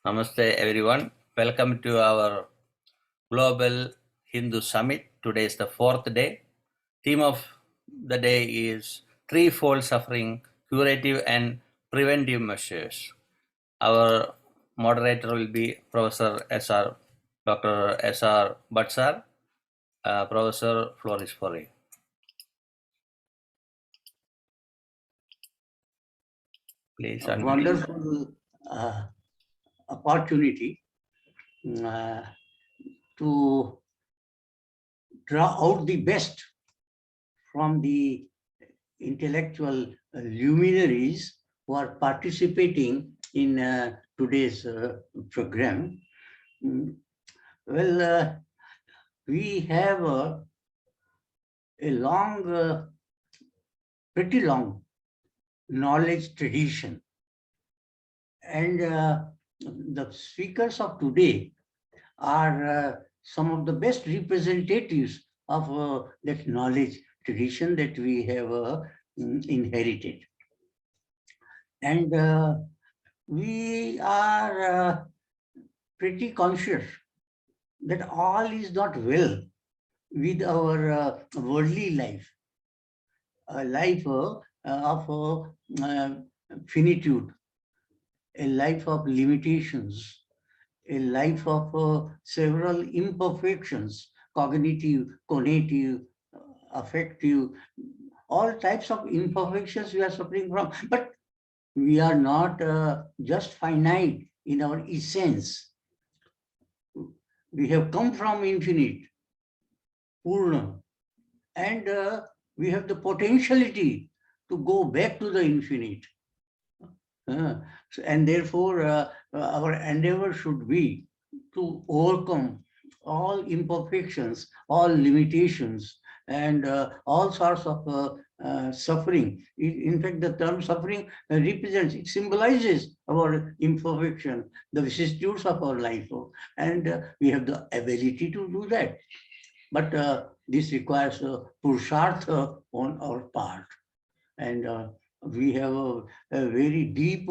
Namaste everyone. Welcome to our Global Hindu Summit. Today is the fourth day. Theme of the day is threefold suffering, curative and preventive measures. Our moderator will be Professor S.R. Dr. S.R. Batsar. Professor, floor is for you. Please. A wonderful opportunity to draw out the best from the intellectual luminaries who are participating in today's program. Well, we have a long, pretty long knowledge tradition. And the speakers of today are some of the best representatives of that knowledge tradition that we have inherited. And we are pretty conscious that all is not well with our worldly life, a life of finitude, a life of limitations, a life of several imperfections, cognitive, conative, affective, all types of imperfections we are suffering from. But we are not just finite in our essence. We have come from infinite, Purna, and we have the potentiality to go back to the infinite. And therefore, our endeavor should be to overcome all imperfections, all limitations, and all sorts of suffering. In fact, the term suffering represents, it symbolizes our imperfection, the vicissitudes of our life. And we have the ability to do that. But this requires purushartha on our part. And we have a very deep,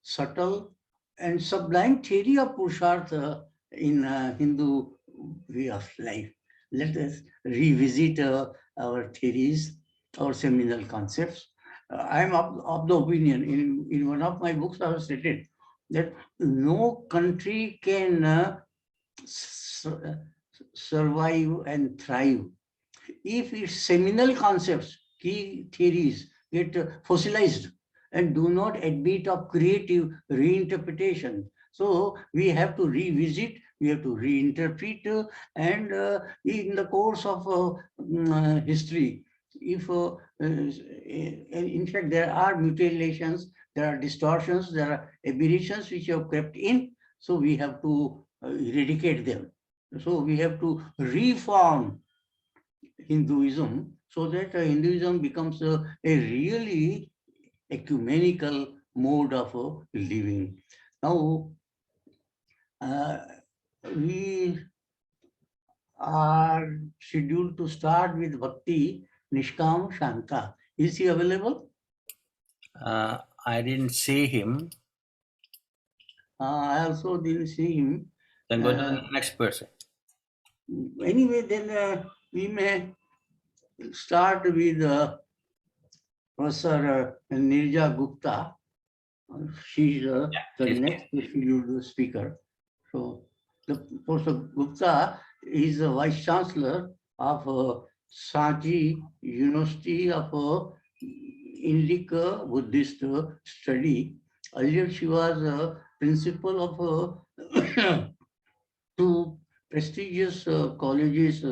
subtle, and sublime theory of Purushartha in Hindu way of life. Let us revisit our theories, our seminal concepts. I am of the opinion, in one of my books I have stated that no country can survive and thrive if its seminal concepts, key theories, get fossilized and do not admit of creative reinterpretation. So we have to revisit, we have to reinterpret, and in the course of history, if in fact there are mutilations, there are distortions, there are aberrations which have crept in, so we have to eradicate them. So we have to reform Hinduism so that Hinduism becomes a really ecumenical mode of living. Now, we are scheduled to start with Bhakti Nishkam Shanta. Is he available? I didn't see him. I also didn't see him. Then go to the next person. Anyway, then we may start with Professor Nirja Gupta. She's the next scheduled speaker. So, Professor Gupta is the Vice Chancellor of Saji University of Indic Buddhist Study. Earlier, she was a principal of two prestigious colleges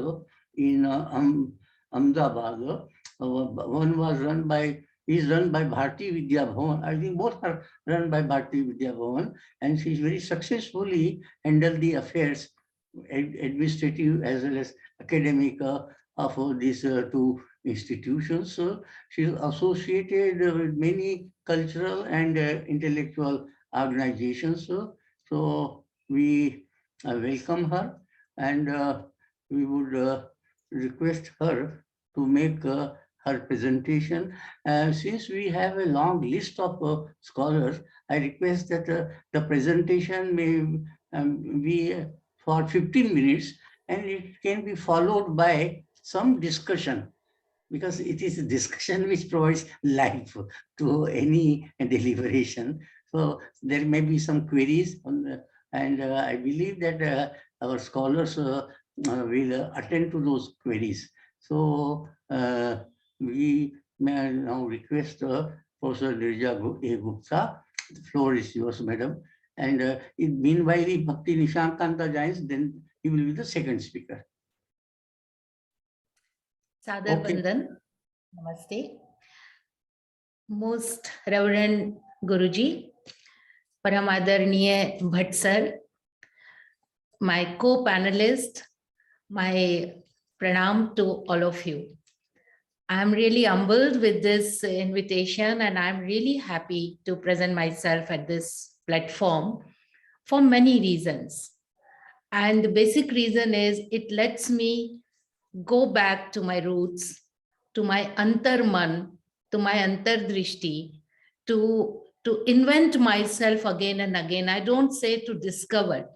in Ahmedabad. One was run by Bharti Vidya Bhavan. I think both are run by Bharti Vidya Bhavan, and she's very successfully handled the affairs, administrative as well as academic, of these two institutions. So she's associated with many cultural and intellectual organizations. So we welcome her, and we would request her to make her presentation. Since we have a long list of scholars, I request that the presentation may be for 15 minutes, and it can be followed by some discussion, because it is a discussion which provides life to any deliberation. So there may be some queries and I believe that our scholars will attend to those queries. So we may now request Professor Nirja Gupta. The floor is yours, madam. And meanwhile, if Bhakti Nishankanta joins, then he will be the second speaker. Sadar Vandan, Namaste. Most Reverend Guruji, Paramadarniya Bhatt sir, my co-panelist, my pranam to all of you. I'm really humbled with this invitation, and I'm really happy to present myself at this platform for many reasons. And the basic reason is it lets me go back to my roots, to my antarman, to my antardrishti, to invent myself again and again. I don't say to discover.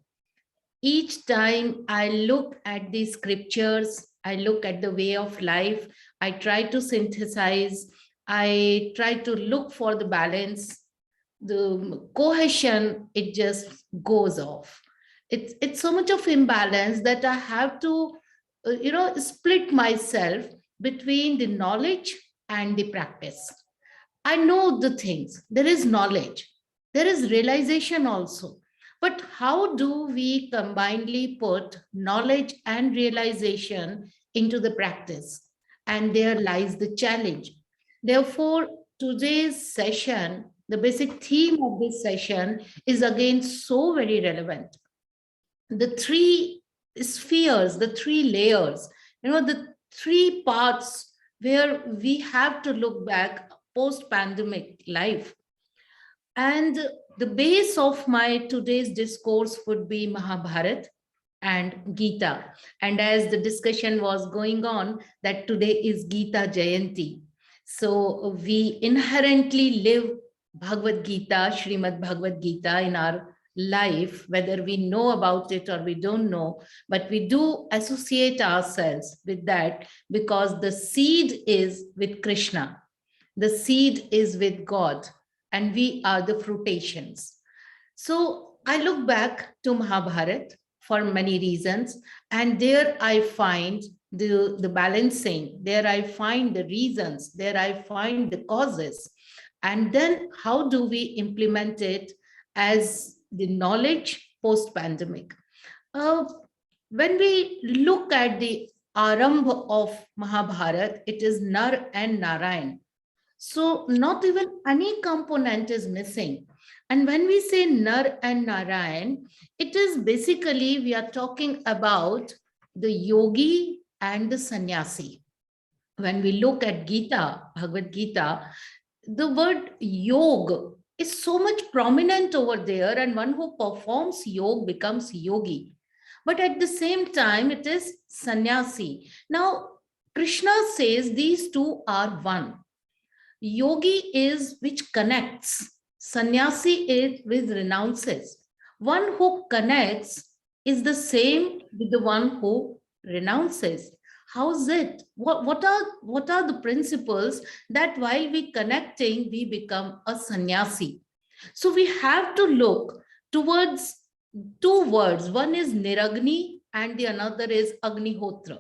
Each time I look at the scriptures, I look at the way of life, I try to synthesize, I try to look for the balance, the cohesion, it just goes off. It's so much of imbalance that I have to, split myself between the knowledge and the practice. I know the things, there is knowledge, there is realization also. But how do we combinedly put knowledge and realization into the practice? And there lies the challenge. Therefore, today's session, the basic theme of this session is again so very relevant. The three spheres, the three layers, the three parts where we have to look back post-pandemic life. And the base of my today's discourse would be Mahabharata and Gita. And as the discussion was going on, that today is Gita Jayanti. So we inherently live Bhagavad Gita, Srimad Bhagavad Gita in our life, whether we know about it or we don't know, but we do associate ourselves with that because the seed is with Krishna. The seed is with God, and we are the fruitations. So I look back to Mahabharata for many reasons, and there I find the balancing, there I find the reasons, there I find the causes, and then how do we implement it as the knowledge post-pandemic. When we look at the Arambha of Mahabharata, it is Nar and Narayan. So not even any component is missing. And when we say Nar and Narayan, it is basically we are talking about the yogi and the sannyasi. When we look at Gita, Bhagavad Gita, the word yoga is so much prominent over there, and one who performs yoga becomes yogi. But at the same time, it is sannyasi. Now, Krishna says these two are one. Yogi is which connects. Sannyasi is which renounces. One who connects is the same with the one who renounces. How's it? What are the principles that while we connecting, we become a sannyasi? So we have to look towards two words. One is Niragni and the another is Agnihotra.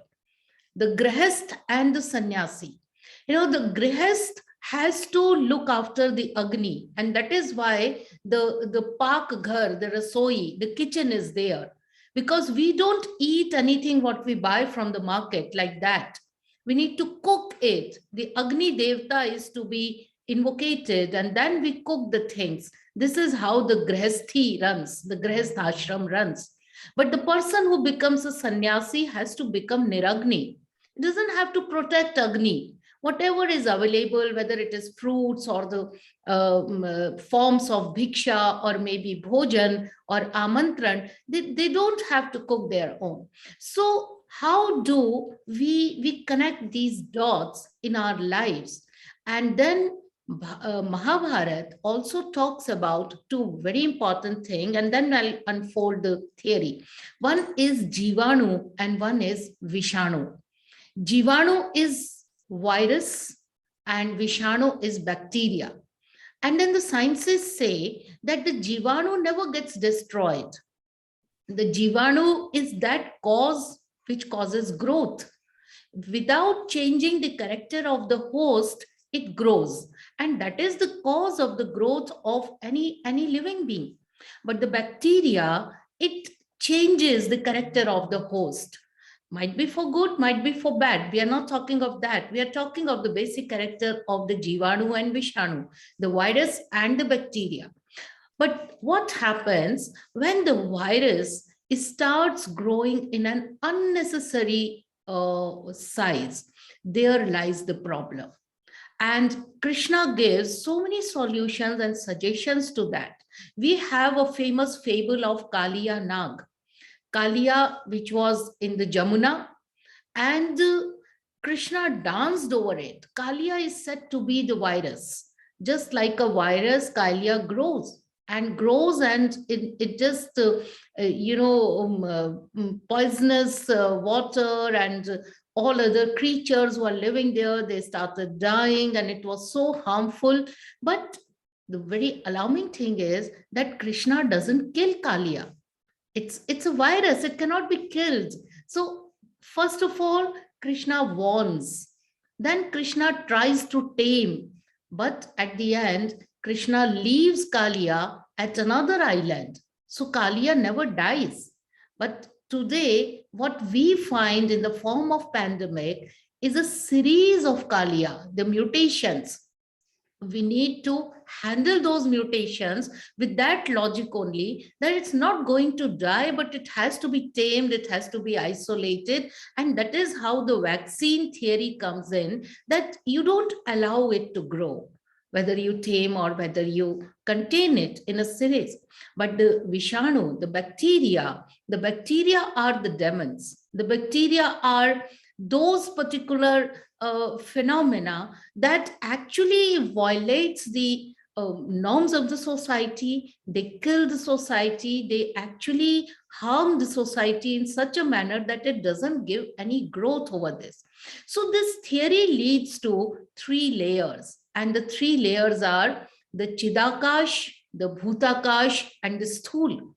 The Grihast and the sannyasi. The Grihast has to look after the Agni, and that is why the Pak Ghar, the Rasoi, the kitchen is there. Because we don't eat anything what we buy from the market like that. We need to cook it. The Agni Devta is to be invocated, and then we cook the things. This is how the Grihasthi runs, the Grihasth ashram runs. But the person who becomes a sannyasi has to become Niragni. It doesn't have to protect Agni. Whatever is available, whether it is fruits or the forms of bhiksha or maybe bhojan or amantran, they don't have to cook their own. So how do we connect these dots in our lives? And then Mahabharata also talks about two very important things, and then I'll unfold the theory. One is Jivanu and one is Vishanu. Jivanu is virus and Vishanu is bacteria. And then the scientists say that the Jivanu never gets destroyed. The Jivanu is that cause which causes growth. Without changing the character of the host, it grows. And that is the cause of the growth of any living being. But the bacteria, it changes the character of the host. Might be for good, might be for bad. We are not talking of that. We are talking of the basic character of the Jivanu and Vishanu, the virus and the bacteria. But what happens when the virus starts growing in an unnecessary size? There lies the problem. And Krishna gives so many solutions and suggestions to that. We have a famous fable of Kaliya Nag. Kaliya, which was in the Jamuna, and Krishna danced over it. Kaliya is said to be the virus. Just like a virus, Kaliya grows and it just, poisonous water and all other creatures who are living there, they started dying and it was so harmful. But the very alarming thing is that Krishna doesn't kill Kaliya. It's a virus, it cannot be killed. So first of all, Krishna warns. Then Krishna tries to tame. But at the end, Krishna leaves Kaliya at another island. So Kaliya never dies. But today, what we find in the form of pandemic is a series of Kaliya, the mutations. We need to handle those mutations with that logic only, that it's not going to die, but it has to be tamed, it has to be isolated. And that is how the vaccine theory comes in, that you don't allow it to grow, whether you tame or whether you contain it in a series. But the Vishanu, the bacteria are the demons. The bacteria are those particular phenomena that actually violates the norms of the society. They kill the society. They actually harm the society in such a manner that it doesn't give any growth over this. So this theory leads to three layers. And the three layers are the Chidakash, the Bhutakash, and the Sthul.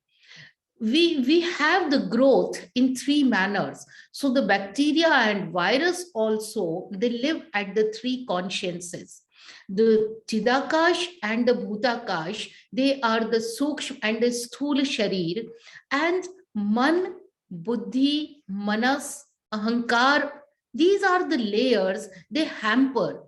We have the growth in three manners. So the bacteria and virus also, they live at the three consciences. The Chidakash and the Bhutakash, they are the Sukshma and the Sthula Sharir, and Man, Buddhi, Manas, Ahankar, these are the layers they hamper.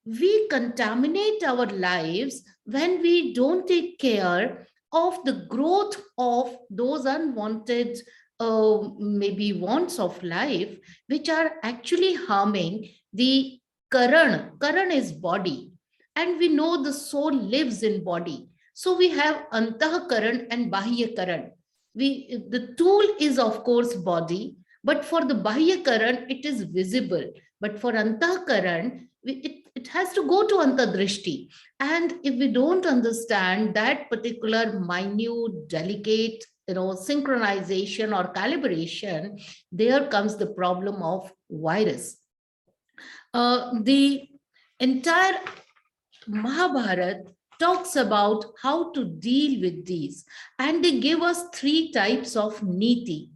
We contaminate our lives when we don't take care of the growth of those unwanted maybe wants of life, which are actually harming the Karan. Karan is body, and we know the soul lives in body. So we have Antah Karan and Bahya Karan. The tool is of course body, but for the Bahya Karan, it is visible. But for Antah Karan, it has to go to Antadrishti. And if we don't understand that particular minute, delicate, synchronization or calibration, there comes the problem of virus. The entire Mahabharata talks about how to deal with these. And they give us three types of niti: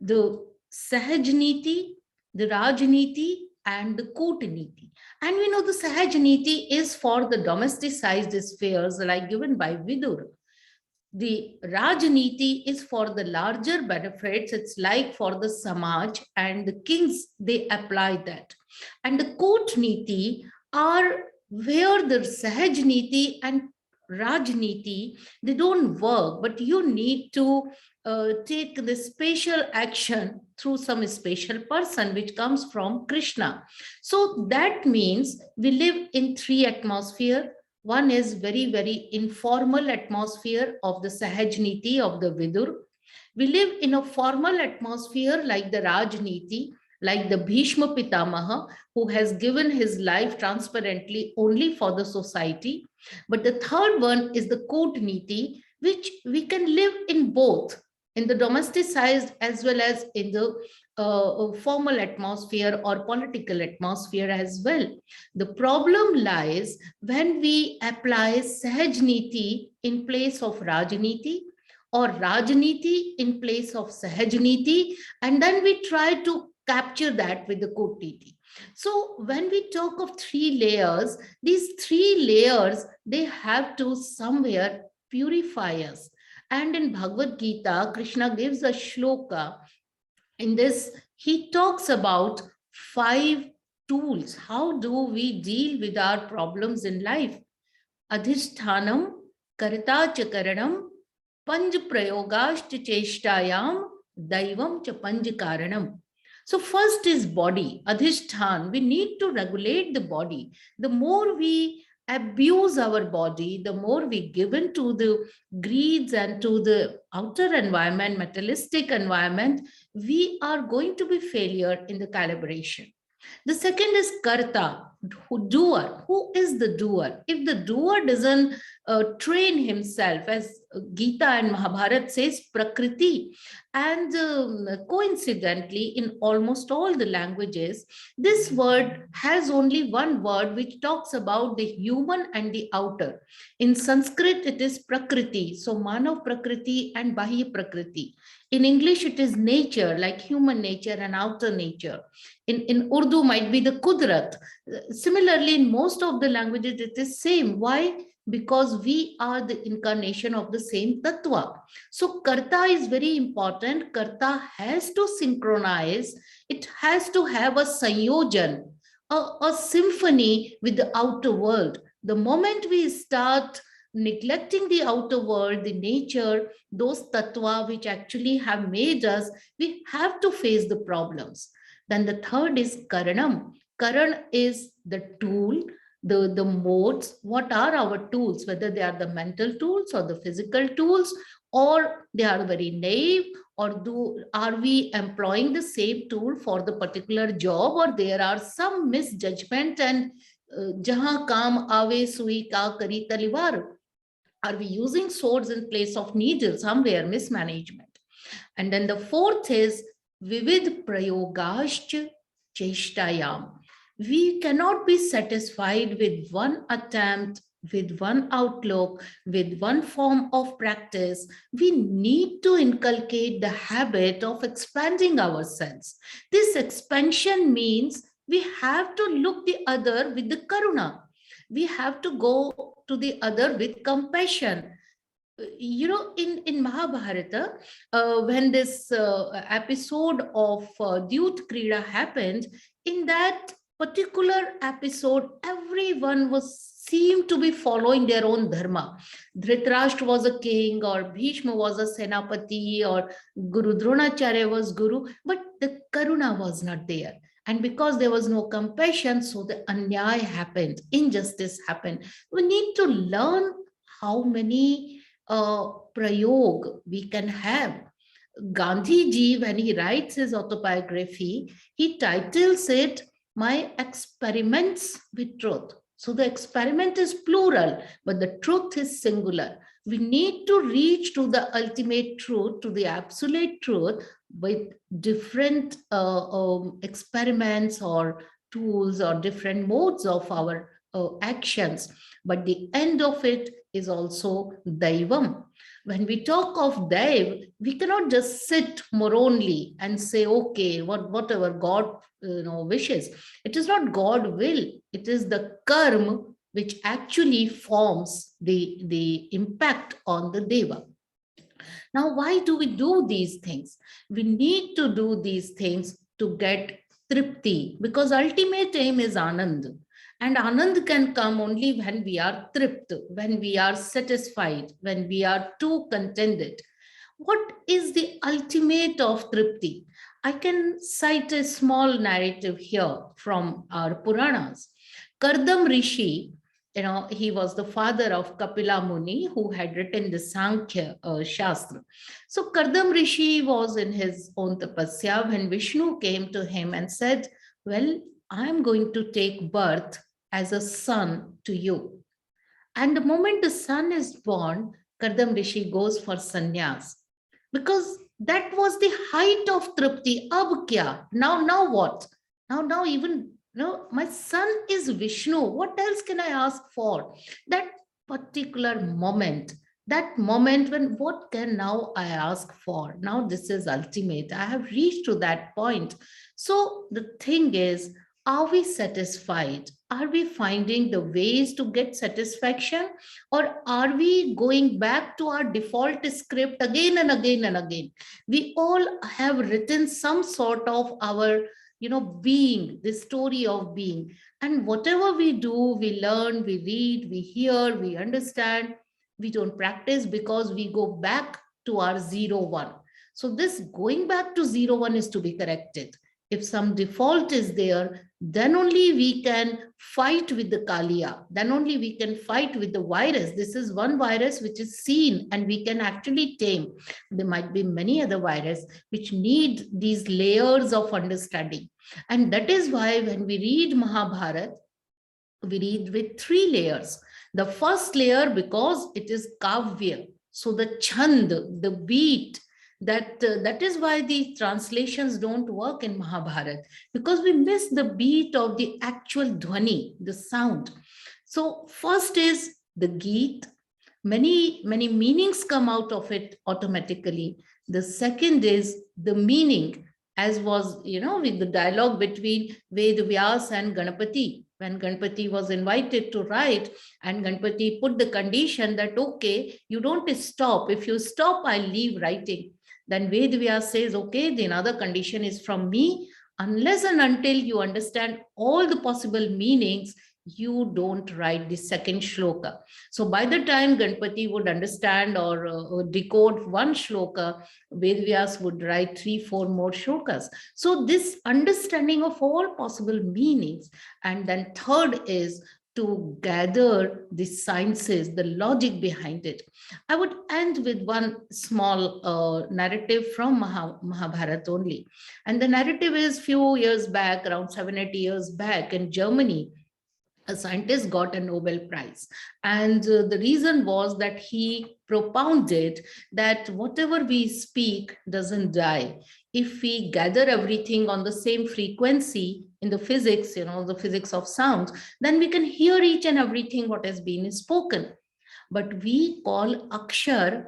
the Sahaj niti, the Rajniti, and the Kootaniti. And we know the Sahaj niti is for the domesticized spheres like given by Vidur. The Rajniti is for the larger benefits. It's like for the Samaj and the kings, they apply that. And the Kootaniti are where the Sahaj niti and Rajniti, they don't work, but you need to take the special action through some special person which comes from Krishna. So that means we live in three atmospheres. One is very, very informal atmosphere of the Sahaj niti of the Vidur. We live in a formal atmosphere like the Rajniti, like the Bhishma Pitamaha, who has given his life transparently only for the society. But the third one is the Kutniti, which we can live in both, in the domesticized as well as in the formal atmosphere or political atmosphere as well. The problem lies when we apply Sahajniti in place of Rajniti, or Rajniti in place of Sahajniti, and then we try to capture that with the Kutniti. So when we talk of three layers, these three layers, they have to somewhere purify us. And in Bhagavad Gita, Krishna gives a shloka. In this, he talks about 5 tools. How do we deal with our problems in life? Adhishthanam, Karta Chakaranam, Panj Prayogashta Cheshtayam, Daivam cha Panj Karanam. So first is body, Adhishthan. We need to regulate the body. The more we abuse our body, the more we give in to the greeds and to the outer environment, materialistic environment, we are going to be failure in the calibration. The second is Karta, doer. Who is the doer? If the doer doesn't train himself, as Gita and Mahabharata says, Prakriti, and coincidentally, in almost all the languages, this word has only one word which talks about the human and the outer. In Sanskrit, it is Prakriti, so Manav Prakriti and Bahya Prakriti. In English, it is nature, like human nature and outer nature. In Urdu, might be the Kudrat. Similarly, in most of the languages, it is same. Why? Because we are the incarnation of the same tattva. So Karta is very important. Karta has to synchronize. It has to have a sanyojan, a symphony with the outer world. The moment we start neglecting the outer world, the nature, those tattva which actually have made us, we have to face the problems. Then the third is Karanam. Karan is the tool, the modes. What are our tools, whether they are the mental tools or the physical tools, or they are very naive, or are we employing the same tool for the particular job, or there are some misjudgment and jahan kaam aave sui ka kari talivar. Are we using swords in place of needles? Somewhere mismanagement. And then the fourth is Vivid Prayogascha Cheshtayam. We cannot be satisfied with one attempt, with one outlook, with one form of practice. We need to inculcate the habit of expanding ourselves. This expansion means we have to look the other with the karuna. We have to go to the other with compassion. You know, in Mahabharata, when this episode of Dyut Krida happened, in that particular episode, everyone seemed to be following their own dharma. Dhritarashtra was a king, or Bhishma was a senapati, or Guru Dronacharya was guru, but the karuna was not there. And because there was no compassion, so the anyaya happened, injustice happened. We need to learn how many prayog we can have. Gandhi ji, when he writes his autobiography, he titles it My Experiments with Truth. So the experiment is plural, but the truth is singular. We need to reach to the ultimate truth, to the absolute truth, with different experiments or tools or different modes of our actions. But the end of it is also Daivam. When we talk of Daiv, we cannot just sit morally and say, okay, whatever God wishes. It is not God will. It is the karma which actually forms the impact on the Deva. Now, why do we do these things? We need to do these things to get tripti, because ultimate aim is Anand. And Anand can come only when we are tript, when we are satisfied, when we are too contented. What is the ultimate of tripti? I can cite a small narrative here from our Puranas. Kardam Rishi, he was the father of Kapila Muni, who had written the Sankhya Shastra. So Kardam Rishi was in his own tapasya when Vishnu came to him and said, well, I'm going to take birth as a son to you. And the moment the son is born, Kardam Rishi goes for sannyas, because that was the height of tripti. Ab kya? Now what? Now even my son is Vishnu. What else can I ask for? That particular moment, when what can now I ask for? Now this is ultimate. I have reached to that point. So the thing is, are we satisfied? Are we finding the ways to get satisfaction? Or are we going back to our default script again and again and again? We all have written some sort of our, being, the story of being. And whatever we do, we learn, we read, we hear, we understand, we don't practice because we go back to our 0-1. So this going back to 0-1 is to be corrected. If some default is there, then only we can fight with the Kaliya. Then only we can fight with the virus. This is one virus which is seen and we can actually tame. There might be many other viruses which need these layers of understanding. And that is why when we read Mahabharata, we read with 3 layers. The first layer, because it is kavya, so the chand, the beat, that is why the translations don't work in Mahabharata, because we miss the beat of the actual dhwani, the sound. So first is the geet. Many meanings come out of it automatically. The second is the meaning, as was with the dialogue between Ved Vyas and Ganapati. When Ganpati was invited to write, and Ganpati put the condition that, okay, you don't stop. If you stop, I'll leave writing. Then Ved Vyas says, okay, the another condition is from me. Unless and until you understand all the possible meanings, you don't write the second shloka. So by the time Ganpati would understand or decode one shloka, Ved Vyas would write 3-4 more shlokas. So this understanding of all possible meanings. And then third is to gather the sciences, the logic behind it. I would end with one small narrative from Mahabharata only. And the narrative is few years back, around 7-8 years back in Germany, a scientist got a Nobel Prize. And the reason was that he propounded that whatever we speak doesn't die. If we gather everything on the same frequency in the physics, the physics of sounds, then we can hear each and everything what has been spoken. But we call Akshar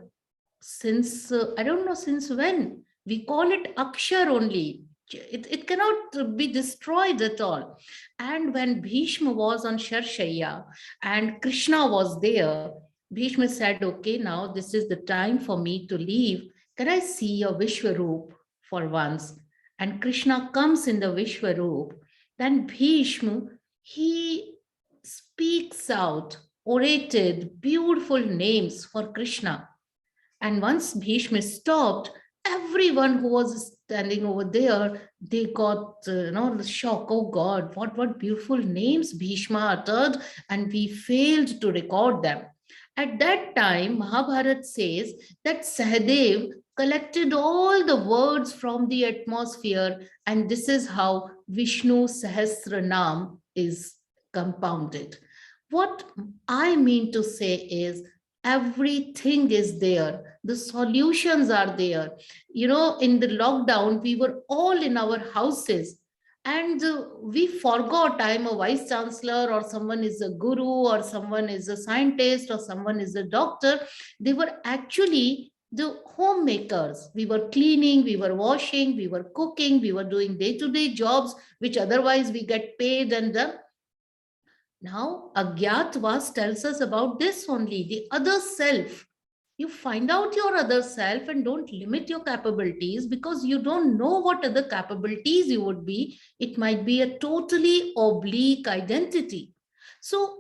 since, I don't know since when, we call it Akshar only. It cannot be destroyed at all. And when Bhishma was on Sharshaya and Krishna was there, Bhishma said, okay, now this is the time for me to leave. Can I see your Vishwaroop for once? And Krishna comes in the Vishwaroop. Then Bhishma, he speaks out, orated beautiful names for Krishna. And once Bhishma stopped, everyone who was standing over there, they got the shock. Oh God, what beautiful names Bhishma uttered, and we failed to record them. At that time, Mahabharata says that Sahadev collected all the words from the atmosphere, and this is how Vishnu Sahasranam is compounded. What I mean to say is, everything is there. The solutions are there. In the lockdown, we were all in our houses and we forgot I'm a vice chancellor, or someone is a guru, or someone is a scientist, or someone is a doctor. They were actually the homemakers. We were cleaning, we were washing, we were cooking, we were doing day-to-day jobs, which otherwise we get paid and done. Now, Agyatwas tells us about this only, the other self. You find out your other self and don't limit your capabilities, because you don't know what other capabilities you would be. It might be a totally oblique identity. So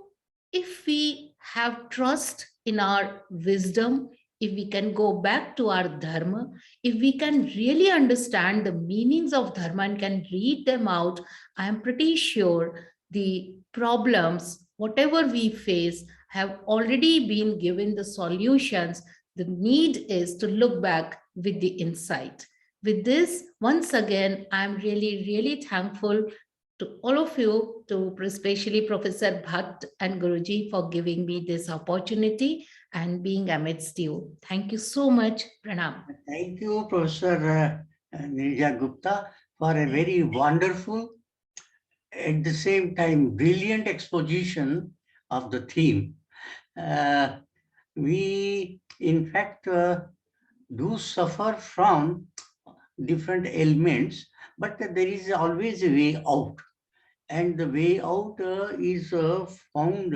if we have trust in our wisdom, if we can go back to our dharma, if we can really understand the meanings of dharma and can read them out, I am pretty sure the problems whatever we face have already been given the solutions. The need is to look back with the insight. With this, once again, I'm really, really thankful to all of you, to especially Professor Bhatt and Guruji for giving me this opportunity and being amidst you. Thank you so much. Pranam. Thank you, Professor Nirja Gupta, for a very wonderful, at the same time, brilliant exposition of the theme. We, in fact, do suffer from different ailments, but there is always a way out. And the way out is found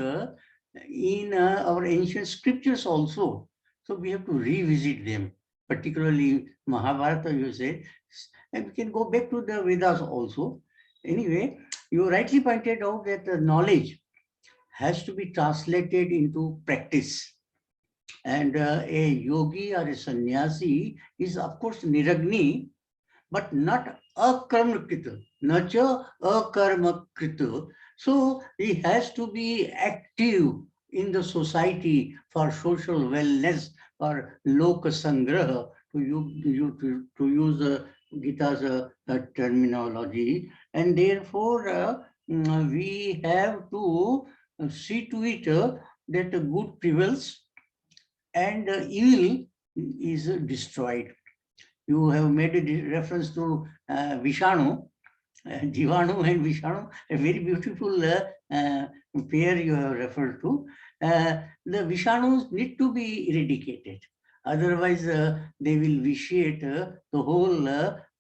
in our ancient scriptures also. So we have to revisit them, particularly Mahabharata, you say, and we can go back to the Vedas also. Anyway, you rightly pointed out that the knowledge has to be translated into practice. And a yogi or a sannyasi is, of course, niragni, but not akarmakrita, nacha akarmakrita. So he has to be active in the society for social wellness, for loka sangraha, to use Gita's terminology. And therefore, we have to see to it that good prevails and evil is destroyed. You have made a reference to Vishanu, Jivanu and Vishanu, a very beautiful pair you have referred to. The Vishanus need to be eradicated. Otherwise, they will vitiate the whole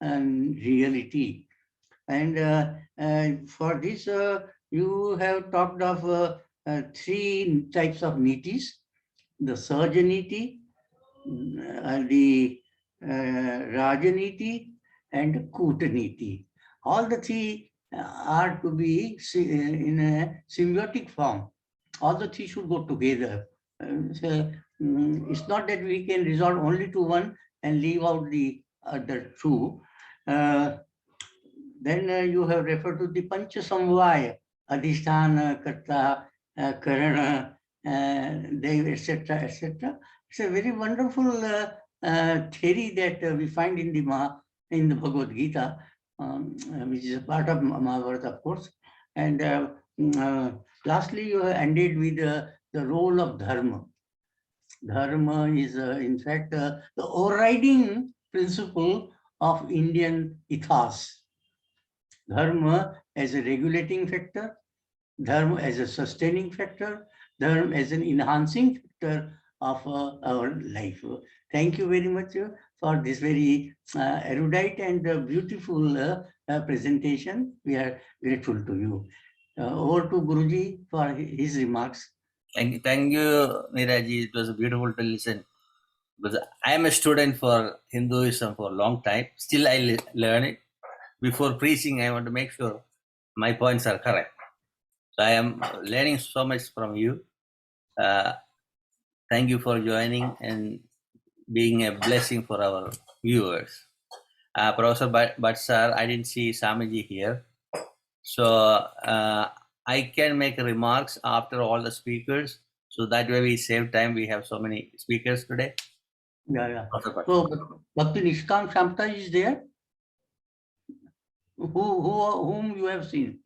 reality. And for this, you have talked of 3 types of nitis: the Sahaja niti, the Rajaniti, and Kutaniti. All the 3 are to be in a symbiotic form. All the 3 should go together. So, it's not that we can resort only to one and leave out the other 2. Then you have referred to the Pancha Samvaya, Adhisthana, Karta, Karana, Dev, etc., etc. It's a very wonderful theory that we find in the Bhagavad Gita, which is a part of Mahabharata, of course. And lastly, you have ended with the role of dharma. Dharma is, in fact, the overriding principle of Indian ethos. Dharma as a regulating factor, dharma as a sustaining factor, dharma as an enhancing factor of our life. Thank you very much for this very erudite and beautiful presentation. We are grateful to you. Over to Guruji for his remarks. Thank you, Niraji. It was beautiful to listen. Because I am a student for Hinduism for a long time. Still, I learn it. Before preaching, I want to make sure my points are correct. So I am learning so much from you. Thank you for joining and being a blessing for our viewers. Professor Bhatt sir, I didn't see Swamiji here. So I can make remarks after all the speakers. So that way we save time. We have so many speakers today. Yeah. So Bhakti Nishkam Shamta is there? Whom you have seen?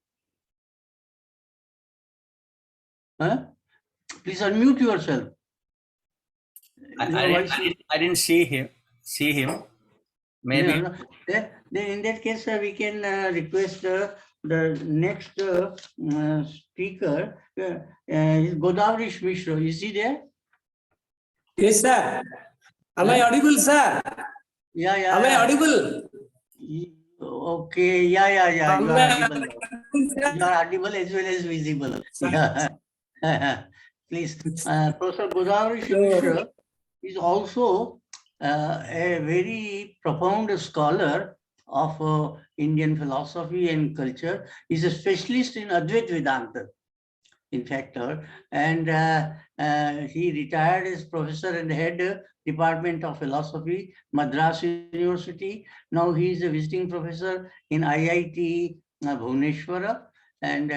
Huh? Please unmute yourself. I didn't see him. Maybe. No. Then in that case, we can request the next speaker, Godavrish Mishra. Is he there? Yes, sir. Am I audible, sir? Yeah. Am I audible? Okay. Yeah. You are audible. Sir? You are audible as well as visible. Yeah. Please, Professor Godavrish Mishra is also a very profound scholar of Indian philosophy and culture. He's a specialist in Advaita Vedanta, in fact, and he retired as professor and head Department of Philosophy, Madras University. Now he is a visiting professor in IIT Bhubaneswara, and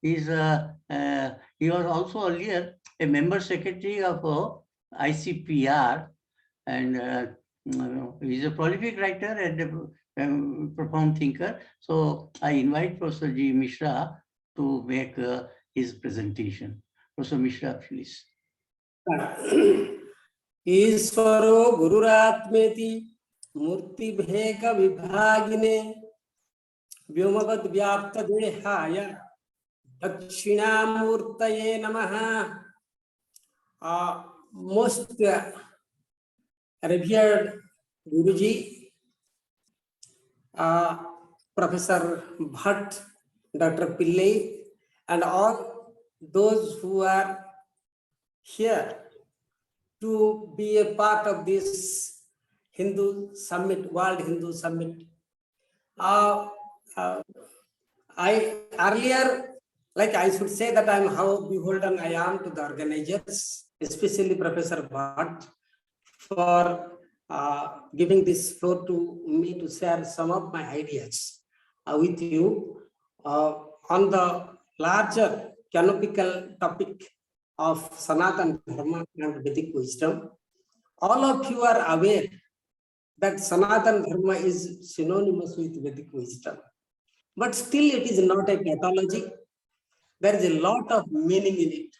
he was also earlier a member secretary of ICPR, and he's a prolific writer and a profound thinker. So I invite Professor G. Mishra to make his presentation. Professor Mishra, please. ईश्वरो गुरुरात्मेति मूर्ति भेक विभागिने व्योमवद् व्याप्त देहाय दक्षिणामूर्तये नमः. Most revered Guruji, Professor Bhatt, Dr. Pillai, and all those who are here to be a part of this Hindu Summit, World Hindu Summit. I earlier, like I should say that I'm how beholden I am to the organizers, especially Professor Bhatt, for giving this floor to me to share some of my ideas with you on the larger canonical topic of Sanatana Dharma and Vedic wisdom. All of you are aware that Sanatana Dharma is synonymous with Vedic wisdom. But still it is not a pathology. There is a lot of meaning in it.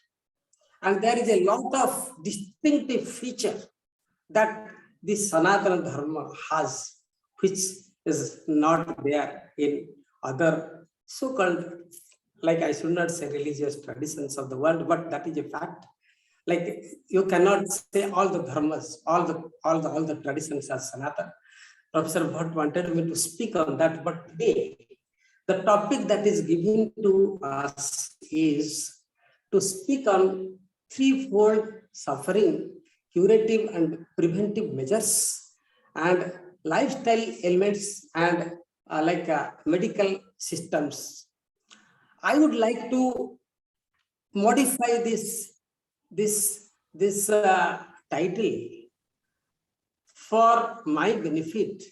And there is a lot of distinctive feature that this Sanatana Dharma has, which is not there in other so-called, like I should not say religious traditions of the world, but that is a fact. Like you cannot say all the dharmas, all the traditions are Sanatana. Professor Bhatt wanted me to speak on that, but today the topic that is given to us is to speak on threefold suffering, curative and preventive measures, and lifestyle elements, and medical systems. I would like to modify this title for my benefit,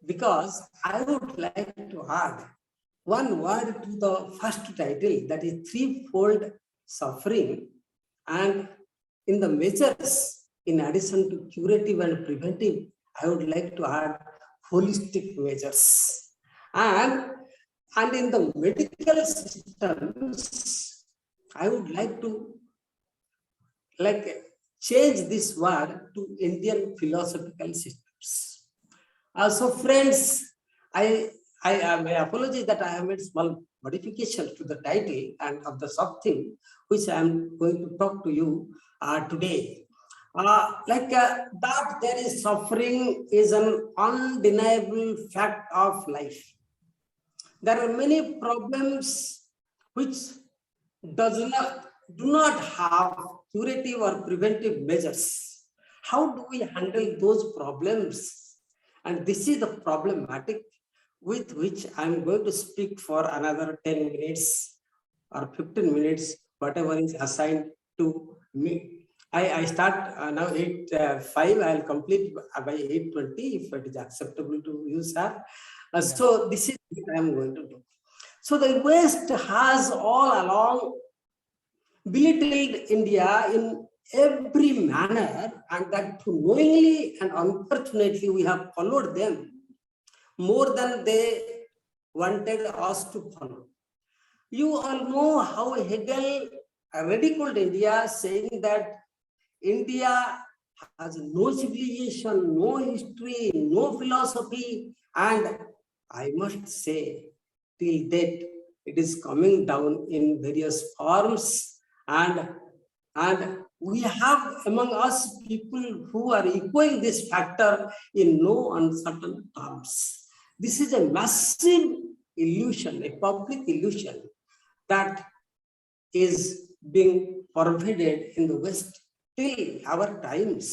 because I would like to add one word to the first title, that is threefold suffering, and in the measures, in addition to curative and preventive, I would like to add holistic measures. And in the medical systems, I would like to change this word to Indian philosophical systems. So friends, I apologize that I have made small modifications to the title and of the something which I am going to talk to you today. That there is suffering is an undeniable fact of life. There are many problems which do not have curative or preventive measures. How do we handle those problems? And this is the problematic with which I'm going to speak for another 10 minutes or 15 minutes, whatever is assigned to me. I start now 8:05. I'll complete by 8:20 if it is acceptable to you, sir. So this is what I'm going to do. So the West has all along belittled India in every manner, and that knowingly and unfortunately we have followed them more than they wanted us to follow. You all know how Hegel ridiculed India, saying that India has no civilization, no history, no philosophy, and I must say, till date, it is coming down in various forms, and we have among us people who are echoing this factor in no uncertain terms. This is a massive illusion, a public illusion that is being pervaded in the West till our times.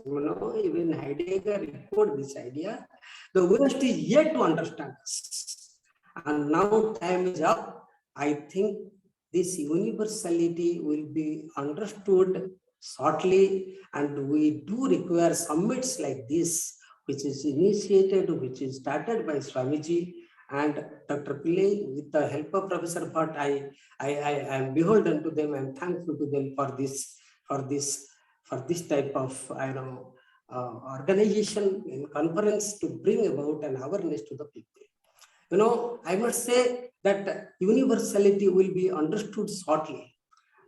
You know, even Heidegger echoed this idea. The West is yet to understand us. And now time is up. I think this universality will be understood shortly, and we do require summits like this, which is initiated, which is started by Swamiji, And Dr. Pillai, with the help of Professor Bhatt, I am beholden to them. I am thankful to them for this type of organization and conference to bring about an awareness to the people. I must say that universality will be understood shortly,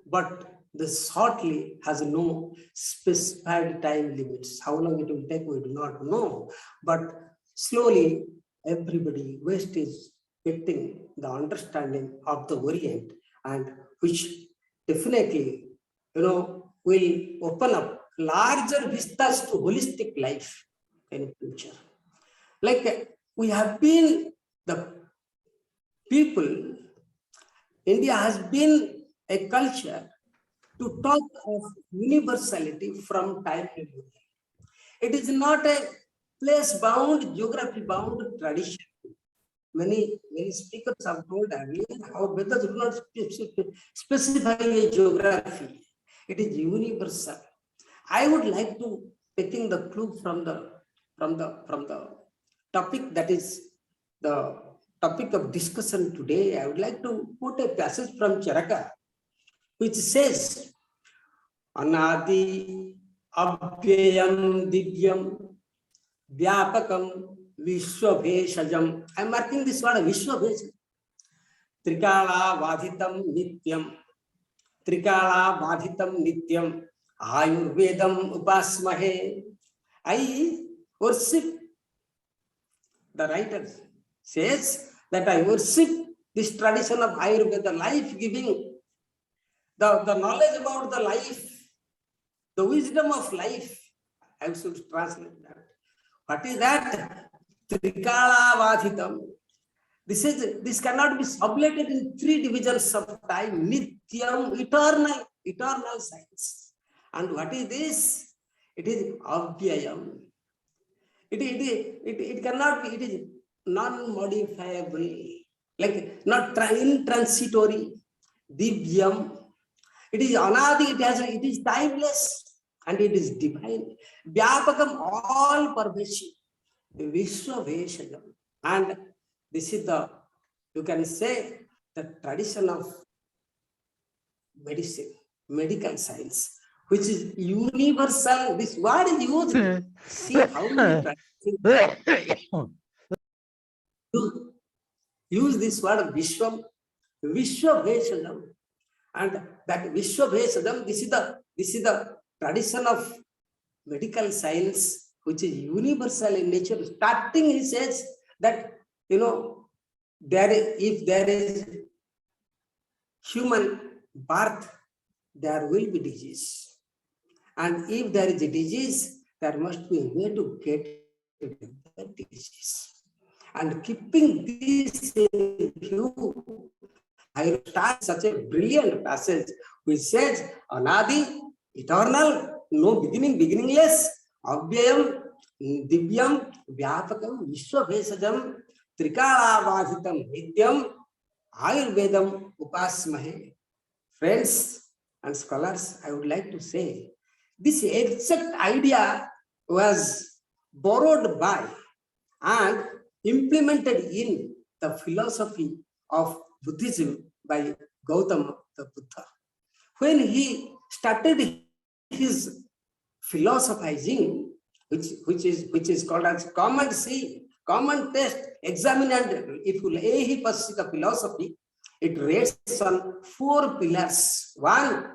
but the shortly has no specified time limits. How long it will take, we do not know. But slowly, everybody, West is getting the understanding of the Orient, and which definitely, will open up larger vistas to holistic life in future. Like we have been the people, India has been a culture to talk of universality from time to time. It is not a place-bound, geography-bound tradition. Many speakers have told earlier how Vedas do not specify a geography. It is universal. I would like to taking the clue from the topic that is the topic of discussion today. I would like to quote a passage from Charaka, which says, Anadi Abhyayam Divyam Vyapakam Vishwabheshajam. I am marking this word Vishwabheshajam. Trikala Vadhitam Nityam. Trikala Vadhitam Nityam. Ayurvedam Upasmahe. I worship, the writer says that I worship this tradition of Ayurveda, life-giving, the knowledge about the life, the wisdom of life. I should translate that. What is that? Trikala Vadhitam. This cannot be sublated in three divisions of time. Nityam, eternal science. And what is this? It is Abhyayam. It cannot be, it is non-modifiable, like not intransitory. Divyam. It is Anadi, it is timeless, and it is divine. Vyapakam, all pervasive. Vishwabheshajam. And this is the, you can say, the tradition of medicine, medical science, which is universal. This word is used. See how many traditions use this word Vishwabheshajam. And that Vishwabheshajam, this is the tradition of medical science, which is universal in nature. Starting, he says that, if there is human birth, there will be disease. And if there is a disease, there must be a way to get rid of the disease. And keeping this in view, I start such a brilliant passage which says, Anadi, eternal, no beginning, beginningless, Abhyayam, Divyam, Vyapakam, Vishwabheshajam, Trikala Vadhitam, Nityam, Ayurvedam, Upasmahe. Friends and scholars, I would like to say, this exact idea was borrowed by and implemented in the philosophy of Buddhism by Gautama the Buddha. When he started his philosophizing, which is called as common see, common test, examine, and if you lay the philosophy, it rests on 4 pillars. 1,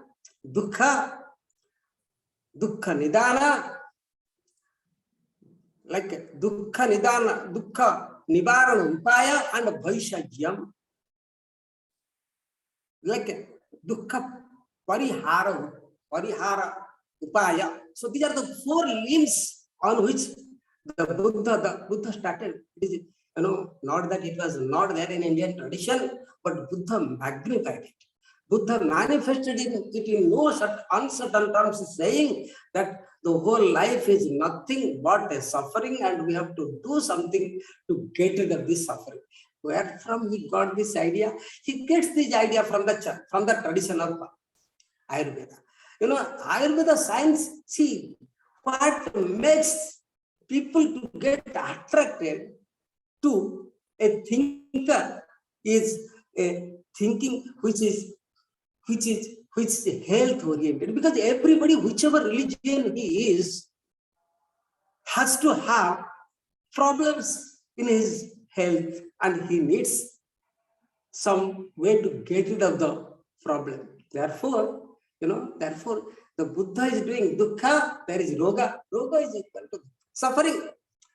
dukkha nidana, like dukkha nidana, dukkha nivarana upaya, and bhaishajyam, like dukkha parihara upaya. So these are the 4 limbs on which the Buddha started. It is, not that it was not there in Indian tradition, but Buddha magnified it. Buddha manifested it in no uncertain terms, saying that the whole life is nothing but a suffering, and we have to do something to get rid of this suffering. Where from he got this idea? He gets this idea from the tradition of Ayurveda. Ayurveda science, see, what makes people to get attracted to A thinker is a thinking which is health oriented, because everybody, whichever religion he is, has to have problems in his health, and he needs some way to get rid of the problem. Therefore, therefore the Buddha is doing dukkha, there is roga. Roga is equal to suffering.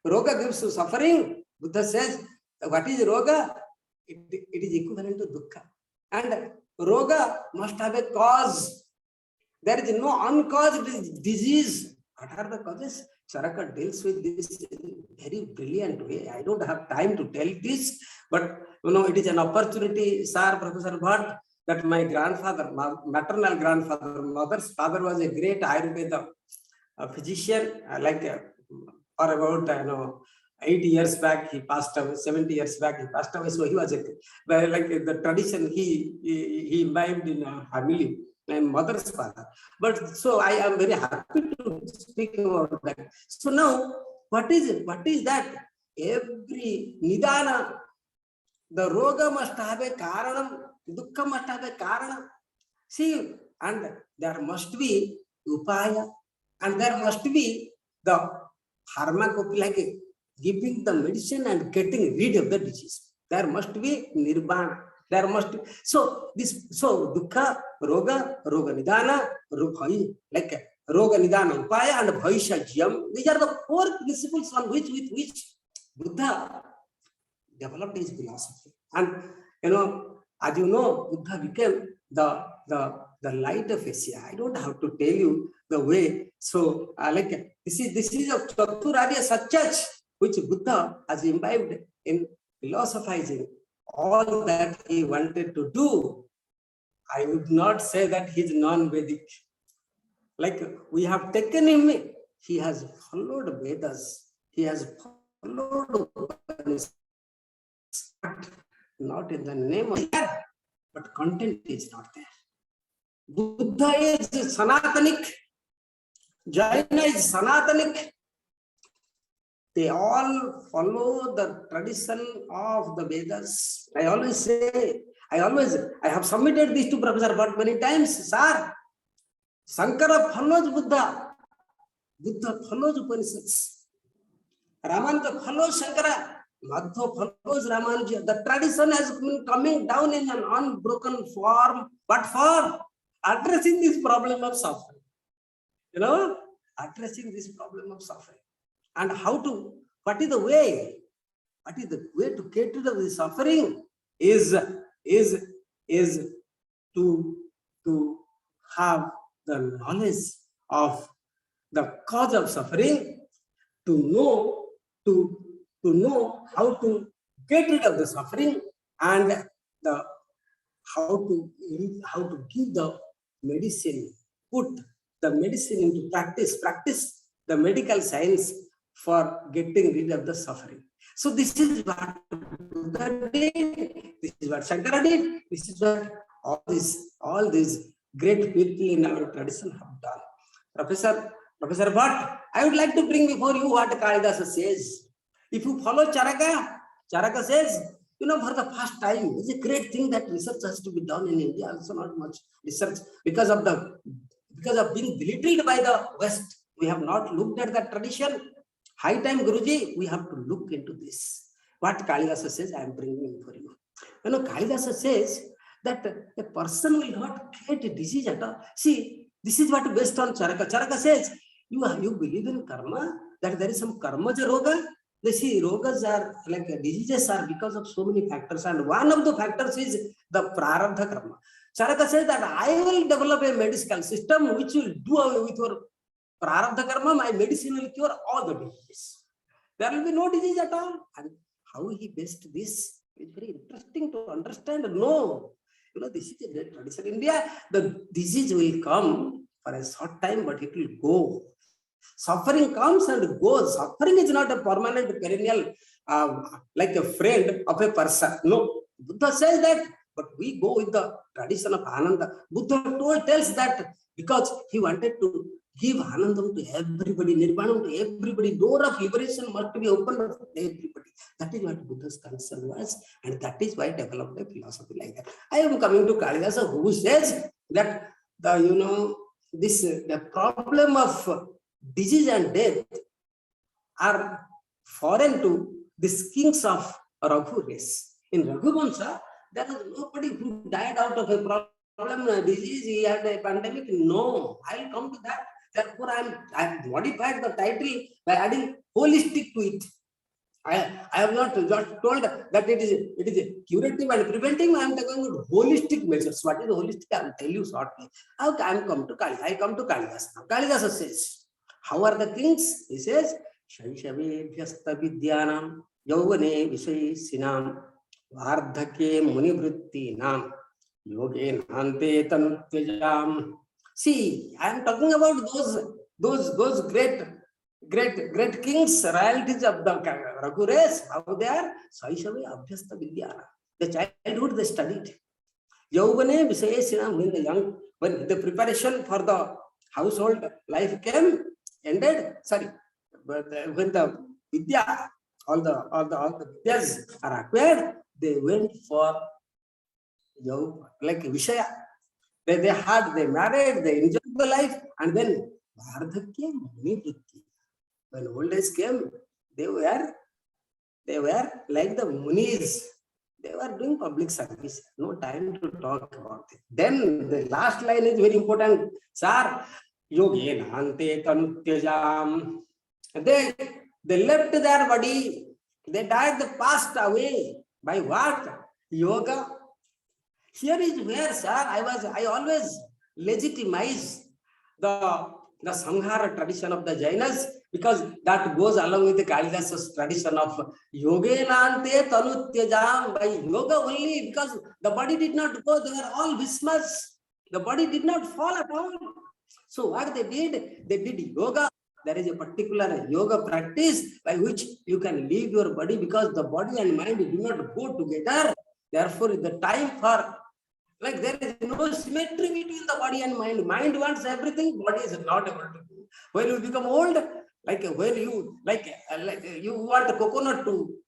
Roga gives you suffering. Buddha says, what is roga? It is equivalent to dukkha. And roga must have a cause. There is no uncaused disease. What are the causes? Charaka deals with this in a very brilliant way. I don't have time to tell this, but it is an opportunity, sir, Professor Bhatt, that my grandfather, my maternal grandfather, mother's father was a great Ayurveda physician. For about 80 years back, he passed away. 70 years back, he passed away. So he was the tradition he imbibed in a family. My mother's father. But so I am very happy to speak about that. So now, what is it? What is that? Every nidana, the roga must have a karanam, dukkha must have a karanam. See, and there must be upaya, and there must be the pharmacopy, like giving the medicine and getting rid of the disease. There must be nirbana. There must be, so dukkha, roga nidana, like roga nidana upaya and bhaishajyam. These are the four principles on with which Buddha developed his philosophy. And as you know, Buddha became the light of Asia. I don't have to tell you the way. So this is a Chaturarya Satyaj which Buddha has imbibed in philosophizing all that he wanted to do. I would not say that he's non-Vedic. Like we have taken him, he has followed Vedas. He has followed not in the name of that, but content is not there. Buddha is Sanatanic, Jaina is Sanatanic. They all follow the tradition of the Vedas. I have submitted this to Professor Bhatt many times. Sir, Sankara follows Buddha. Buddha follows Upanishads. Ramananda follows Shankara. Madhva follows Ramanuja. The tradition has been coming down in an unbroken form. What for? Addressing this problem of suffering. Addressing this problem of suffering. And what is the way? What is the way to get rid of the suffering? Is to have the knowledge of the cause of suffering, to know how to get rid of the suffering, and how to give the medicine, put the medicine into practice the medical science for getting rid of the suffering. So this is what Buddha did, this is what Shankara did, this is what all these great people in our tradition have done. Professor Bhatt, I would like to bring before you what Kalidasa says. If you follow Charaka says, for the first time, it's a great thing that research has to be done in India. Also not much research because of being belittled by the West. We have not looked at that tradition. High time, Guruji, we have to look into this. What Kalidasa says, I am bringing for you. Kalidasa says that a person will not get a disease at all. See, this is what based on Charaka. Charaka says, you believe in karma, that there is some karma roga. They see rogas are like diseases are because of so many factors, and one of the factors is the prarabdha karma. Charaka says that I will develop a medical system which will do away with your prarabdha karma. My medicine will cure all the diseases. There will be no disease at all. And how he based this is very interesting to understand. No, this is a great tradition. In India, the disease will come for a short time, but it will go. Suffering comes and goes. Suffering is not a permanent, perennial, like a friend of a person. No, Buddha says that, but we go with the tradition of Ananda. Buddha tells that because he wanted to give Anandam to everybody, Nirvanam to everybody, door of liberation must be opened up for everybody. That is what Buddha's concern was, and that is why developed a philosophy like that. I am coming to Kalidasa, who says that the problem of disease and death are foreign to these kings of Raghu race. In Raghuvamsa, there was nobody who died out of a problem, a disease, he had a pandemic. No, I'll come to that. Therefore, I modified the title by adding holistic to it. I have not told that it is curative and preventive. I am talking about holistic measures. What is holistic? I will tell you shortly. I am come to Kalidasa. I come to Kalidasa now. Kalidasa says, how are the kings? He says, Shaishave Vyasta Vidyanam Yauvane Vishay Sinam Vardhake Munivritti Nam Yoge Nante Tanutejam. See, I am talking about those great kings, royalties of the Raghu race. How they are? Saishave Abhyasta Vidyana. The childhood they studied. Yauvane Visaya Sinam, when the preparation for the household life ended, when the Vidya, all the Vidyas are acquired, they went for like Vishaya. They married, they enjoyed the life, and then Vardhakya Munivritti. When old age came, they were like the Munis. They were doing public service. No time to talk about it. Then the last line is very important. Sir, Yogena Ante Tanutyajam. They left their body. They died, they passed away. By what? Yoga. Here is where, sir, I always legitimize the Samhara tradition of the Jainas, because that goes along with the Kalidasa's tradition of Yogenante Tanutyajam, by yoga only, because the body did not go, they were all Vismas. The body did not fall at all. So what they did yoga. There is a particular yoga practice by which you can leave your body, because the body and mind do not go together. Therefore, the time for, like, there is no symmetry between the body and mind. Mind wants everything, body is not able to do. When you become old, like when you you want the coconut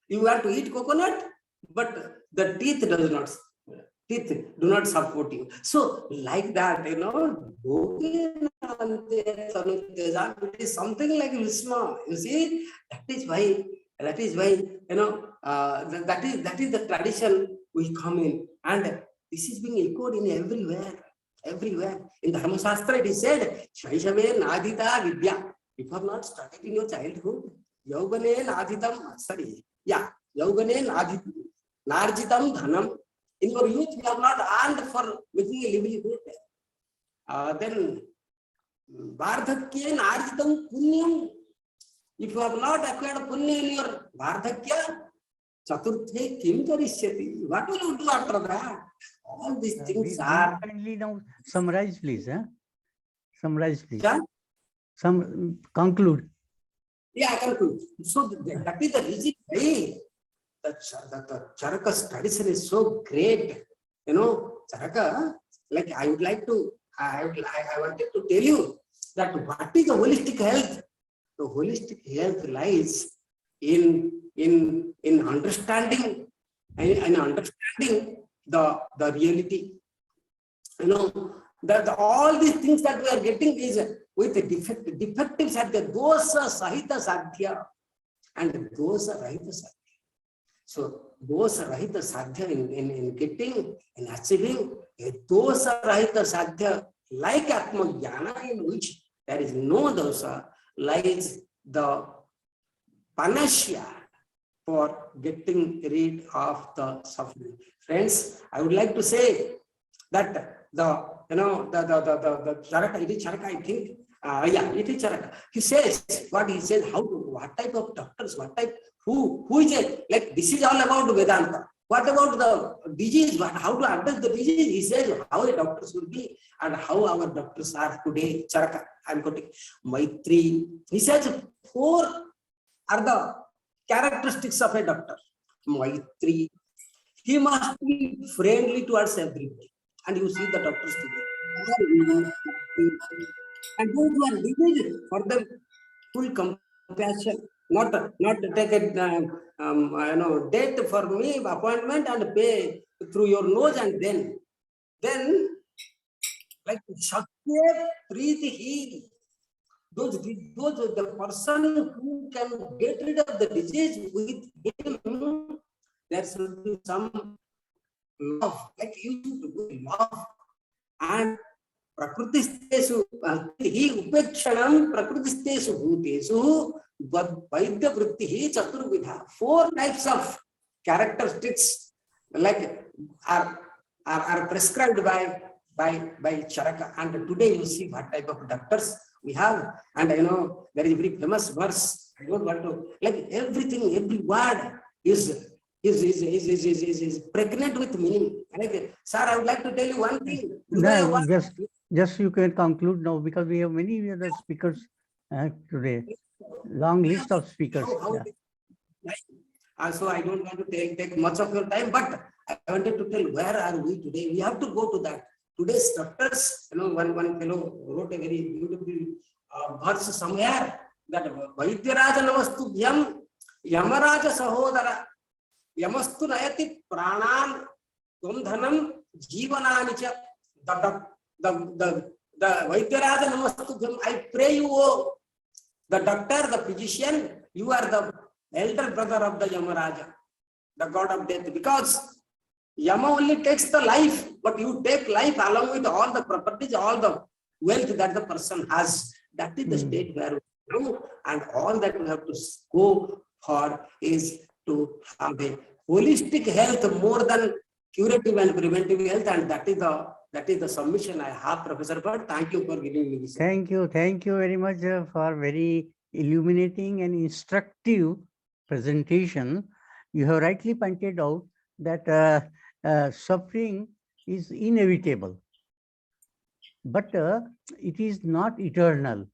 you want to eat coconut, but the teeth do not support you. So like that, it is something like Visma. You see, that is why that is the tradition we come in, and this is being echoed in everywhere. In Dharma Shastra, it is said, Shaishave Nadita Vidya. If you have not studied in your childhood, Yaugane Naditam, Yaugane Naditam, Narjitam Dhanam. In your youth, you have not earned for making a livelihood. Then Vardhakya Narjitam Punyam. If you have not acquired Punya in your Vardhakya, Chaturthe Kim Karishyati. What will you do after that? All these things are. Kindly now summarize, please. Summarize, please. Yeah? Conclude. Yeah, I conclude. So that is the reason why the Charaka's tradition is so great. Charaka, like I wanted to tell you that what is the holistic health? The holistic health lies in understanding the reality. That all these things that we are getting is with a defective sadhya, dosa sahita sadhya and dosa rahita sadhya. So dosa rahita sadhya in getting, in achieving a dosa rahita sadhya like Atma Jnana, in which there is no dosa, lies the panacea for getting rid of the suffering. Friends, I would like to say that the Charaka, it is Charaka, I think. It is Charaka. He says, what type of doctors, who is it? Like, this is all about Vedanta. What about the disease? How to address the disease? He says how a doctor should be and how our doctors are today. Charaka, I am quoting Maitri. He says 4 are the characteristics of a doctor. Maitri. He must be friendly towards everybody. And you see the doctors today. And those who are diseased, for them, full compassion, not to take a date for me, appointment, and pay through your nose, and then like Shakti, Preeti, he, those the person who can get rid of the disease with him, there should be some love, like you should do love. And Prakritistesu, he upekshanam Prakritistesu bhutesu vaidya vrittihi chaturvidha. 4 types of characteristics like are prescribed by Charaka. And today you see what type of doctors we have. And there is a very famous verse. I don't want to, like everything, every word is pregnant with meaning. Like, sir, I would like to tell you one thing. Today, No, just you can conclude now, because we have many other speakers today. Long list of speakers. Also, I don't want to take much of your time, but I wanted to tell where are we today. We have to go to that. Today's doctors, one fellow wrote a very beautiful verse somewhere that Vaidyaraja Namastubhyam Yamaraja Sahodara Yamastu Nayati Pranan Dhanam Jivananicha. The Vaidyaraja Namastubhyam, I pray you, oh, the doctor, the physician, you are the elder brother of the Yamaraja, the god of death, because Yama only takes the life, but you take life along with all the properties, all the wealth that the person has. That is the state where we go, and all that we have to go for is to have a holistic health more than curative and preventive health, and that is the submission I have, Professor Bhatt. Thank you for giving me this. Thank you very much for very illuminating and instructive presentation. You have rightly pointed out that suffering is inevitable, but it is not eternal.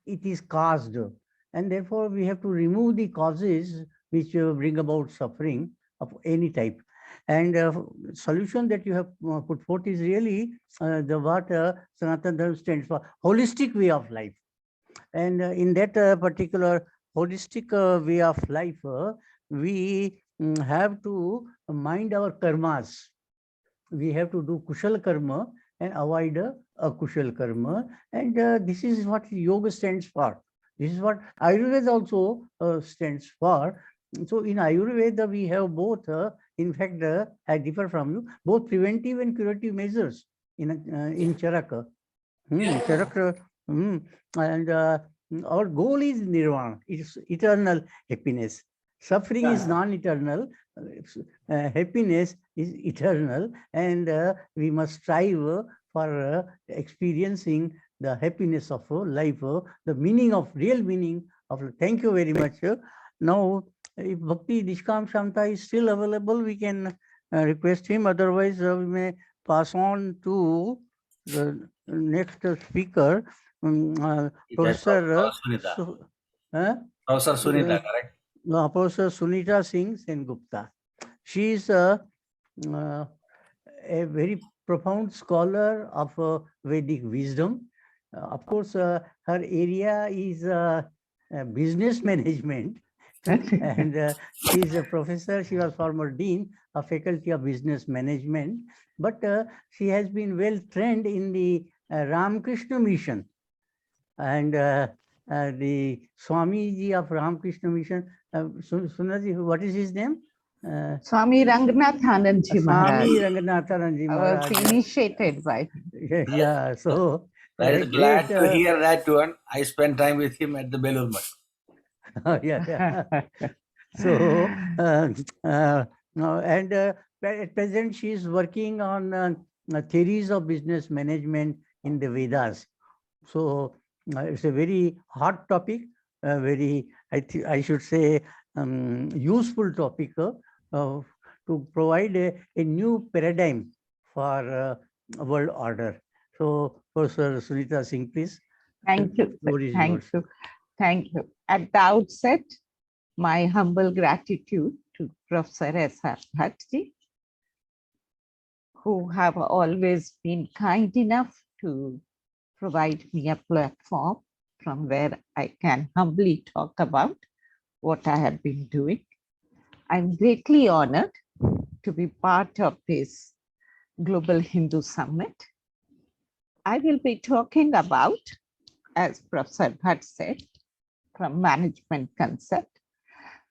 It is caused, and therefore we have to remove the causes which bring about suffering of any type. And solution that you have put forth is really what Sanatana stands for, holistic way of life. And in that particular holistic way of life, we have to mind our karmas. We have to do kushal karma and avoid akushal karma. And this is what yoga stands for. This is what Ayurveda also stands for. So in Ayurveda, we have both, in fact, I differ from you, both preventive and curative measures in Charaka. Charaka. And our goal is nirvana, it's eternal happiness. Suffering is non-eternal, happiness is eternal, and we must strive for experiencing the happiness of life, the meaning of, real meaning of. Thank you very much. Now, if Bhakti Nishkam Shamta is still available, we can request him. Otherwise, we may pass on to the next speaker, Professor Sunita. Professor Sunita, correct? No, Professor Sunita Singh Sen Gupta. She is a very profound scholar of Vedic wisdom. Of course, her area is business management. And she is a professor. She was former dean of Faculty of Business Management, but she has been well trained in the Ramakrishna Mission. And the Swamiji of Ramakrishna Mission, Sunaji, what is his name? Swami Ranganathananji Maharaj. Swami Ranganathananji Maharaj. Was initiated by. Yeah, so. Glad to hear that one. I spent time with him at the Belur Math. Yeah. So, and at present she is working on theories of business management in the Vedas. So it's a very hot topic, very, I should say, useful topic to provide a new paradigm for world order. So, Professor Sunita Singh, please. Thank you. Thank you. At the outset, my humble gratitude to Professor S.R. Bhattji, who have always been kind enough to provide me a platform from where I can humbly talk about what I have been doing. I'm greatly honored to be part of this Global Hindu Summit. I will be talking about, as Professor Bhatt said, from management concept.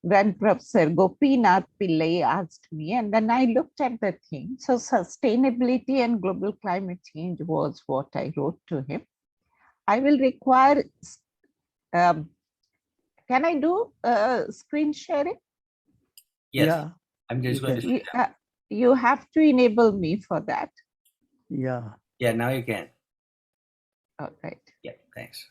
When Professor Gopinath Pillai asked me, and then I looked at the thing. So sustainability and global climate change was what I wrote to him. I will require, can I do screen sharing? Yes, Yeah, I'm just you going can. to. You have to enable me for that. Yeah. Yeah, now you can. All right. Yeah, thanks.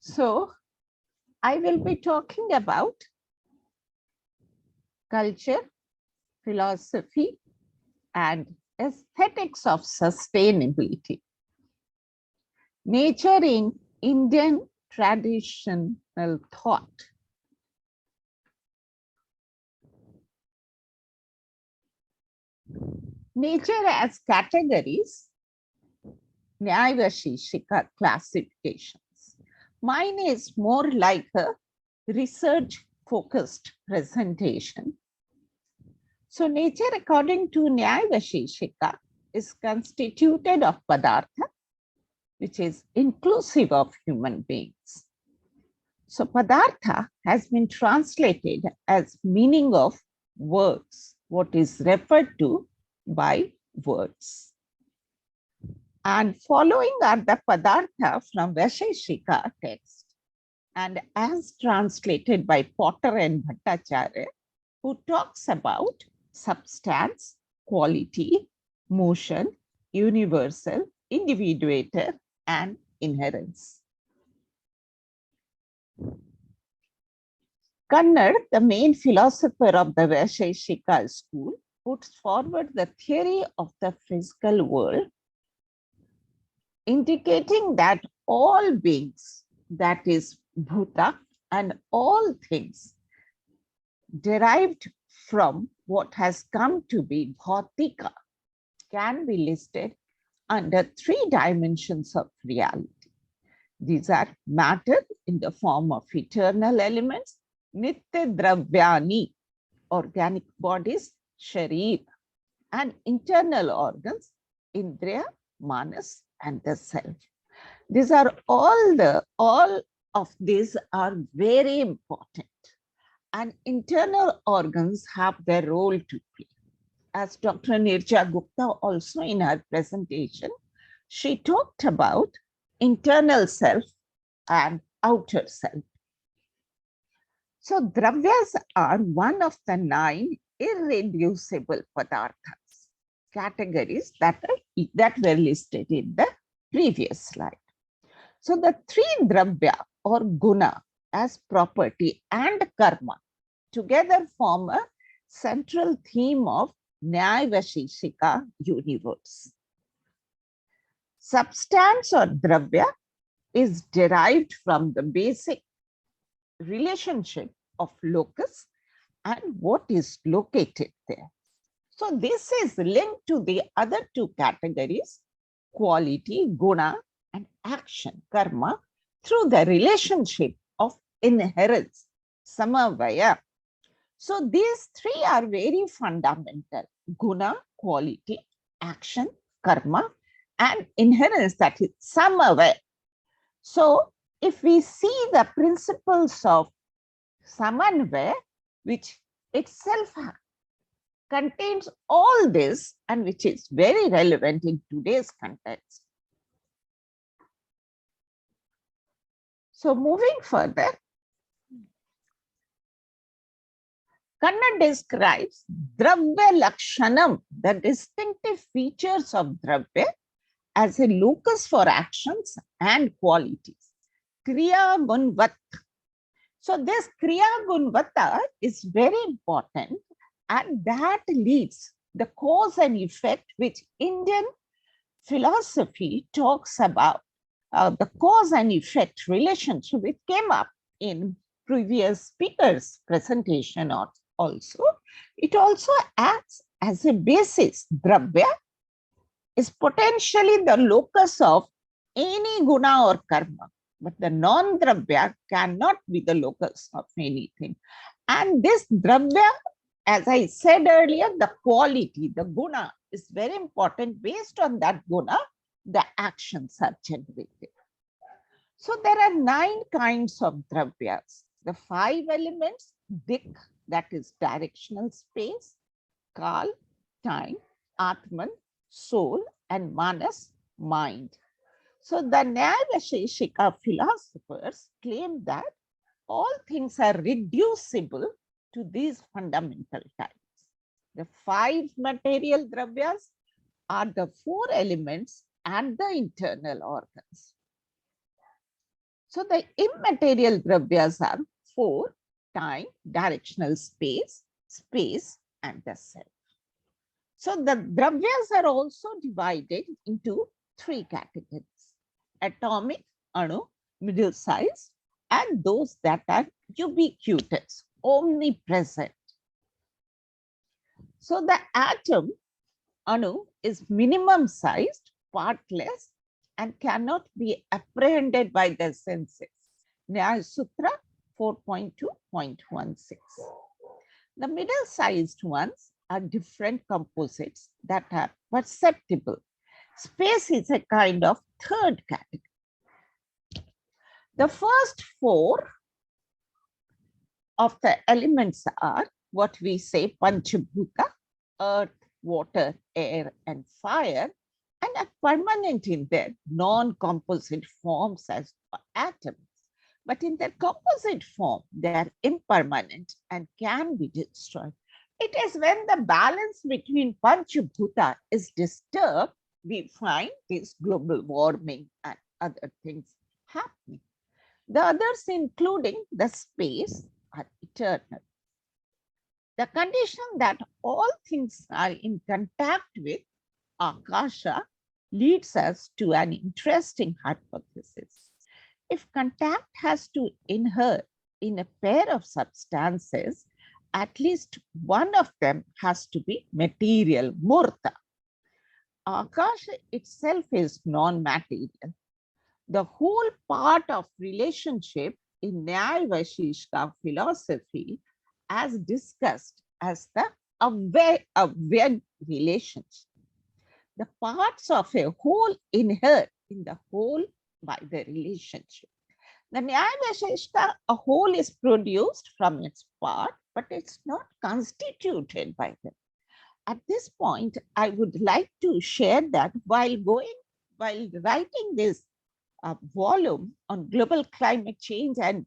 So I will be talking about culture, philosophy, and aesthetics of sustainability. Nature in Indian traditional thought. Nature as categories, Nyayavashishika classifications. Mine is more like a research-focused presentation. So nature, according to Nyayavashishika, is constituted of padartha, which is inclusive of human beings. So padartha has been translated as meaning of words, what is referred to by words. And following are the padartha from Vaisheshika text, and as translated by Potter and Bhattacharya, who talks about substance, quality, motion, universal, individuator, and inherence. Kannad, the main philosopher of the Vaisheshika school, puts forward the theory of the physical world, indicating that all beings, that is bhuta, and all things derived from what has come to be bhautika can be listed under three dimensions of reality. These are matter in the form of eternal elements, nitya dravyani, organic bodies, sharir, and internal organs, indriya, manas, and the self. These are all of these are very important. And internal organs have their role to play. As Dr. Nirja Gupta also in her presentation, she talked about internal self and outer self. So dravyas are one of the 9 irreducible padarthas, categories that were listed in the previous slide. So the 3 dravya or guna as property and karma together form a central theme of Nyayavashishika universe. Substance or dravya is derived from the basic relationship of locus and what is located there. So this is linked to the other 2 categories, quality, guna, and action, karma, through the relationship of inherence, samavaya. So these 3 are very fundamental: guna, quality, action, karma, and inherence, that is samavaya. So if we see the principles of samanvaya, which itself contains all this and which is very relevant in today's context. So moving further, Kannad describes dravya lakshanam, the distinctive features of dravya, as a locus for actions and qualities. Kriya gunvat. So this kriya gunvata is very important, and that leads the cause and effect which Indian philosophy talks about, the cause and effect relationship, which came up in previous speakers' presentation also. It also acts as a basis, dravya is potentially the locus of any guna or karma, but the non-dravya cannot be the locus of anything. And this dravya, as I said earlier, the quality, the guna is very important. Based on that guna, the actions are generated. So there are 9 kinds of dravyas. The 5 elements, dik, that is directional space, kal, time, atman, soul, and manas, mind. So the Nyaya philosophers claim that all things are reducible to these fundamental types. The 5 material dravyas are the 4 elements and the internal organs. So the immaterial dravyas are 4: time, directional space, space, and the self. So the dravyas are also divided into 3 categories: atomic, anu, middle size, and those that are ubiquitous, omnipresent. So the atom, anu, is minimum sized, partless, and cannot be apprehended by the senses. Nyaya Sutra 4.2.16. The middle sized ones are different composites that are perceptible. Space is a kind of 3rd category. The first 4 of the elements are what we say Panchabhuta: earth, water, air, and fire, and are permanent in their non-composite forms as atoms. But in their composite form, they are impermanent and can be destroyed. It is when the balance between Panchabhuta is disturbed, we find this global warming and other things happening. The others, including the space, are eternal. The condition that all things are in contact with Akasha leads us to an interesting hypothesis. If contact has to inhere in a pair of substances, at least one of them has to be material, murta. Akasha itself is non-material. The whole part of relationship in Nyaya Vaisheshika philosophy, as discussed as the aware relationship. The parts of a whole inhere in the whole by the relationship. The Nyaya Vaisheshika, a whole is produced from its part, but it's not constituted by them. At this point, I would like to share that while writing this volume on global climate change and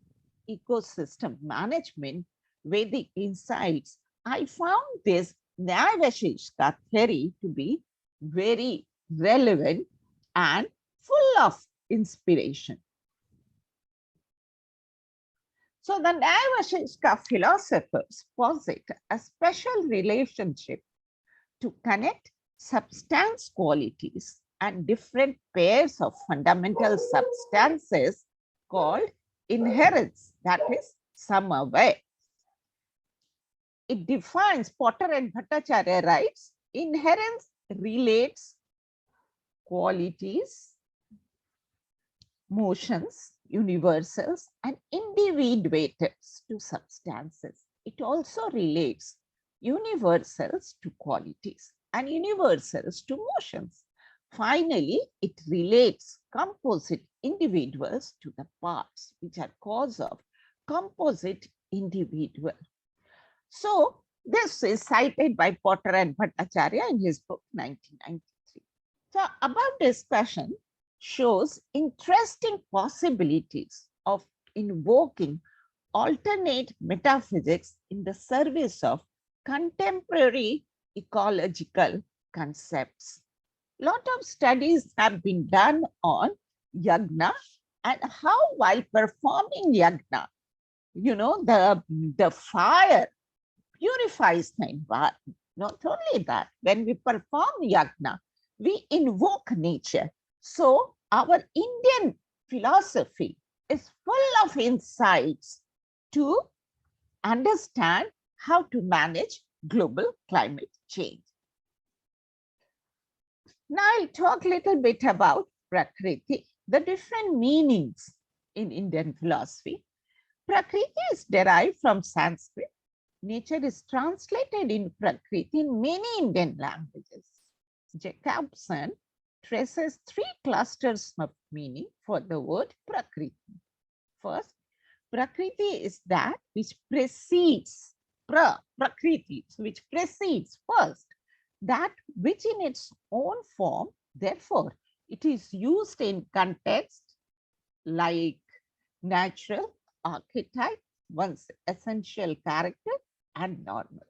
ecosystem management, Vedic insights, I found this Nyaya Vaisheshika theory to be very relevant and full of inspiration. So the Nyaya Vaisheshika philosophers posit a special relationship to connect substance qualities and different pairs of fundamental substances called inherence, that is samavaya. It defines, Potter and Bhattacharya writes, inherence relates qualities, motions, universals, and individuators to substances. It also relates universals to qualities and universals to motions. Finally, it relates composite individuals to the parts, which are cause of composite individual. So this is cited by Potter and Bhattacharya in his book 1993. So above discussion shows interesting possibilities of invoking alternate metaphysics in the service of contemporary ecological concepts. A lot of studies have been done on yagna and how, while performing yagna, the fire purifies the environment. Not only that, when we perform yagna, we invoke nature. So our Indian philosophy is full of insights to understand how to manage global climate change. Now I'll talk a little bit about Prakriti, the different meanings in Indian philosophy. Prakriti is derived from Sanskrit. Nature is translated in Prakriti in many Indian languages. Jacobson traces three clusters of meaning for the word Prakriti. First, Prakriti is that which precedes, Prakriti, which precedes first, that which in its own form, therefore, it is used in context like natural, archetype, one's essential character, and normal.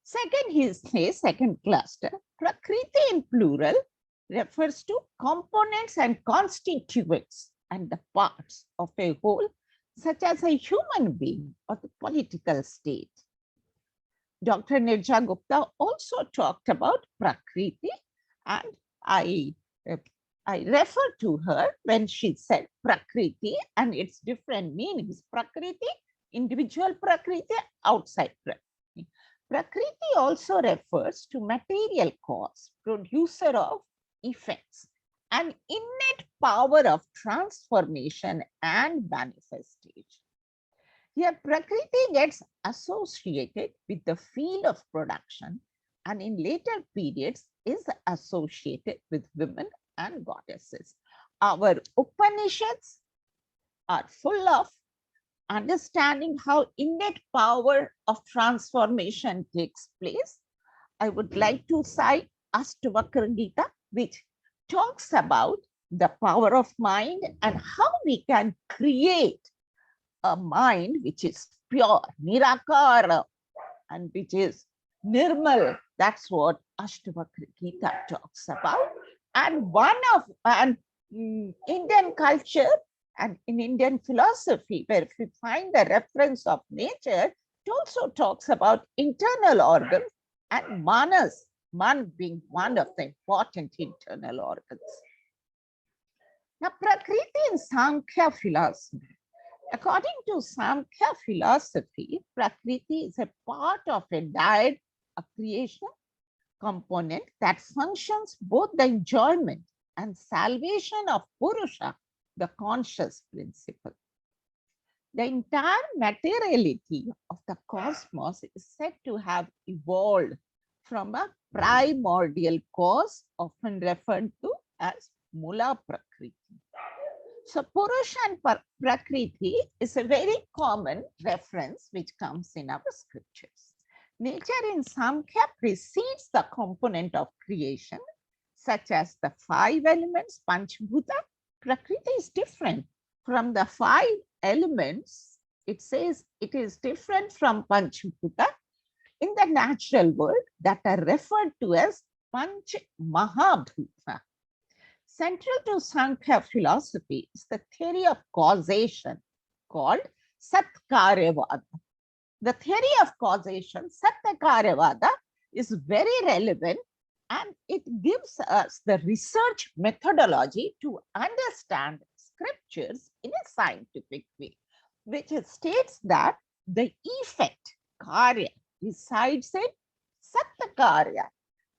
Second, he says, second cluster, Prakriti in plural refers to components and constituents and the parts of a whole, such as a human being or the political state. Dr. Nirja Gupta also talked about Prakriti, and I refer to her when she said Prakriti and its different meanings. Prakriti, individual Prakriti, outside Prakriti. Prakriti also refers to material cause, producer of effects, an innate power of transformation and manifestation. Here, Prakriti gets associated with the field of production and in later periods is associated with women and goddesses. Our Upanishads are full of understanding how innate power of transformation takes place. I would like to cite Ashtavakra Gita, which talks about the power of mind and how we can create a mind which is pure, nirakara, and which is nirmal. That's what Ashtavakra Gita talks about. And Indian culture and in Indian philosophy, where we find the reference of nature, it also talks about internal organs and manas, man being one of the important internal organs. Now, Prakriti in Sankhya philosophy. According to Sankhya philosophy, Prakriti is a part of a dyad, a creation component that functions both the enjoyment and salvation of Purusha, the conscious principle. The entire materiality of the cosmos is said to have evolved from a primordial cause, often referred to as Mula Prakriti. So Purusha and Prakriti is a very common reference which comes in our scriptures. Nature in Samkhya precedes the component of creation, such as the 5 elements, Panchbhuta. Prakriti is different from the 5 elements. It says it is different from Panchbhuta in the natural world that are referred to as Panch Mahabhuta. Central to Sankhya philosophy is the theory of causation called Satkaryavada. The theory of causation, Satkaryavada, is very relevant and it gives us the research methodology to understand scriptures in a scientific way, which states that the effect, karya, resides in Satkarya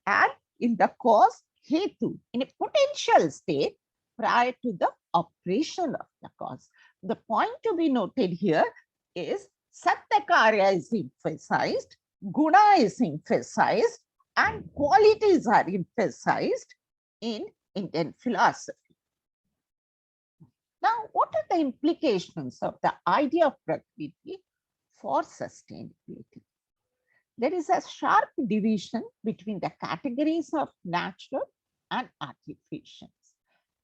and in the cause, hetu, in a potential state prior to the operation of the cause. The point to be noted here is Satkarya is emphasized, guna is emphasized, and qualities are emphasized in Indian philosophy. Now, what are the implications of the idea of Prakriti for sustainability? There is a sharp division between the categories of natural and artificial.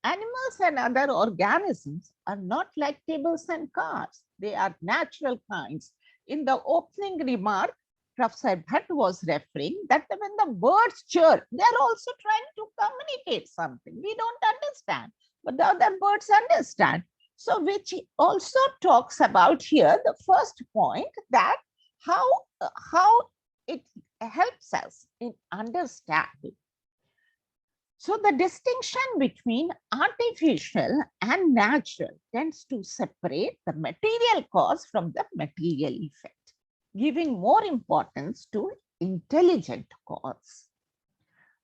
Animals and other organisms are not like tables and cars. They are natural kinds. In the opening remark, Professor Bhatt was referring that when the birds chirp, they are also trying to communicate something. We don't understand, but the other birds understand. So which also talks about here the first point, that how it helps us in understanding. So the distinction between artificial and natural tends to separate the material cause from the material effect, giving more importance to intelligent cause.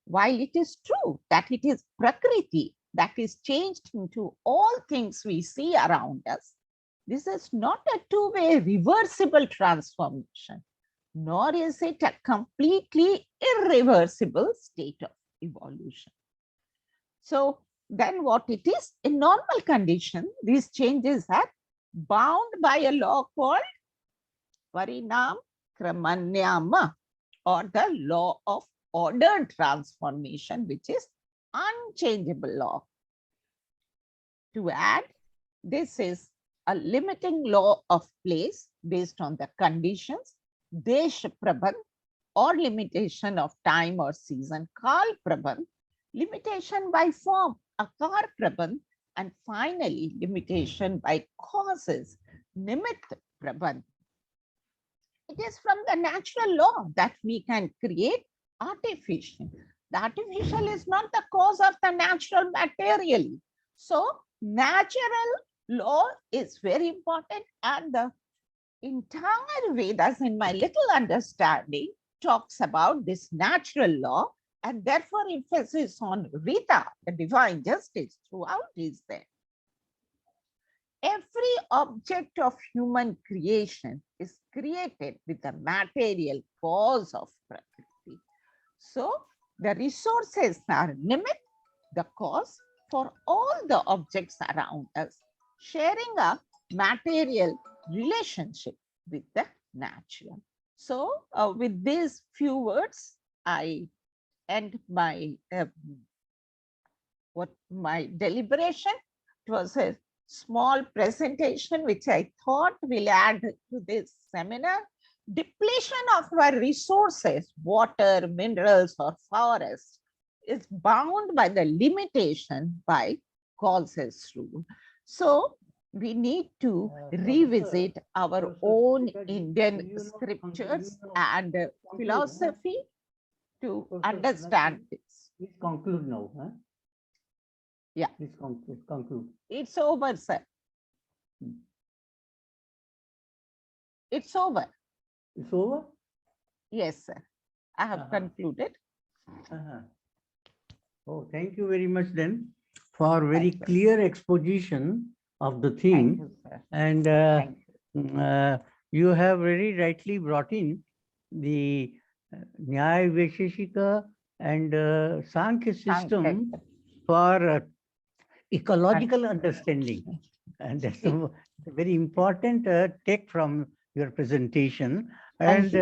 While it is true that it is Prakriti that is changed into all things we see around us, this is not a two-way reversible transformation, nor is it a completely irreversible state of evolution. So then what it is, in normal condition, these changes are bound by a law called Parinam Kramanyama, or the law of ordered transformation, which is unchangeable law. To add, this is a limiting law of place based on the conditions, Desh Prabhan, or limitation of time or season, Kal Prabhan, limitation by form, Akar Prabhan, and finally limitation by causes, Nimit Prabhan. It is from the natural law that we can create artificial. The artificial is not the cause of the natural materially. So natural law is very important, and the entire Vedas, in my little understanding, talks about this natural law, and therefore emphasis on Rita, the divine justice, throughout is there. Every object of human creation is created with the material cause of Prakriti. So the resources are Nimit, the cause for all the objects around us, sharing a material relationship with the natural. So with these few words, I end my my deliberation. It was a small presentation which I thought will add to this seminar. Depletion of our resources, water, minerals, or forests, is bound by the limitation by causes rule. So we need to revisit our own Indian scriptures and philosophy to understand this. Please conclude now. Huh? Yeah. Please conclude. It's over, sir. It's over. It's over? Yes, sir. I have concluded. Oh, thank you very much then for very Thank you. clear exposition of the Thank theme. you, sir. And Thank you. you have very rightly brought in the Nyaya Vaisheshika and Sankhya system for ecological understanding. And that's a very important take from your presentation. And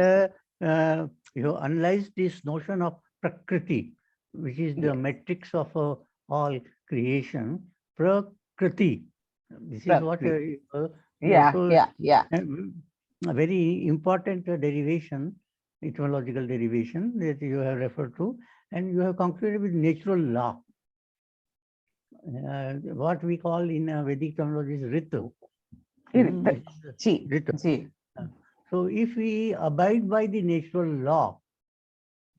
you analyze this notion of Prakriti, which is the matrix of all creation. Prakriti. This is what a very important derivation, etymological derivation that you have referred to, and you have concluded with natural law. What we call in Vedic terminology is Ritu. Ritu. So if we abide by the natural law,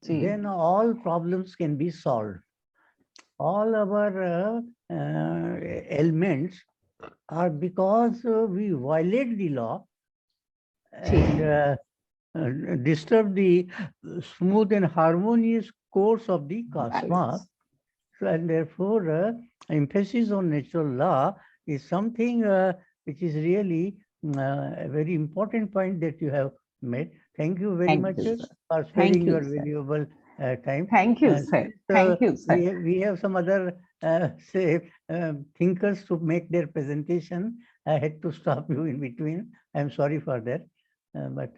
then all problems can be solved. All our ailments are because we violate the law and disturb the smooth and harmonious course of the cosmos. So, and therefore, emphasis on natural law is something which is really a very important point that you have made. Thank you very much for sparing your valuable time. Thank you, sir. Thank you, sir. We have some other thinkers to make their presentation. I had to stop you in between. I'm sorry for that. But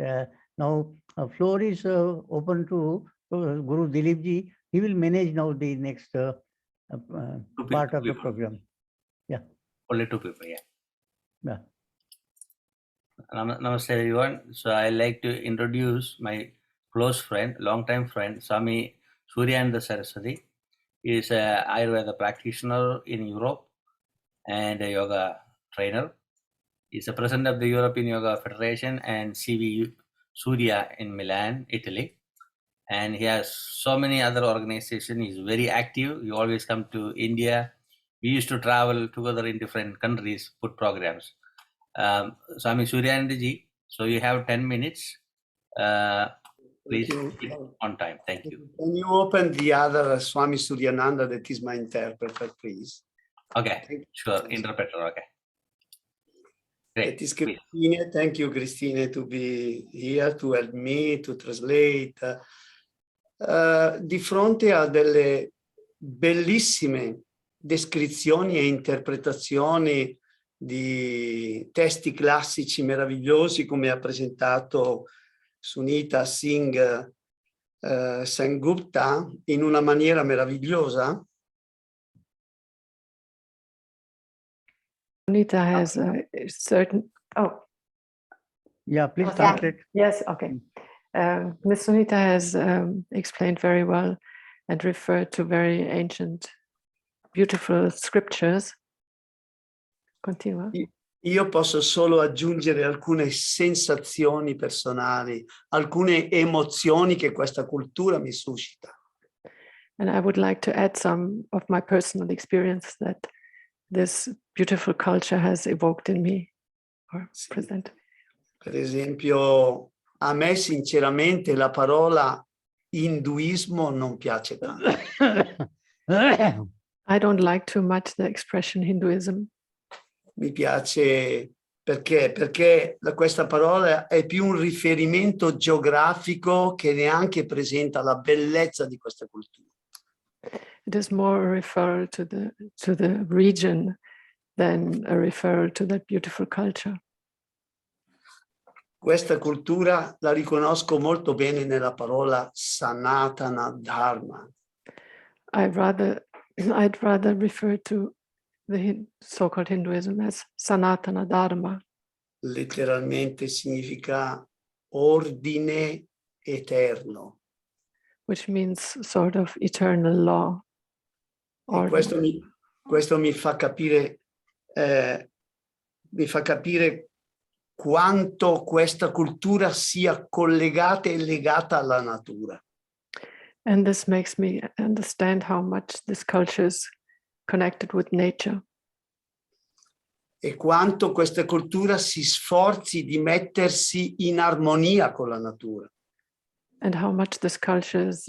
now floor is open to Guru Dileepji. He will manage now the next part of the program. Yeah. Only two people, yeah. Yeah. Namaste everyone. So I like to introduce my close friend, long-time friend, Swami Suryananda Saraswati. He is an Ayurveda practitioner in Europe and a yoga trainer. He is the president of the European Yoga Federation and CV Surya in Milan, Italy. And he has so many other organizations. He's very active. He always come to India. We used to travel together in different countries, put programs. Swami Suryananda ji, so you have 10 minutes. Please Thank keep you. on time. Thank you. Can you open the other Swami Suryananda that is my interpreter, please? Okay, Thank you. sure. Interpreter. Okay. Great. That is Please. Christine. Thank you, Christine, to be here to help me to translate. Di fronte a delle bellissime descrizioni e interpretazioni di testi classici meravigliosi come ha presentato Sunita Singh Gupta in una maniera meravigliosa. Sunita has a certain, oh, Yeah, please Oh, translate. yes, okay. Ms. Sunita has explained very well and referred to very ancient, beautiful scriptures. Continua. Io posso solo aggiungere alcune sensazioni personali, alcune emozioni che questa cultura mi suscita. And I would like to add some of my personal experience that this beautiful culture has evoked in me or Sì. present. Per esempio, a me sinceramente la parola induismo non piace tanto. I don't like too much the expression Hinduism. Mi piace perché questa parola è più un riferimento geografico che neanche presenta la bellezza di questa cultura. It is more a referral to the region than a referral to that beautiful culture. Questa cultura la riconosco molto bene nella parola Sanatana Dharma. I'd rather refer to the so-called Hinduism as Sanatana Dharma, Letteralmente significa ordine eterno. which means sort of eternal law. E questo mi fa capire quanto questa cultura sia collegata e legata alla natura. And this makes me understand how much this culture is connected with nature. E quanto questa cultura si sforzi di mettersi in armonia con la natura. And how much this culture is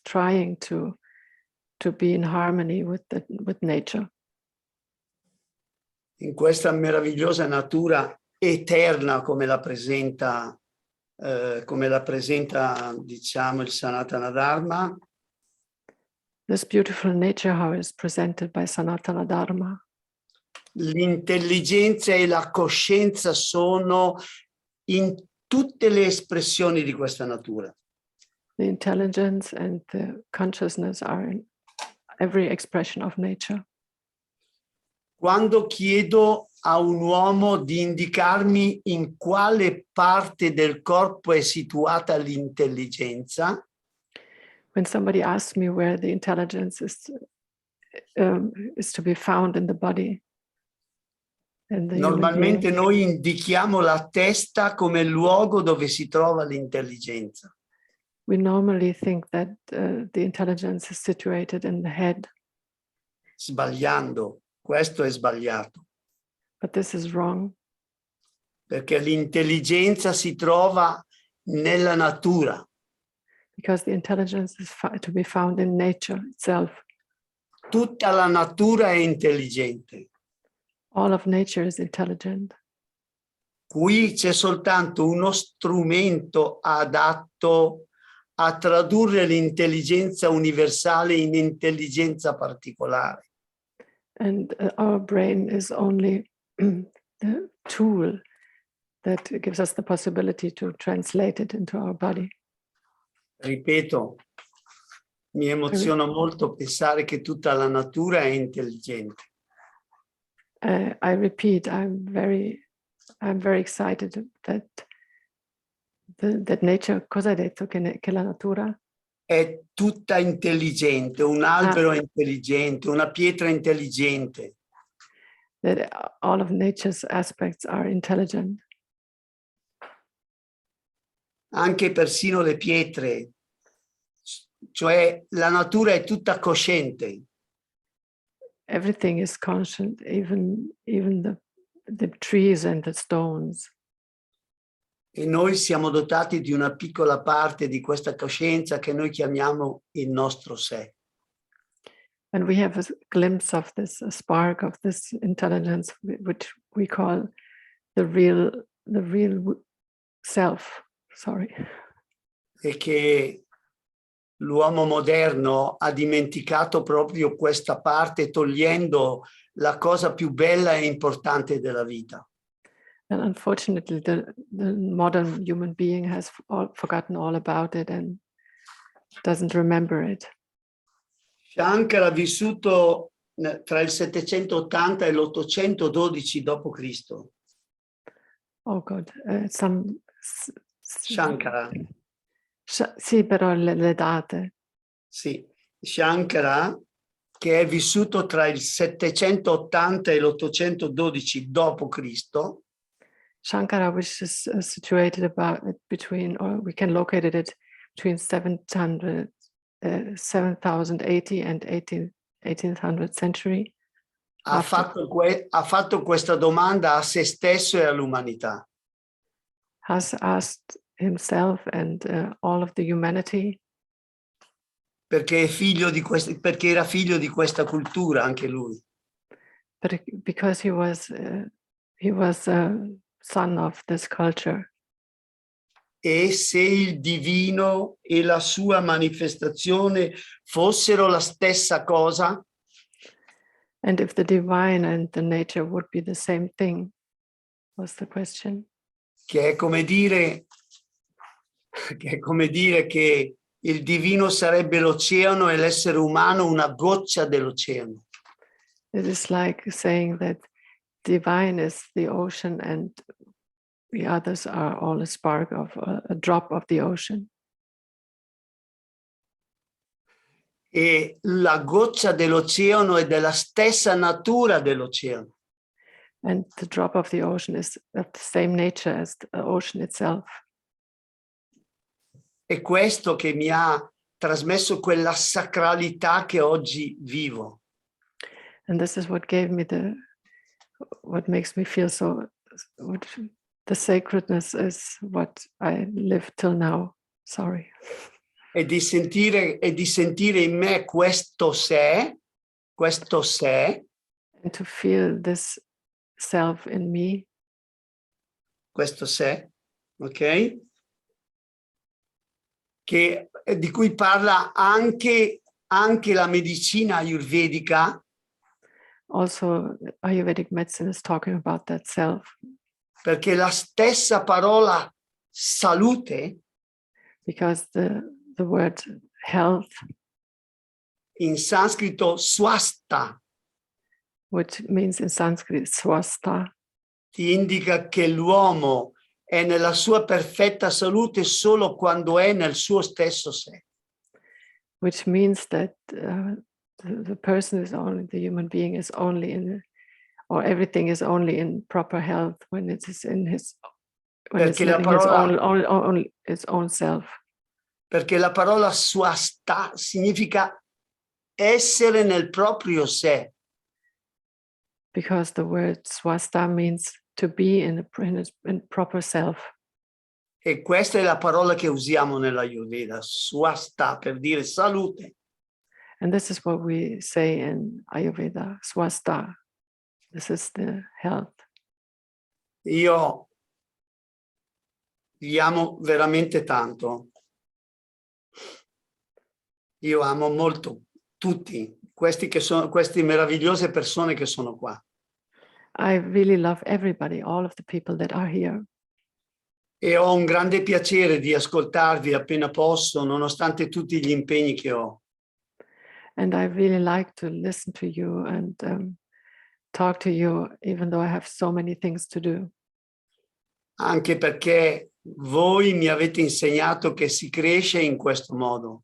trying to be in harmony with nature. In questa meravigliosa natura eterna come la presenta diciamo il Sanatana Dharma, This beautiful nature, how it's presented by Sanatana Dharma. l'intelligenza e la coscienza sono in tutte le espressioni di questa natura. The intelligence and the consciousness are in every expression of nature. Quando chiedo a un uomo di indicarmi in quale parte del corpo è situata l'intelligenza, When somebody asks me where the intelligence is to be found in the body, and the human normalmente being, noi indichiamo la testa come luogo dove si trova l'intelligenza. we normally think that the intelligence is situated in the head, Sbagliando, questo è sbagliato, but this is wrong perché l'intelligenza si trova nella natura. because the intelligence is to be found in nature itself. Tutta la natura è intelligente. All of nature is intelligent. Qui c'è soltanto uno strumento adatto a tradurre l'intelligenza universale in intelligenza particolare. And our brain is only the tool that gives us the possibility to translate it into our body. Ripeto, mi emoziona molto pensare che tutta la natura è intelligente. I repeat, I'm very excited that nature, cosa hai detto? Che la natura? È tutta intelligente, un albero è intelligente, una pietra è intelligente. That all of nature's aspects are intelligent. Anche persino le pietre, cioè la natura è tutta cosciente. Everything is conscient, even the trees and the stones. E noi siamo dotati di una piccola parte di questa coscienza che noi chiamiamo il nostro sé. And we have a glimpse of this, a spark of this intelligence, which we call the real self. Sorry. E che l'uomo moderno ha dimenticato proprio questa parte, togliendo la cosa più bella e importante della vita. And unfortunately, the modern human being has forgotten all about it and doesn't remember it. Shankara ha vissuto tra il 780 e l'812 d.C. Oh God, Shankara, sì, però le date. sì, Shankara, che è vissuto tra il 780 e l'812 d.C. Shankara, which is situated about between, or we can locate it between 780 and 1800th century. Ha fatto questa domanda a se stesso e all'umanità. Has asked himself and all of the humanity. Perché era figlio di questa cultura anche lui. But because he was a son of this culture. E se il divino e la sua manifestazione fossero la stessa cosa? And if the divine and the nature would be the same thing, was the question. Che è come dire che il divino sarebbe l'oceano e l'essere umano una goccia dell'oceano. It is like saying that divine is the ocean and the others are all a spark of a drop of the ocean. E la goccia dell'oceano è della stessa natura dell'oceano. And the drop of the ocean is of the same nature as the ocean itself. È questo che mi ha trasmesso quella sacralità che oggi vivo. And this is what gave me what makes me feel so, the sacredness is what I live till now. Sorry. E di sentire in me questo sé, And to feel this self in me. Questo sé, ok? Di cui parla anche la medicina ayurvedica. Also, Ayurvedic medicine is talking about that self. Perché la stessa parola salute, because the word health in sanscrito swasta, which means in Sanskrit swasta, ti indica che l'uomo è nella sua perfetta salute solo quando è nel suo stesso sé. which means that the person is only, the human being is only or everything is only in proper health when it is in his, when it's living his own self. Perché la parola swasta significa essere nel proprio sé. Because the word swasta means to be in proper self. E questa è la parola che usiamo nella Ayurveda, swasta, per dire salute. And this is what we say in Ayurveda, swasta. This is the health. Io vi amo veramente tanto. Io amo molto tutti queste meravigliose persone che sono qua. I really love everybody, all of the people that are here. E ho un grande piacere di ascoltarvi appena posso, nonostante tutti gli impegni che ho. And I really like to listen to you and talk to you, even though I have so many things to do. Anche perché voi mi avete insegnato che si cresce in questo modo.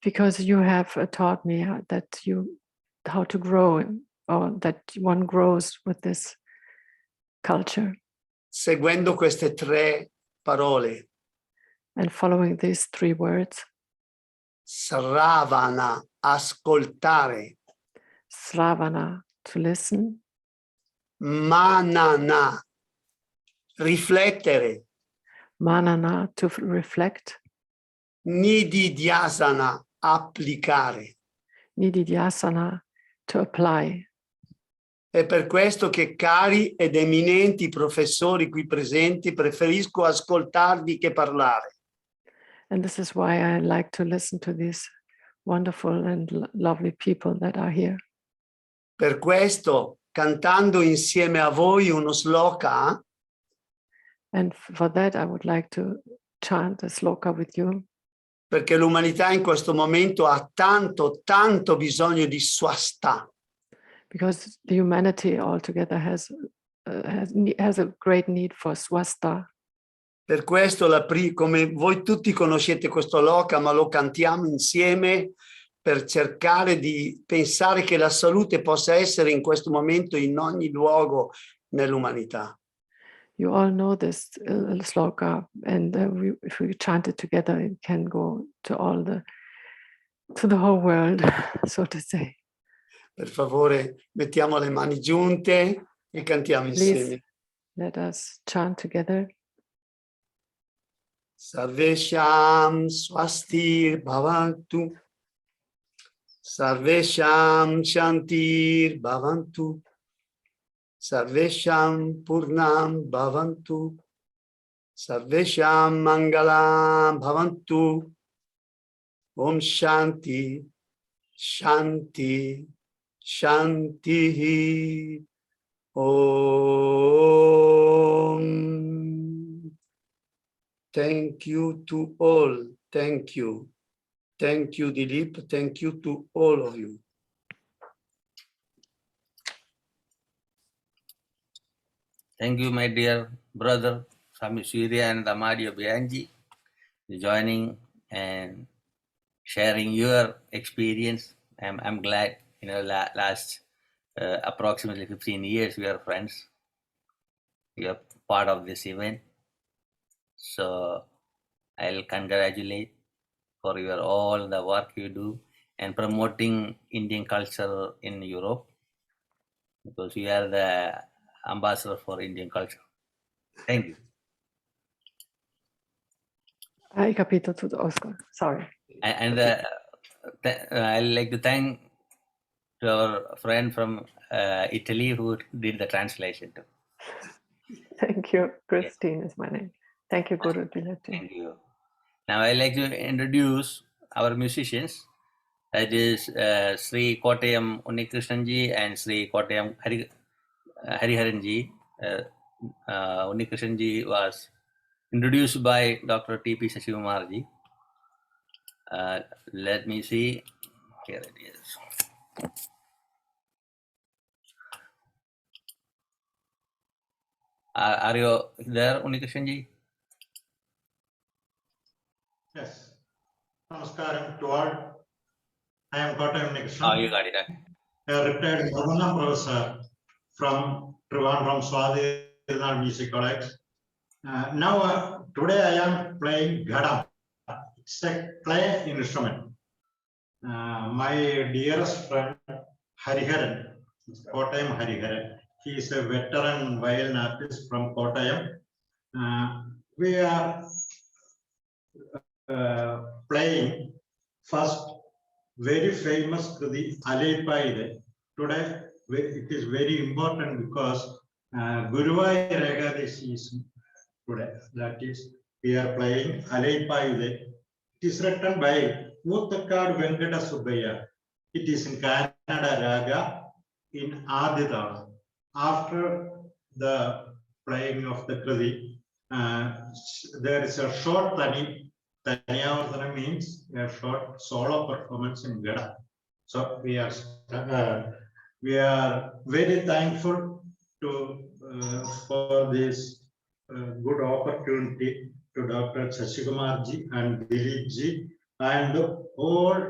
Because you have taught me how to grow, or that one grows with this culture. Seguendo queste 3 parole. And following these 3 words. Sravana, ascoltare. Sravana, to listen. Manana, riflettere. manana, to reflect, nididhyasana, applicare. nididhyasana, to apply. È per questo che, cari ed eminenti professori qui presenti, preferisco ascoltarvi che parlare. And this is why I like to listen to these wonderful and lovely people that are here. Per questo, cantando insieme a voi uno sloka, And for that, I would like to chant a sloka with you, perché l'umanità in questo momento ha tanto, tanto bisogno di swastha. because the humanity altogether has a great need for swastha. Per questo, come voi tutti conoscete questo loka, ma lo cantiamo insieme per cercare di pensare che la salute possa essere in questo momento in ogni luogo nell'umanità. You all know this sloka, and if we chant it together, it can go to the whole world, so to say. Per favore, mettiamo le mani giunte e cantiamo Please insieme. let us chant together. Sarvesham swastir bhavantu. Sarvesham shantir bhavantu. Sarvesham purnam bhavantu. Sarvesham mangalam bhavantu. Om shanti, shanti, shanti. Om. Thank you to all. Thank you. Thank you, Dileep. Thank you to all of you. Thank you, my dear brother, Swami Surya and Amadio Bianji, joining and sharing your experience. I'm glad, last approximately 15 years we are friends. You are part of this event. So I'll congratulate for your all the work you do and promoting Indian culture in Europe, because you are the ambassador for Indian culture. Thank you. Hai capito tutto, Oscar? Sorry. And I'd like to thank to our friend from Italy who did the translation too. Thank you. Christine is my name. Thank you, Guru Dileepji. Thank you. Now I'd like to introduce our musicians. That is Sri Kottayam Unnikrishnanji and Sri Kottayam Hariharanji. Unnikrishnanji was introduced by Dr. T.P. Shashikumarji. Let me see. Here it is. Are you there, Unnikrishnanji? Yes. Namaskaram to all. I am Kottayam Unnikrishnan. Oh, you got it. Okay. A retired Mohan professor from Trivandrum Swadhinal Music College. Today I am playing Gadam. It's a clay instrument. My dearest friend Hariharan, Kottayam Hariharan, he is a veteran violin artist from Kottayam. We are playing first very famous Kriti Aleipaide. Today it is very important because Guruvayur Ekadashi is today. That is, we are playing Aleipaide. It is written by Muthakkad Venkata Subbaiah. It is in Kannada Raga in Aditana. After the playing of the Kriti, there is a short Tanyavardhana means a short solo performance in Gada. So we are very thankful for this good opportunity to Dr. Shashikumarji and Dileepji and all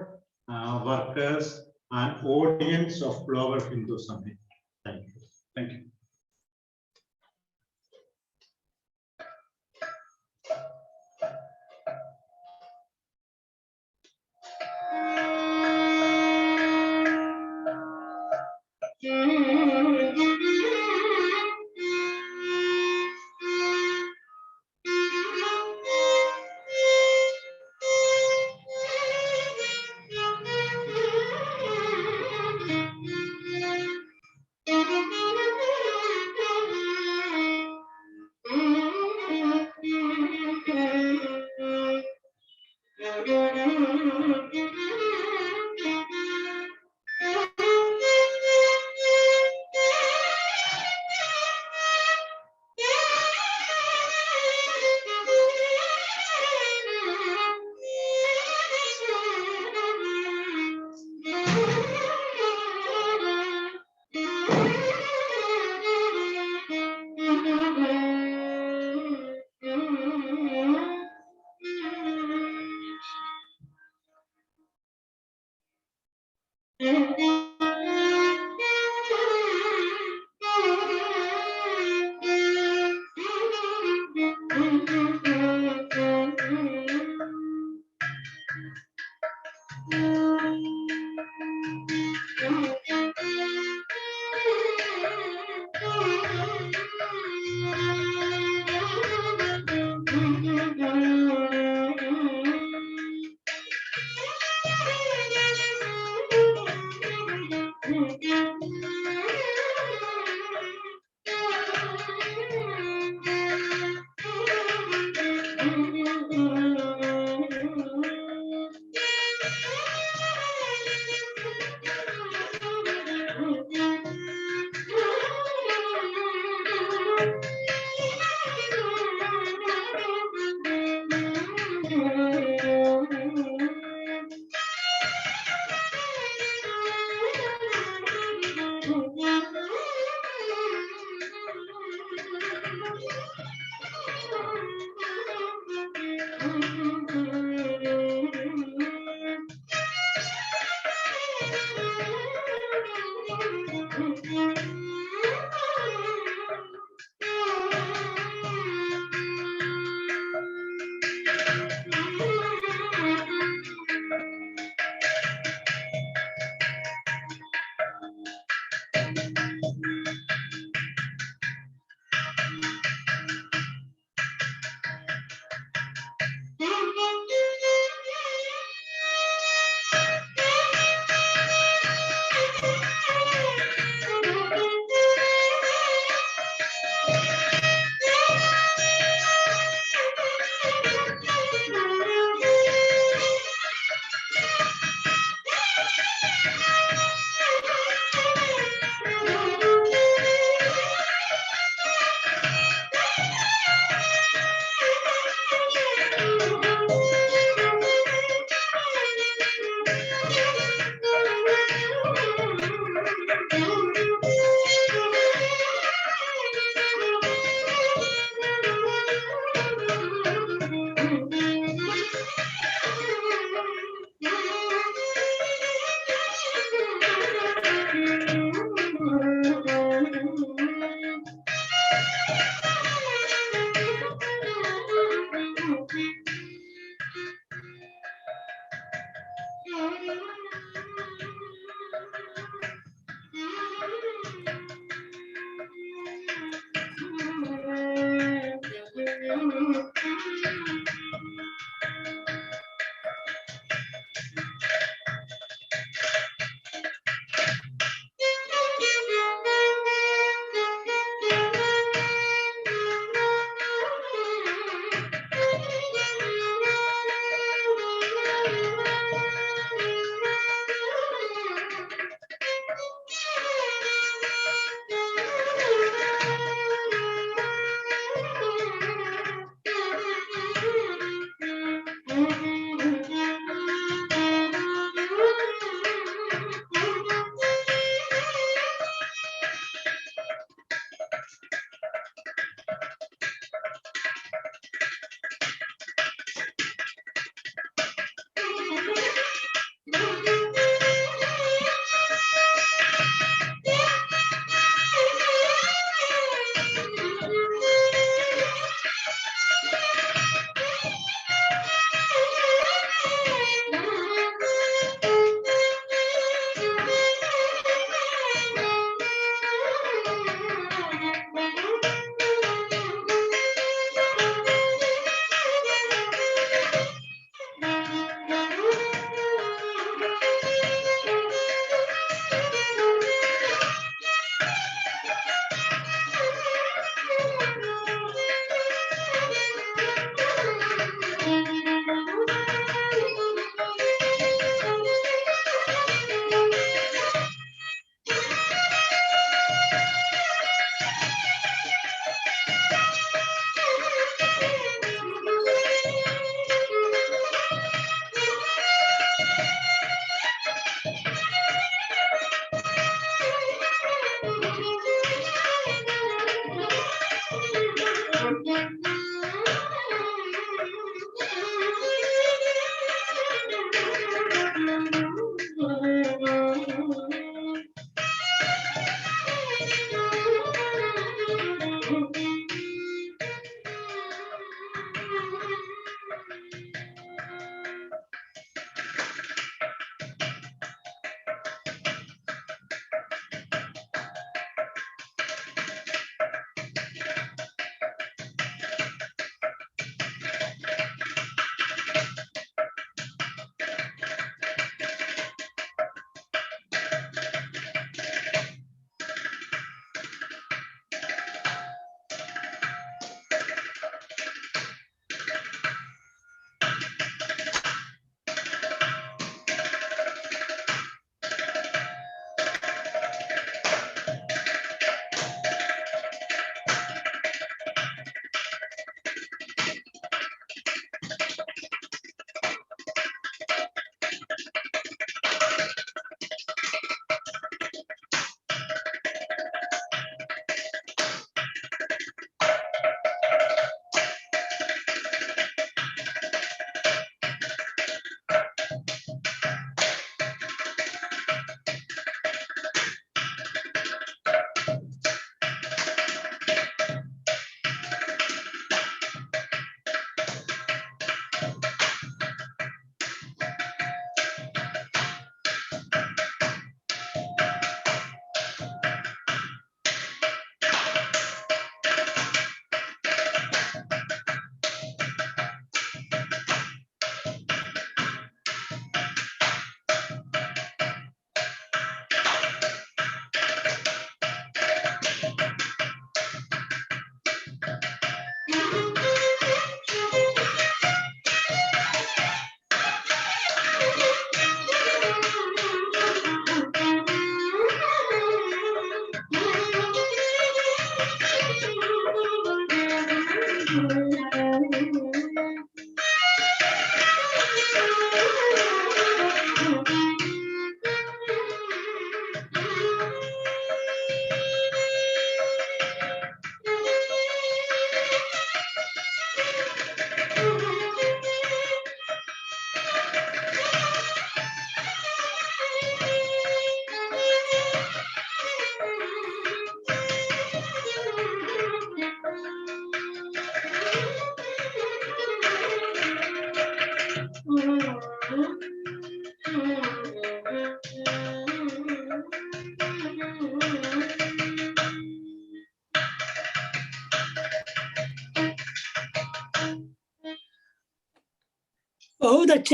workers and audience of Global Hindu Summit. Thank you. Thank you.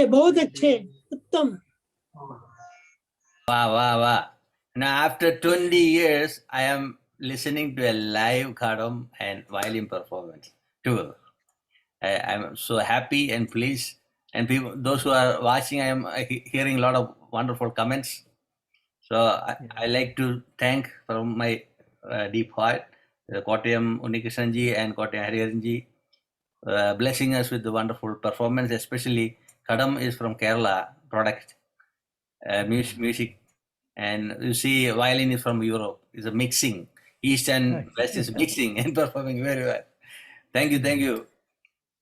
बहुत अच्छे उत्तम Wow, wow, wow. Now, after 20 years, I am listening to a live Kadam and violin performance too. I'm so happy and pleased. And people, those who are watching, I am hearing a lot of wonderful comments. So I like to thank from my deep heart, Kottayam Unikrishanji and Kottayam Hariharanji, blessing us with the wonderful performance. Especially Kadam is from Kerala product music, and you see violin is from Europe. It's a mixing. East and West is mixing and performing very well. Thank you, thank you.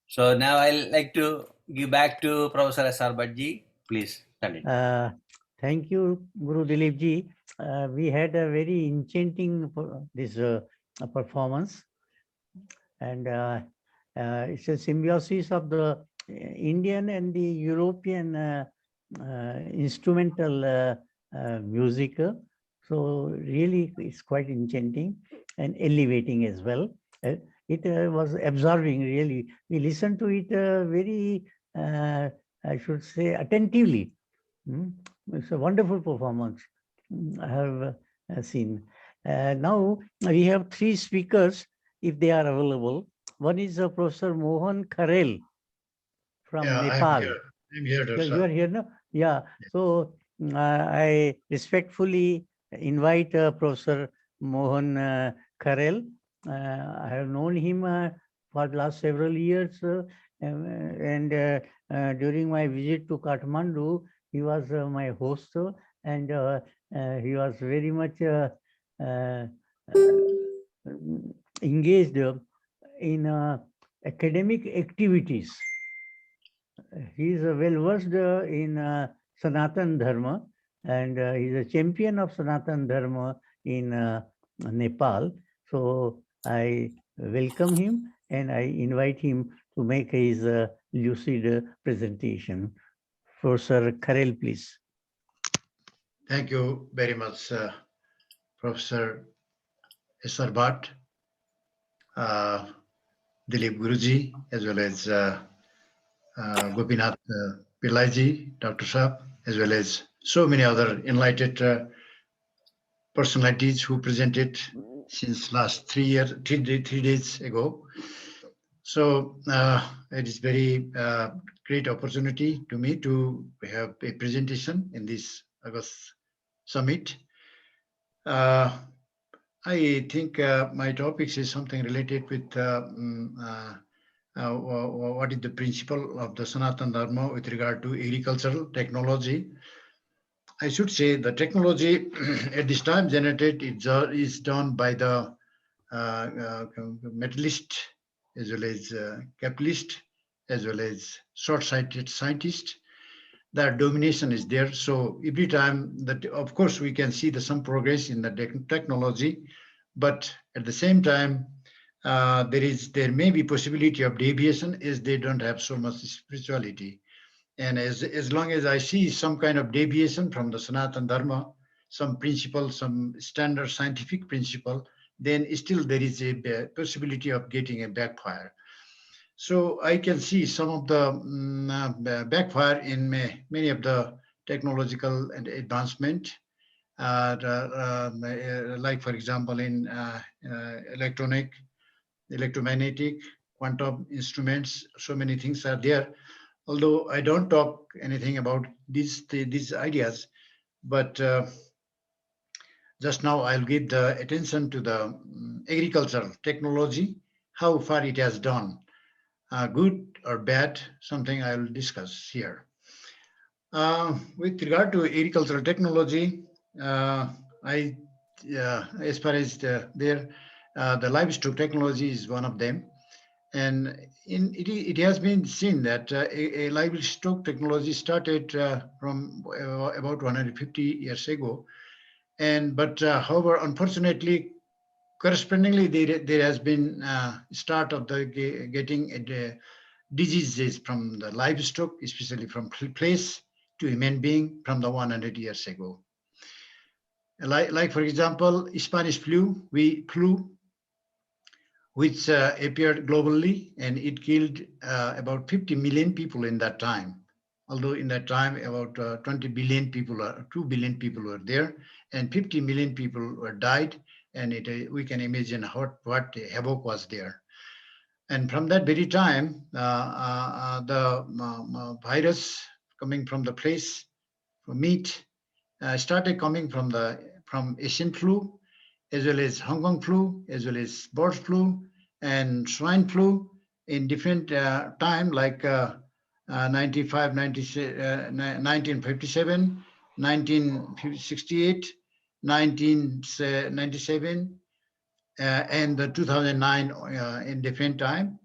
So now I'll like to give back to Professor S.R. Bhattji. Please continue. Thank you, Guru Dileepji. We had a very enchanting this performance, and it's a symbiosis of the Indian and the European instrumental music. So really, it's quite enchanting and elevating as well. It was absorbing, really. We listened to it very, I should say, attentively. It's a wonderful performance I have seen. Now we have 3 speakers, if they are available. One is Professor Mohan Kharel from Nepal. I'm here, Dr. You are here now? Yeah. So I respectfully invite Professor Mohan Kharel. I have known him for the last several years, and during my visit to Kathmandu, he was my host, and he was very much engaged in academic activities. He is well versed in Sanatana Dharma, and he is a champion of Sanatana Dharma in Nepal. So I welcome him and I invite him to make his lucid presentation. Professor Kharel, please. Thank you very much, Professor S.R. Bhatt, Dileep Guruji, as well as Gopinath Pillaiji, Dr. Saab, as well as so many other enlightened personalities who presented since last 3 days ago. So it is very great opportunity to me to have a presentation in this August summit. I think my topics is something related with what is the principle of the Sanatana Dharma with regard to agricultural technology. I should say the technology at this time generated is done by the metallist as well as capitalist as well as short-sighted scientist. That domination is there. So every time that, of course, we can see some progress in the technology, but at the same time, there may be possibility of deviation as they don't have so much spirituality. And as long as I see some kind of deviation from the Sanatana Dharma, some principle, some standard scientific principle, then still there is a possibility of getting a backfire. So I can see some of the backfire in many of the technological and advancement, like for example in electromagnetic, quantum instruments, so many things are there. Although I don't talk anything about these ideas, but just now I'll give the attention to the agricultural technology, how far it has done. good or bad, something I will discuss here. With regard to agricultural technology, as far as the livestock technology is one of them. And it has been seen that a livestock technology started from about 150 years ago. But however, unfortunately, correspondingly, there has been start of the getting diseases from the livestock, especially from place to human being from the 100 years ago. Like for example, Spanish flu, which appeared globally, and it killed about 50 million people in that time. Although in that time, about 20 billion people, 2 billion people were there, and 50 million people were died, and we can imagine what havoc was there. And from that very time, the virus coming from the place, from meat, started coming from Asian flu, as well as Hong Kong flu, as well as bird flu and swine flu in different time, like 1957, 1968, 1997, and 2009 in different time.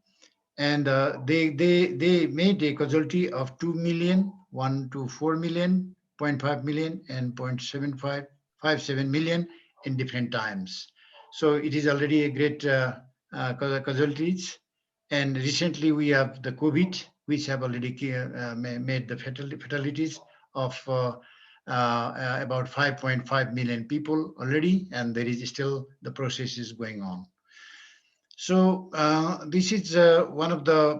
And they made a casualty of 2 million, 1 to 4 million, 0.5 million, and 0.7557 million in different times. So it is already a great casualties. And recently we have the COVID, which have already made the fatalities of about 5.5 million people already, and there is still the process is going on. So this is one of the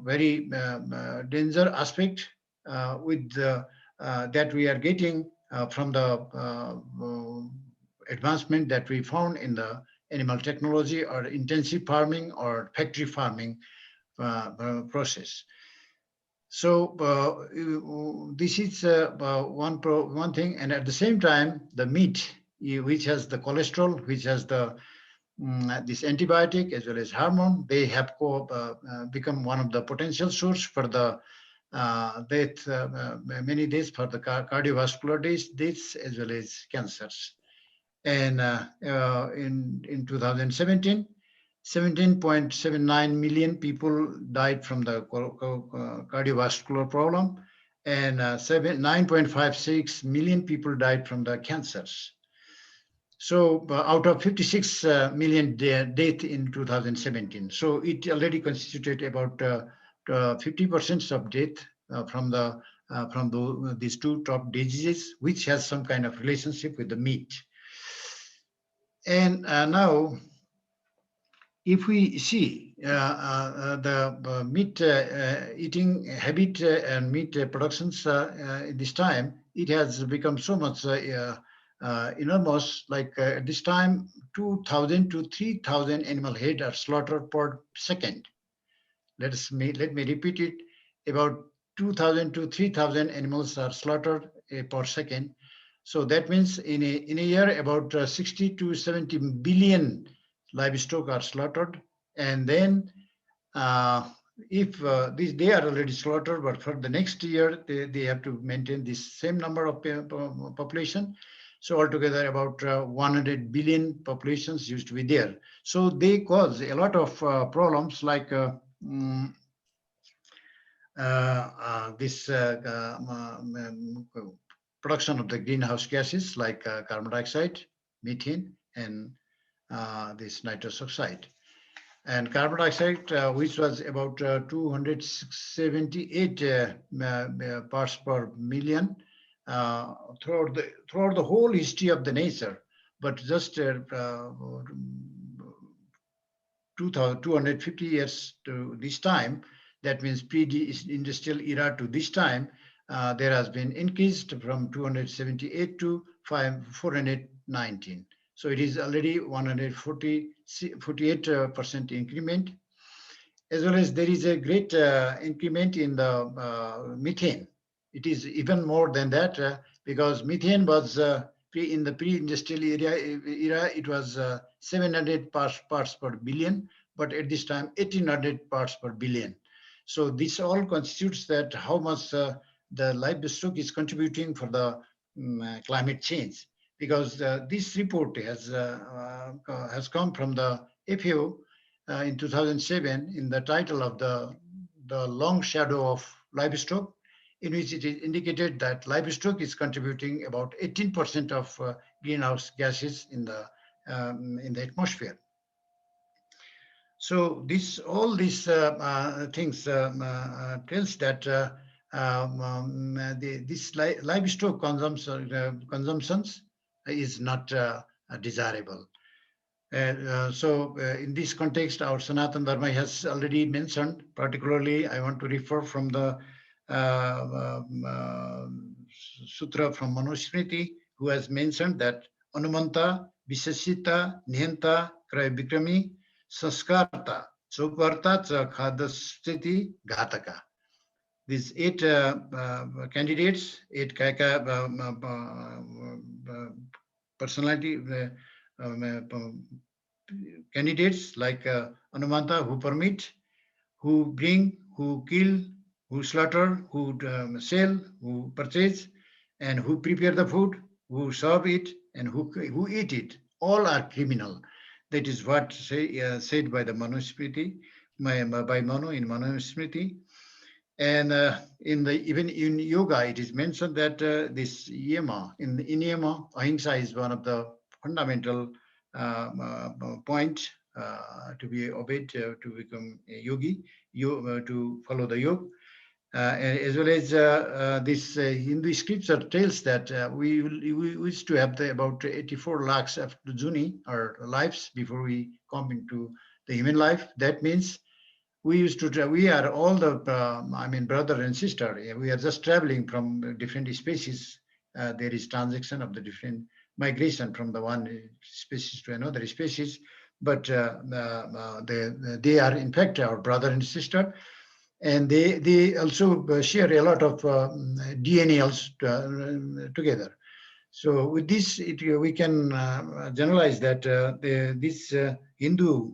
very danger aspect with that we are getting from the advancement that we found in the animal technology or intensive farming or factory farming process. So this is one thing, and at the same time, the meat, which has the cholesterol, which has the this antibiotic as well as hormone, they have become one of the potential source for the death, many deaths for the cardiovascular deaths as well as cancers. And in 2017, 17.79 million people died from the cardiovascular problem, and 9.56 million people died from the cancers. So out of 56 million death in 2017. So it already constituted about 50% of death from these two top diseases, which has some kind of relationship with the meat. And now, if we see the meat eating habit and meat productions this time, it has become so much enormous. Like at this time, 2,000 to 3,000 animal head are slaughtered per second. Let me repeat it. About 2,000 to 3,000 animals are slaughtered per second. So that means in a year, about 60 to 70 billion livestock are slaughtered. And then if they are already slaughtered, but for the next year, they have to maintain this same number of population. So altogether about 100 billion populations used to be there. So they cause a lot of problems like this production of the greenhouse gases like carbon dioxide, methane, and this nitrous oxide. And carbon dioxide, which was about 278 parts per million throughout the whole history of the nature, but just 250 years to this time, that means pre-industrial era to this time, there has been increased from 278 to 419. So it is already 148% increment. As well as there is a great increment in the methane. It is even more than that because methane was in the pre-industrial era, it was 700 parts per billion, but at this time 1800 parts per billion. So this all constitutes that how much the livestock is contributing for the climate change, because this report has come from the FAO in 2007 in the title of the long shadow of livestock, in which it is indicated that livestock is contributing about 18% of greenhouse gases in the atmosphere. So all these things tells that this livestock consumptions is not desirable. So in this context, our Sanatana Dharma has already mentioned, particularly I want to refer from the sutra from Manusmriti, who has mentioned that Anumanta, Visasita, Nihanta, Kraya Vikrami, Saskarta, Choparta, Khadastiti, Ghataka. These 8 candidates, 8 Kaika personality candidates like Anumanta, who permit, who bring, who kill, who slaughter, who sell, who purchase, and who prepare the food, who serve it, and who eat it. All are criminal. That is what said by the Manusmriti, by Manu in Manusmriti. And even in yoga, it is mentioned that this yama, in yama, ahimsa is one of the fundamental point to be obeyed to become a yogi, to follow the yoga. As well as this Hindu scripture tells that we used to have about 84 lakhs of juni, our lives, before we come into the human life. That means we are all the, brother and sister. We are just traveling from different species. There is transaction of the different migration from the one species to another species, but they are in fact our brother and sister. And they also share a lot of DNAs together. So with this, we can generalize that this Hindu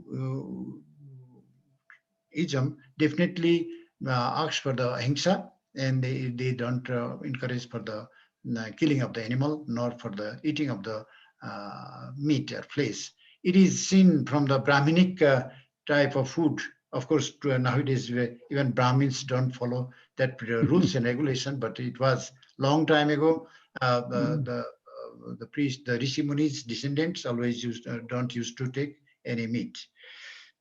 ism definitely asks for the ahimsa, and they don't encourage for the killing of the animal, nor for the eating of the meat or flesh. It is seen from the Brahminic type of food. Of course, nowadays even Brahmins don't follow that rules and regulation, but it was long time ago. The priest, the Rishi Muni's descendants always don't used to take any meat.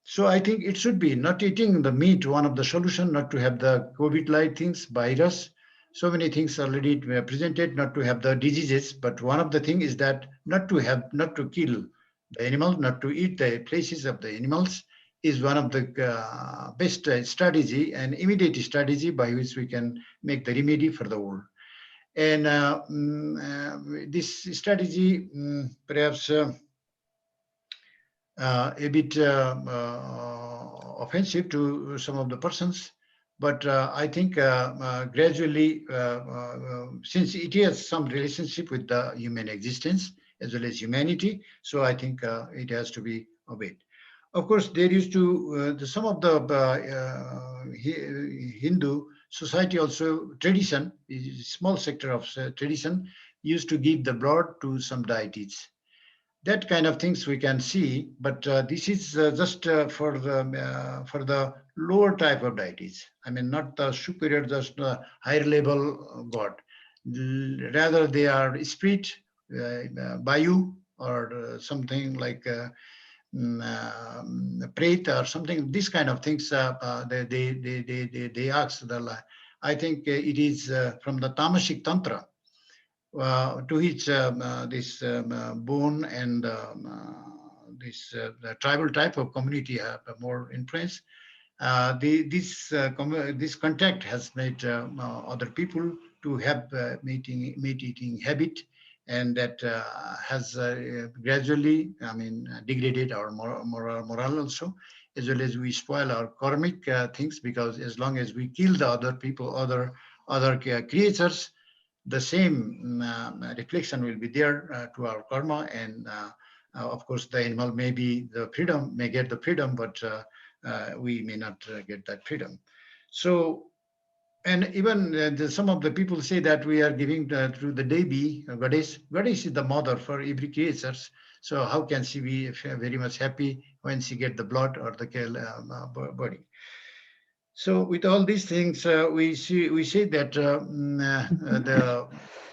So I think it should be not eating the meat, one of the solution, not to have the COVID-like things, virus. So many things already presented, not to have the diseases, but one of the things is that not to kill the animal, not to eat the places of the animals is one of the best strategy and immediate strategy by which we can make the remedy for the world. And this strategy perhaps a bit offensive to some of the persons, but I think gradually, since it has some relationship with the human existence as well as humanity, so I think it has to be obeyed. Of course, there used to some of the Hindu society also tradition, small sector of tradition, used to give the blood to some deities. That kind of things we can see, but this is just for the lower type of deities. I mean, not the superior, just the higher level God. Rather, they are spirit, Bayu, or something like Preta or something. This kind of things they ask the. I think it is from the Tamasic Tantra. To which this bone and this the tribal type of community have more influence. This contact has made other people to have meat eating habit, and that has gradually, degraded our moral also, as well as we spoil our karmic things, because as long as we kill the other people, other creatures, the same reflection will be there to our karma, and Of course, the animal may be the freedom, may get the freedom, but we may not get that freedom. So, and even some of the people say that we are giving through the Devi, Goddess. Goddess is the mother for every creature. So how can she be very much happy when she get the blood or the body? So with all these things, we say that the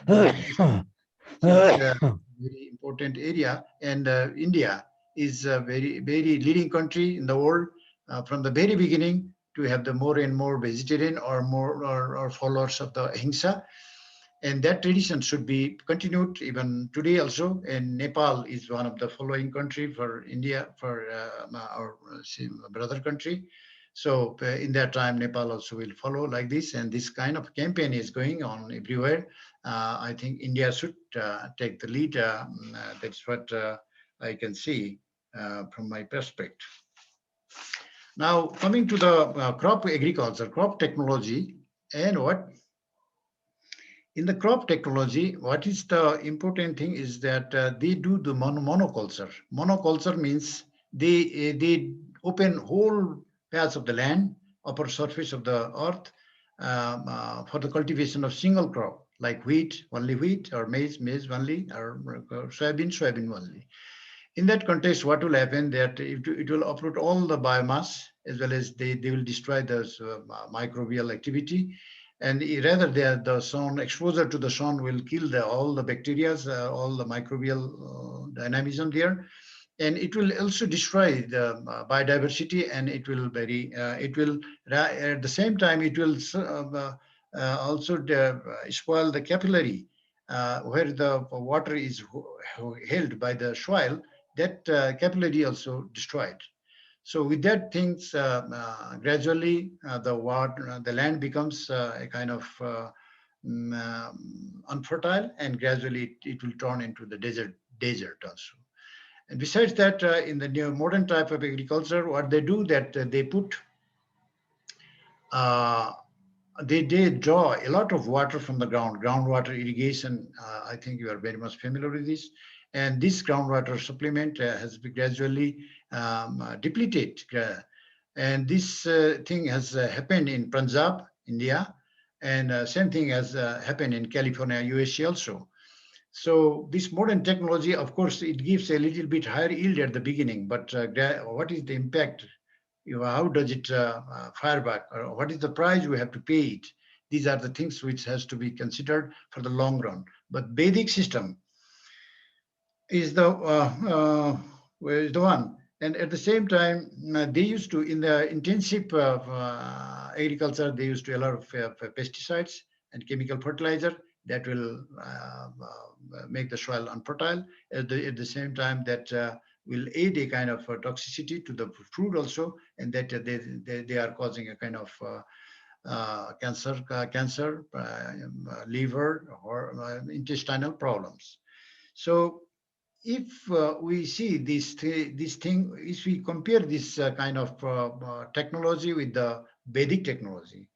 is a very important area, and India is a very leading country in the world from the very beginning to have the more and more vegetarian or more or followers of the ahimsa, and that tradition should be continued even today also. And Nepal is one of the following country for India, for our brother country. So in that time, Nepal also will follow like this, and this kind of campaign is going on everywhere. I think India should take the lead. That's what I can see from my perspective. Now, coming to the crop agriculture, crop technology, and what in the crop technology, what is the important thing is that they do the monoculture. Monoculture means they open whole patch of the land, upper surface of the earth, for the cultivation of single crop, like wheat, only wheat, or maize, maize only, or soybean, soybean only. In that context, what will happen that it will uproot all the biomass, as well as they will destroy the microbial activity. And rather the sun, exposure to the sun will kill all the bacteria, all the microbial dynamism there. And it will also destroy the biodiversity, and it will at the same time, it will also spoil the capillary, where the water is held by the soil, that capillary also destroyed. So with that things, gradually the land becomes a kind of unfertile, and gradually it will turn into the desert also. And besides that, in the new modern type of agriculture, what they do that they put, they draw a lot of water from the groundwater irrigation. I think you are very much familiar with this. And this groundwater supplement has been gradually depleted. And this thing has happened in Punjab, India, and same thing has happened in California, USA also. So this modern technology, of course, it gives a little bit higher yield at the beginning, but what is the impact? How does it fire back? Or what is the price we have to pay it? These are the things which has to be considered for the long run. But Vedic system is the one. And at the same time, they used to, in the intensive agriculture, they used to a lot of pesticides and chemical fertilizer that will make the soil unfertile. At the same time, that will aid a kind of toxicity to the fruit also, and that they are causing a kind of cancer, liver, or intestinal problems. So if we see this thing, if we compare this kind of technology with the Vedic technology,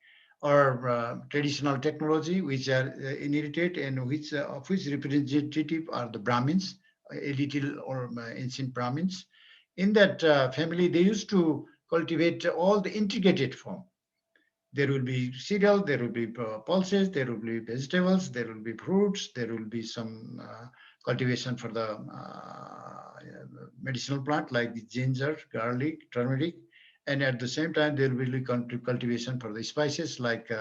or traditional technology, which are inherited and which of which representative are the Brahmins, a little or ancient Brahmins. In that family, they used to cultivate all the integrated form. There will be cereal, there will be pulses, there will be vegetables, there will be fruits, there will be some cultivation for the medicinal plant like the ginger, garlic, turmeric, and at the same time there will be cultivation for the spices like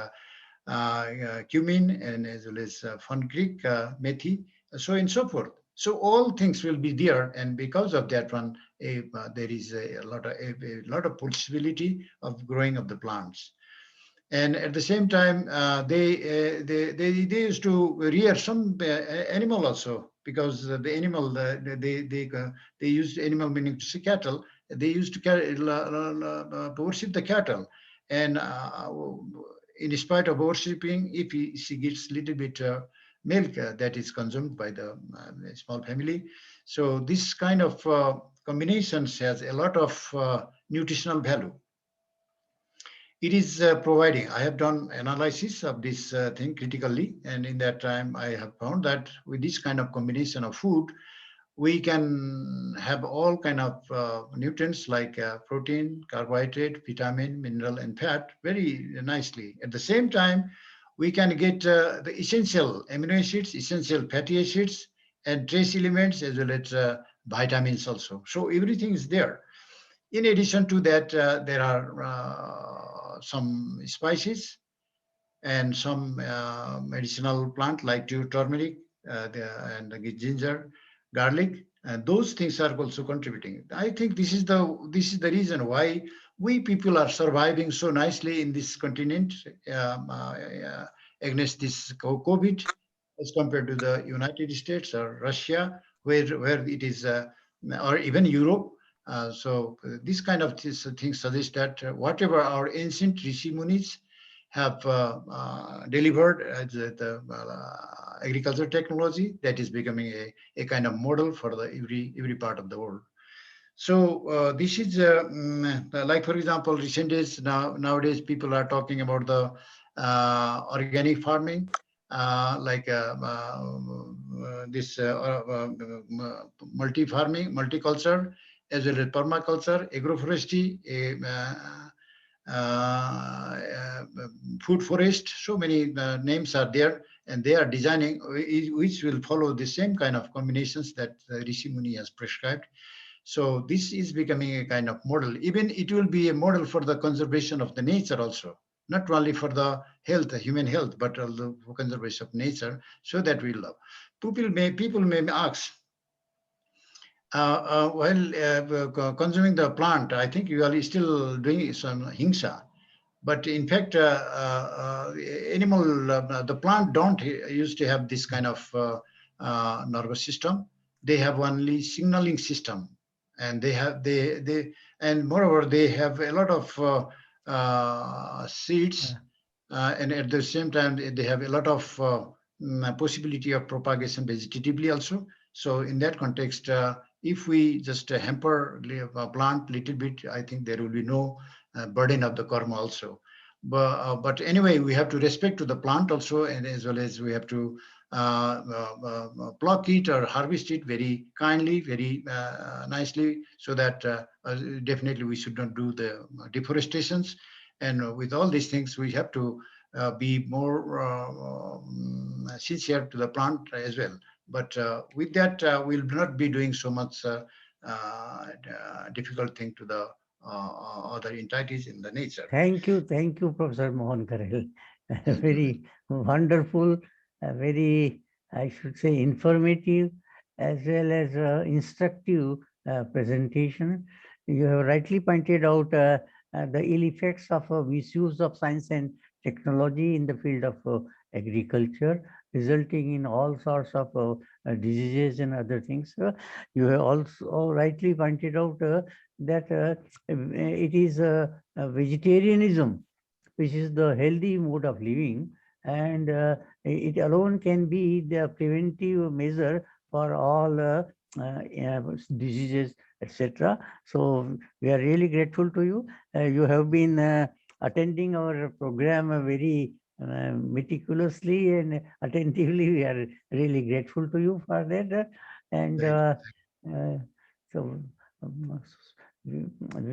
cumin, and as well as fenugreek, methi, so and so forth. So all things will be there, and because of that one, there is a lot of possibility of growing of the plants. And at the same time, they used to rear some animal also, because the animal they used animal meaning to see cattle. They used to worship the cattle, and in spite of worshipping, if she gets little bit milk that is consumed by the small family. So this kind of combinations has a lot of nutritional value. It is providing. I have done analysis of this thing critically, and in that time I have found that with this kind of combination of food, we can have all kind of nutrients like protein, carbohydrate, vitamin, mineral, and fat very nicely. At the same time, we can get the essential amino acids, essential fatty acids, and trace elements, as well as vitamins also. So everything is there. In addition to that, there are some spices and some medicinal plant like turmeric and ginger, garlic, and those things are also contributing. I think this is the reason why we people are surviving so nicely in this continent against this COVID, as compared to the United States or Russia, where it is, or even Europe. So this kind of things suggest that whatever our ancient rishi munis have delivered as the agriculture technology, that is becoming a kind of model for the every part of the world. So this is like, for example, recent days nowadays people are talking about the organic farming, like this multi-farming, multiculture, as well as permaculture, agroforestry, food forest. So many names are there, and they are designing which will follow the same kind of combinations that Rishi Muni has prescribed. So this is becoming a kind of model. Even it will be a model for the conservation of the nature also, not only for the health, human health, but also for conservation of nature, so that we love. People may ask, while consuming the plant, I think you are still doing some hingsa. But in fact, the plant don't used to have this kind of nervous system. They have only signaling system, and and moreover they have a lot of seeds, and at the same time they have a lot of possibility of propagation vegetatively also. So in that context, if we just hamper a plant little bit, I think there will be no burden of the karma also. But anyway, we have to respect to the plant also, and as well as we have to pluck it or harvest it very kindly, very nicely, so that definitely we should not do the deforestations. And with all these things, we have to be more sincere to the plant as well. But with that, we'll not be doing so much difficult thing to the other entities in the nature. Thank you, Professor Mohan Karel. Very wonderful, very, I should say, informative as well as instructive presentation. You have rightly pointed out the ill effects of misuse of science and technology in the field of agriculture, resulting in all sorts of diseases and other things. You have also rightly pointed out that it is vegetarianism which is the healthy mode of living, and it alone can be the preventive measure for all diseases, etc. So we are really grateful to you. You have been attending our program very meticulously and attentively. We are really grateful to you for that. And so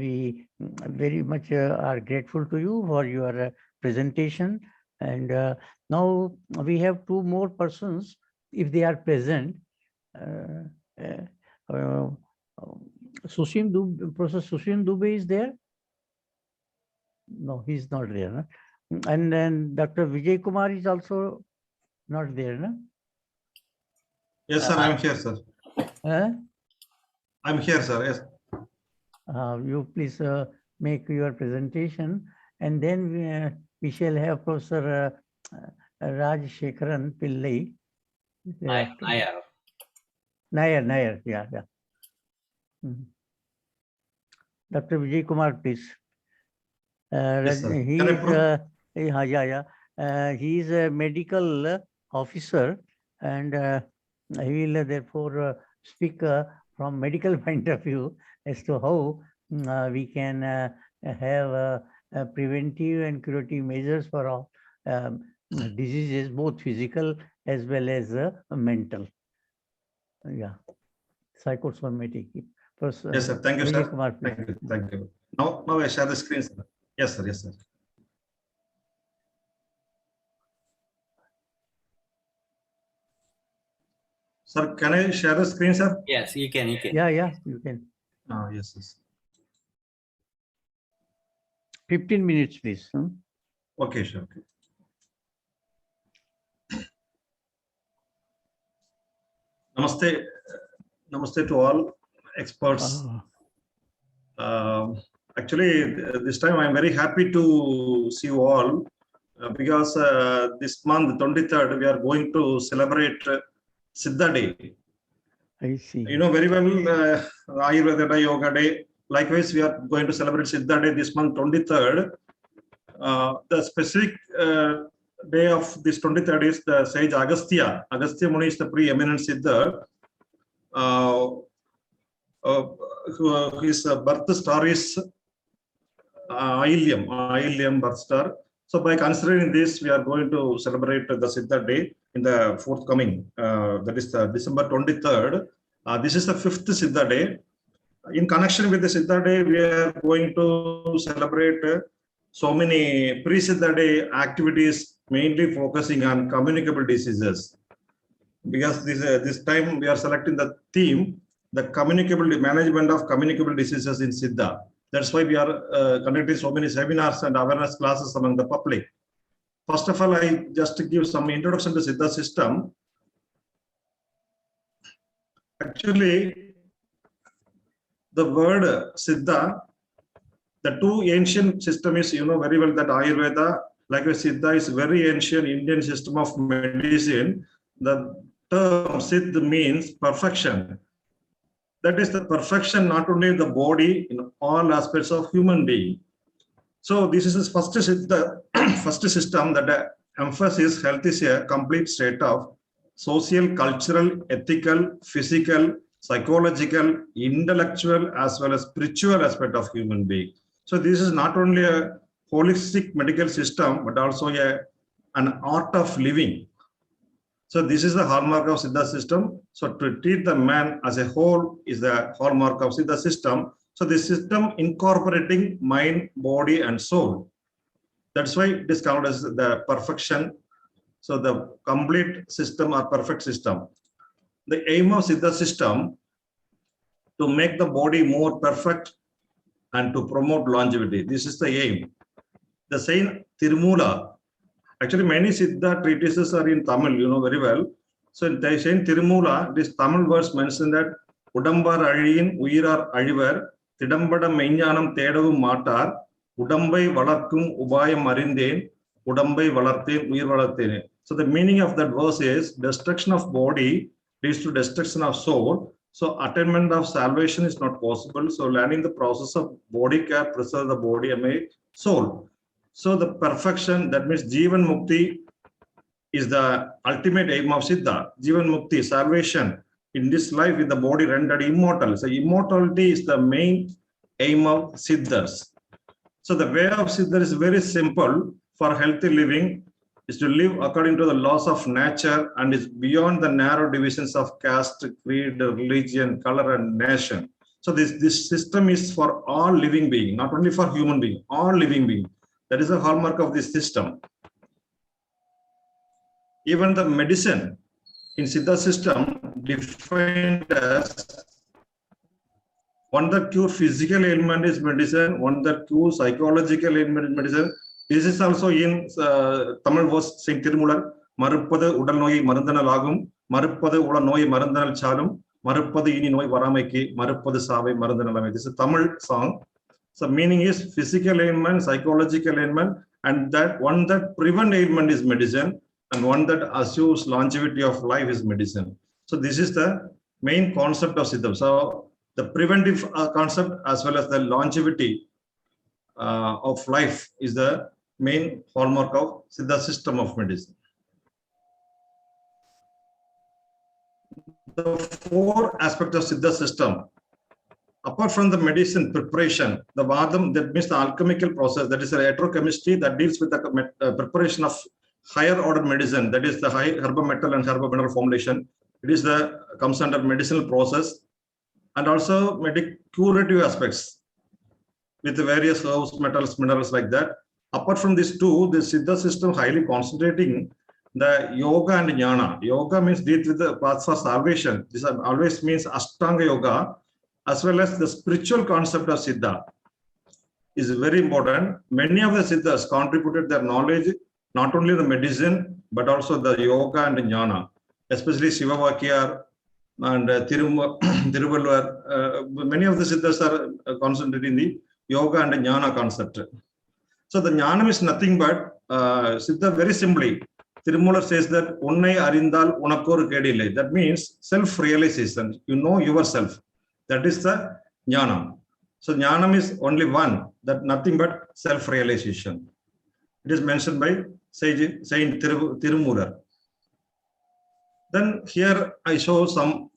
we very much are grateful to you for your presentation. And now we have two more persons, if they are present. Professor Sushil Dubey is there? No, he's not there. No? And then Dr. Vijay Kumar is also not there. No? Yes, sir, I'm here, sir. I'm here, sir. Yes. You please make your presentation, and then we shall have Professor Raj Shekharan Pillai. Nair, yeah. Dr. Vijay Kumar, please. Yes, sir. He is a medical officer, and he will therefore speak from medical point of view as to how we can have preventive and curative measures for all diseases, both physical as well as mental. Yeah. psychosomatic. First, Yes, sir. Thank you, sir. Dileepkumar, please. Thank you. Thank you. Now I share the screen, sir. Yes, sir. Yes, sir. Sir, can I share the screen, sir? Yes, you can. Yeah, you can. Yes, yes. 15 minutes, please. Okay, sure. Okay. Namaste. Namaste to all experts. Actually, this time I'm very happy to see you all because this month, 23rd, we are going to celebrate Siddha Day. I see. You know very well, Ayurveda Day, Yoga Day. Likewise, we are going to celebrate Siddha Day this month, 23rd. The specific day of this 23rd is the sage Agastya. Agastya Muni is the preeminent Siddha. His birth star is Ailiam birth star. So by considering this, we are going to celebrate the Siddha Day in the forthcoming, that is the December 23rd. This is the 5th Siddha Day. In connection with the Siddha Day, we are going to celebrate so many pre-Siddha Day activities, mainly focusing on communicable diseases. Because this time we are selecting the theme, the management of communicable diseases in Siddha. That's why we are conducting so many seminars and awareness classes among the public. First of all, I just give some introduction to Siddha system. Actually, the word Siddha, the two ancient system is, you know very well that Ayurveda, like Siddha, is very ancient Indian system of medicine. The term Siddha means perfection. That is the perfection not only in the body, in all aspects of human being. So this is the first system that emphasizes health is a complete state of social, cultural, ethical, physical, psychological, intellectual, as well as spiritual aspect of human being. So this is not only a holistic medical system, but also an art of living. So this is the hallmark of Siddha system. So to treat the man as a whole is the hallmark of Siddha system. So this system incorporating mind, body, and soul. That's why it is called as the perfection. So the complete system or perfect system. The aim of Siddha system to make the body more perfect and to promote longevity. This is the aim. The Saint Tirumula. Actually, many Siddha treatises are in Tamil, you know very well. So in Saint Tirumula, this Tamil verse mentioned that Udambar Azhiyin Uyirar Azhivar, Tidambada Meññanam Thedavum Maatar, Udambai Valarkum Ubayam Arindhen, Udambai Valarthen Uyir Valarthene. So the meaning of that verse is destruction of body leads to destruction of soul. So attainment of salvation is not possible. So learning the process of body care, preserve the body and make soul. So the perfection, that means Jivan Mukti is the ultimate aim of Siddha. Jivan Mukti, salvation in this life with the body rendered immortal. So immortality is the main aim of Siddhas. So the way of Siddha is very simple for healthy living, is to live according to the laws of nature and is beyond the narrow divisions of caste, creed, religion, color, and nation. So this system is for all living beings, not only for human beings, all living beings. That is the hallmark of this system. Even the medicine in Siddha system defined as one that cure physical ailment is medicine, one that cure psychological ailment is medicine. This is also in Tamil verse Saint Tirumular, Maruppadu Udal Noyi Marandana Lagum, Maruppadu Uda Noyi Marandana Chalum, Maruppadu Ini Noy Varamaki, Maruppadu Save Marandana Lame. This is a Tamil song. So meaning is physical ailment, psychological ailment, and that one that prevent ailment is medicine, and one that assures longevity of life is medicine. So this is the main concept of Siddha. So the preventive concept as well as the longevity of life is the main hallmark of Siddha system of medicine. The four aspects of Siddha system, apart from the medicine preparation, the Vadam, that means the alchemical process, that is the electrochemistry that deals with the preparation of higher order medicine, that is the high herbal metal and herbal mineral formulation. It is comes under medicinal process. and also curative aspects with the various herbs, metals, minerals like that. Apart from these two, the Siddha system highly concentrating the yoga and jnana. Yoga means deal with the paths for salvation. This always means Ashtanga yoga, as well as the spiritual concept of Siddha is very important. Many of the Siddhas contributed their knowledge, not only the medicine, but also the yoga and jnana, especially Shivavakyar and Thiruvalluvar. Many of the Siddhas are concentrating the yoga and jnana concept. So the jnana is nothing but Siddha very simply. Tirumula says that Unnai Arindal Unakor Kedile. That means self-realization. You know yourself. That is the jnana. So jnanam is only one, that nothing but self-realization. It is mentioned by Saint Tirumula. Then here I show some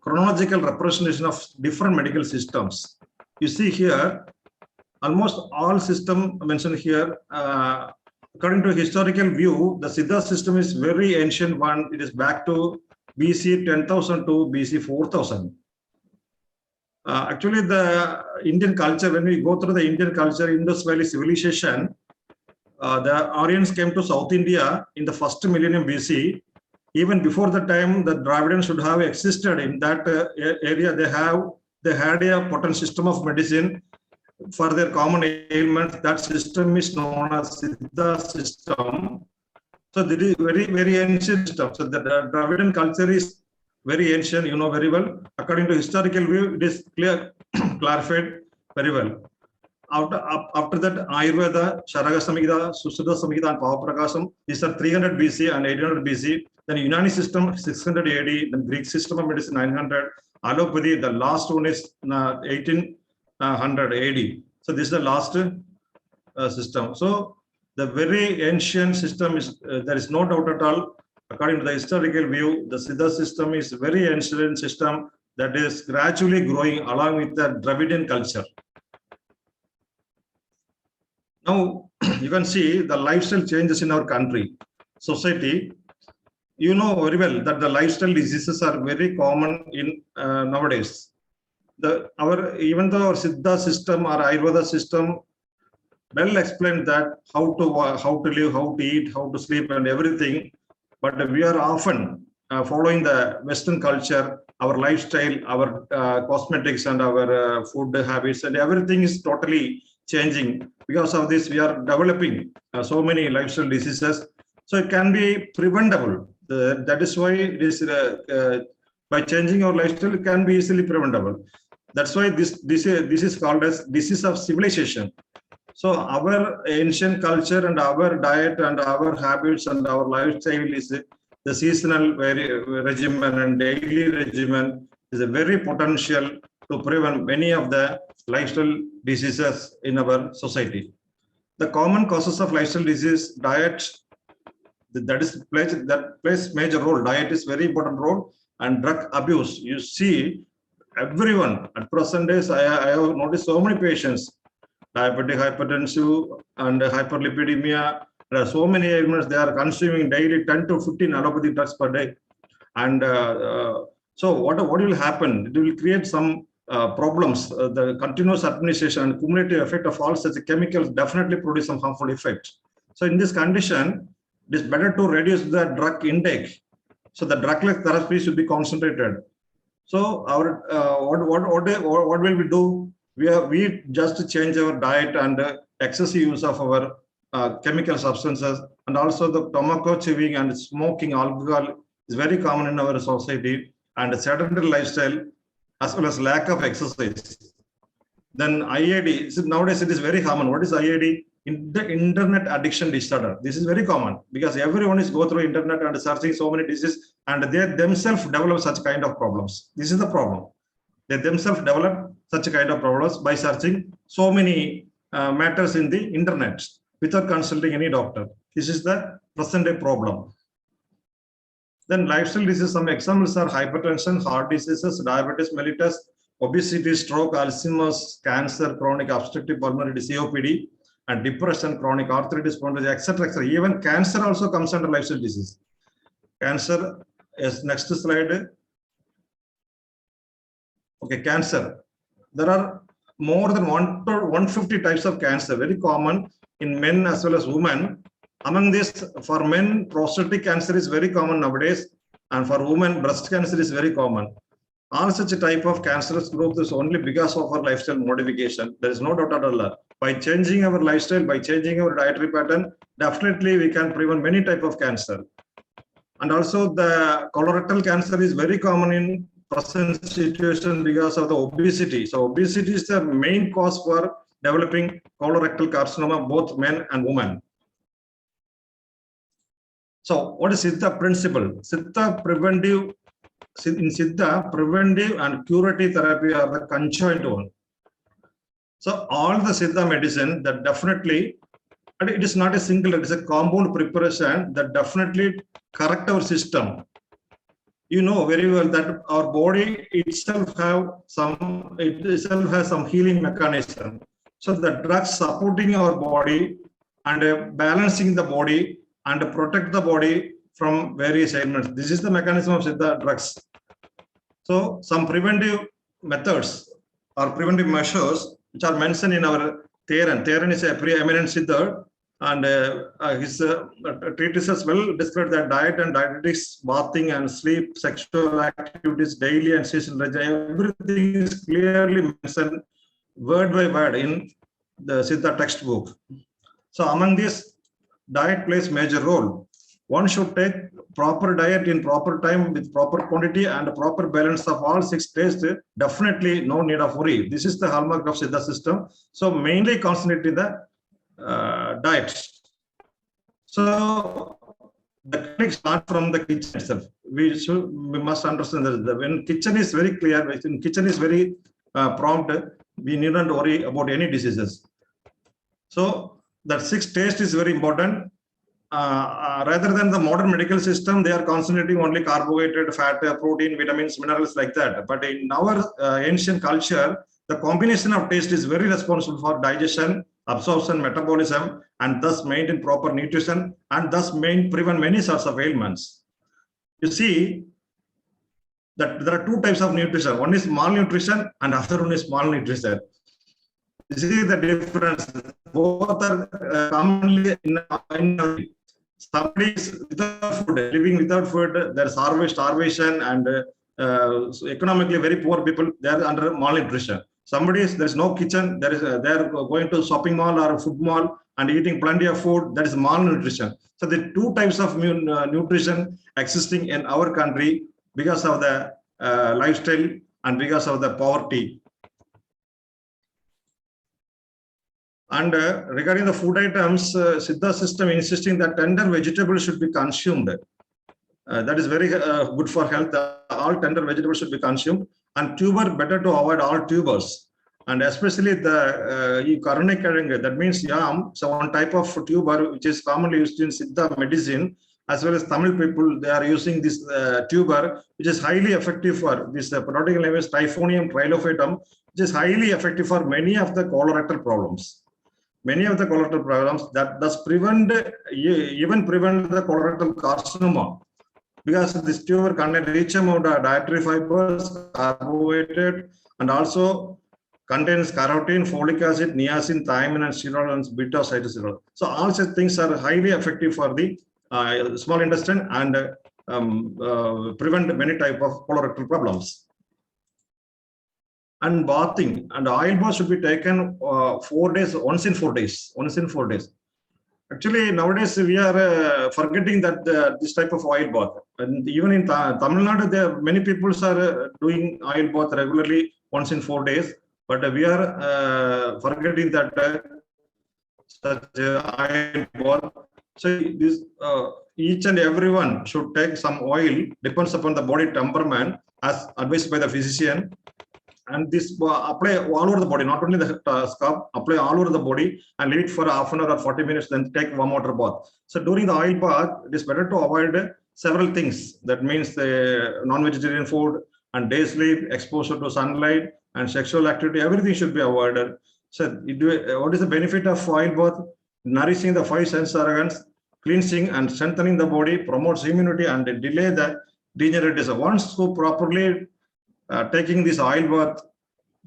chronological representation of different medical systems. You see here, almost all system mentioned here, according to historical view, the Siddha system is very ancient one. It is back to BC 10,000 to BC 4,000. Actually, the Indian culture, when we go through the Indian culture, Indus Valley civilization, the Aryans came to South India in the first millennium BC. Even before the time, the Dravidians should have existed in that area. They had a potent system of medicine for their common ailments. That system is known as Siddha system. So this is very, very ancient system. So the Dravidian culture is very ancient, you know very well. According to historical view, it is clarified very well. After that, Ayurveda, Charaka Samhita, Susana Samhita, and Pavaprakasam, these are 300 BC and 800 BC. Then Unani system, 600 AD. Then Greek system of medicine, 900. Allopathy, the last one is 1800 AD. So this is the last system. So the very ancient system is, there is no doubt at all. According to the historical view, the Siddha system is a very ancient system that is gradually growing along with the Dravidian culture. Now, you can see the lifestyle changes in our country, society. You know very well that the lifestyle diseases are very common in nowadays. Even though our Siddha system or Ayurveda system well explained that how to live, how to eat, how to sleep and everything, but we are often following the Western culture, our lifestyle, our cosmetics and our food habits, and everything is totally changing. Because of this, we are developing so many lifestyle diseases. So it can be preventable. That is why it is by changing our lifestyle, it can be easily preventable. That's why this is called as disease of civilization. So our ancient culture and our diet and our habits and our lifestyle is the seasonal regimen and daily regimen is a very potential to prevent many of the lifestyle diseases in our society. The common causes of lifestyle disease, diet, that plays major role. Diet is very important role, and drug abuse. You see, everyone at present days, I have noticed so many patients, diabetic, hypertensive, and hyperlipidemia. There are so many ailments. They are consuming daily 10 to 15 allopathic drugs per day, and so what will happen? It will create some problems. The continuous administration and cumulative effect of all such chemicals definitely produce some harmful effect. So in this condition, it is better to reduce the drug intake. So the drug-less therapy should be concentrated. So our what will we do? We just change our diet and excessive use of our chemical substances, and also the tobacco chewing and smoking, alcohol is very common in our society, and sedentary lifestyle as well as lack of exercise. Then IAD, so nowadays it is very common. What is IAD? The internet addiction disorder. This is very common because everyone is go through internet and searching so many diseases, and they themselves develop such kind of problems. This is the problem. They themselves develop such kind of problems by searching so many matters in the internet without consulting any doctor. This is the present day problem. Then lifestyle diseases, some examples are hypertension, heart diseases, diabetes mellitus, obesity, stroke, Alzheimer's, cancer, chronic obstructive pulmonary disease, COPD, and depression, chronic arthritis, etc., etc. Even cancer also comes under lifestyle disease. Cancer is next slide. Okay, cancer. There are more than 150 types of cancer, very common in men as well as women. Among this, for men, prostate cancer is very common nowadays, and for women, breast cancer is very common. All such a type of cancerous growth is only because of our lifestyle modification. There is no doubt at all. By changing our lifestyle, by changing our dietary pattern, definitely we can prevent many type of cancer. And also the colorectal cancer is very common in present situation because of the obesity. So obesity is the main cause for developing colorectal carcinoma, both men and women. So what is Siddha principle? Siddha preventive, in Siddha, preventive and curative therapy are the conjoined one. So all the Siddha medicine that definitely, and it is not a single, it is a compound preparation that definitely correct our system. You know very well that our body itself has some healing mechanism. So the drugs supporting our body and balancing the body and protect the body from various ailments. This is the mechanism of Siddha drugs. So some preventive methods or preventive measures which are mentioned in our Theran. Theran is a preeminent Siddha, and his treatises well describe that diet and dietetics, bathing and sleep, sexual activities, daily and seasonal, everything is clearly mentioned word by word in the Siddha textbook. So among this, diet plays major role. One should take proper diet in proper time with proper quantity and proper balance of all 6 tastes. Definitely no need of worry. This is the hallmark of Siddha system. So mainly concentrate in the diet. So the clinic starts from the kitchen itself. We must understand that when kitchen is very clear, when kitchen is very prompt, we need not worry about any diseases. So that 6 taste is very important. Rather than the modern medical system, they are concentrating only carbohydrate, fat, protein, vitamins, minerals like that. But in our ancient culture, the combination of taste is very responsible for digestion, absorption, metabolism, and thus maintain proper nutrition, and thus prevent many sorts of ailments. You see that there are 2 types of nutrition. One is malnutrition and other one is malnutrition. You see the difference. Both are commonly in somebody is without food, living without food, there's starvation, and economically very poor people, they are under malnutrition. Somebody is, there's no kitchen, they are going to shopping mall or food mall and eating plenty of food, that is malnutrition. So the 2 types of nutrition existing in our country because of the lifestyle and because of the poverty. And regarding the food items, Siddha system insisting that tender vegetables should be consumed. That is very good for health. All tender vegetables should be consumed, and tuber better to avoid all tubers, and especially the karanikaranga, that means yam. So one type of tuber which is commonly used in Siddha medicine, as well as Tamil people, they are using this tuber, which is highly effective for this parodical name is Typhonium trilophytum, which is highly effective for many of the colorectal problems. Many of the colorectal problems that does even prevent the colorectal carcinoma, because this tuber contains rich amount of dietary fibers, carbohydrate, and also contains carotene, folic acid, niacin, thiamine, and sterol, beta cytosol. So all such things are highly effective for the small intestine and prevent many type of colorectal problems. And bathing and oil bath should be taken 4 days, once in 4 days. Actually, nowadays we are forgetting that this type of oil bath. And even in Tamil Nadu, there many people are doing oil bath regularly once in 4 days. But we are forgetting that such oil bath. So this each and everyone should take some oil, depends upon the body temperament, as advised by the physician. And this apply all over the body, not only the scalp, apply all over the body and leave it for half an hour or 40 minutes, then take warm water bath. So during the oil bath, it is better to avoid several things. That means the non-vegetarian food and day sleep, exposure to sunlight and sexual activity, everything should be avoided. So what is the benefit of oil bath? Nourishing the 5 sense organs, cleansing and strengthening the body, promotes immunity and delay the degeneration. Once so properly taking this oil bath,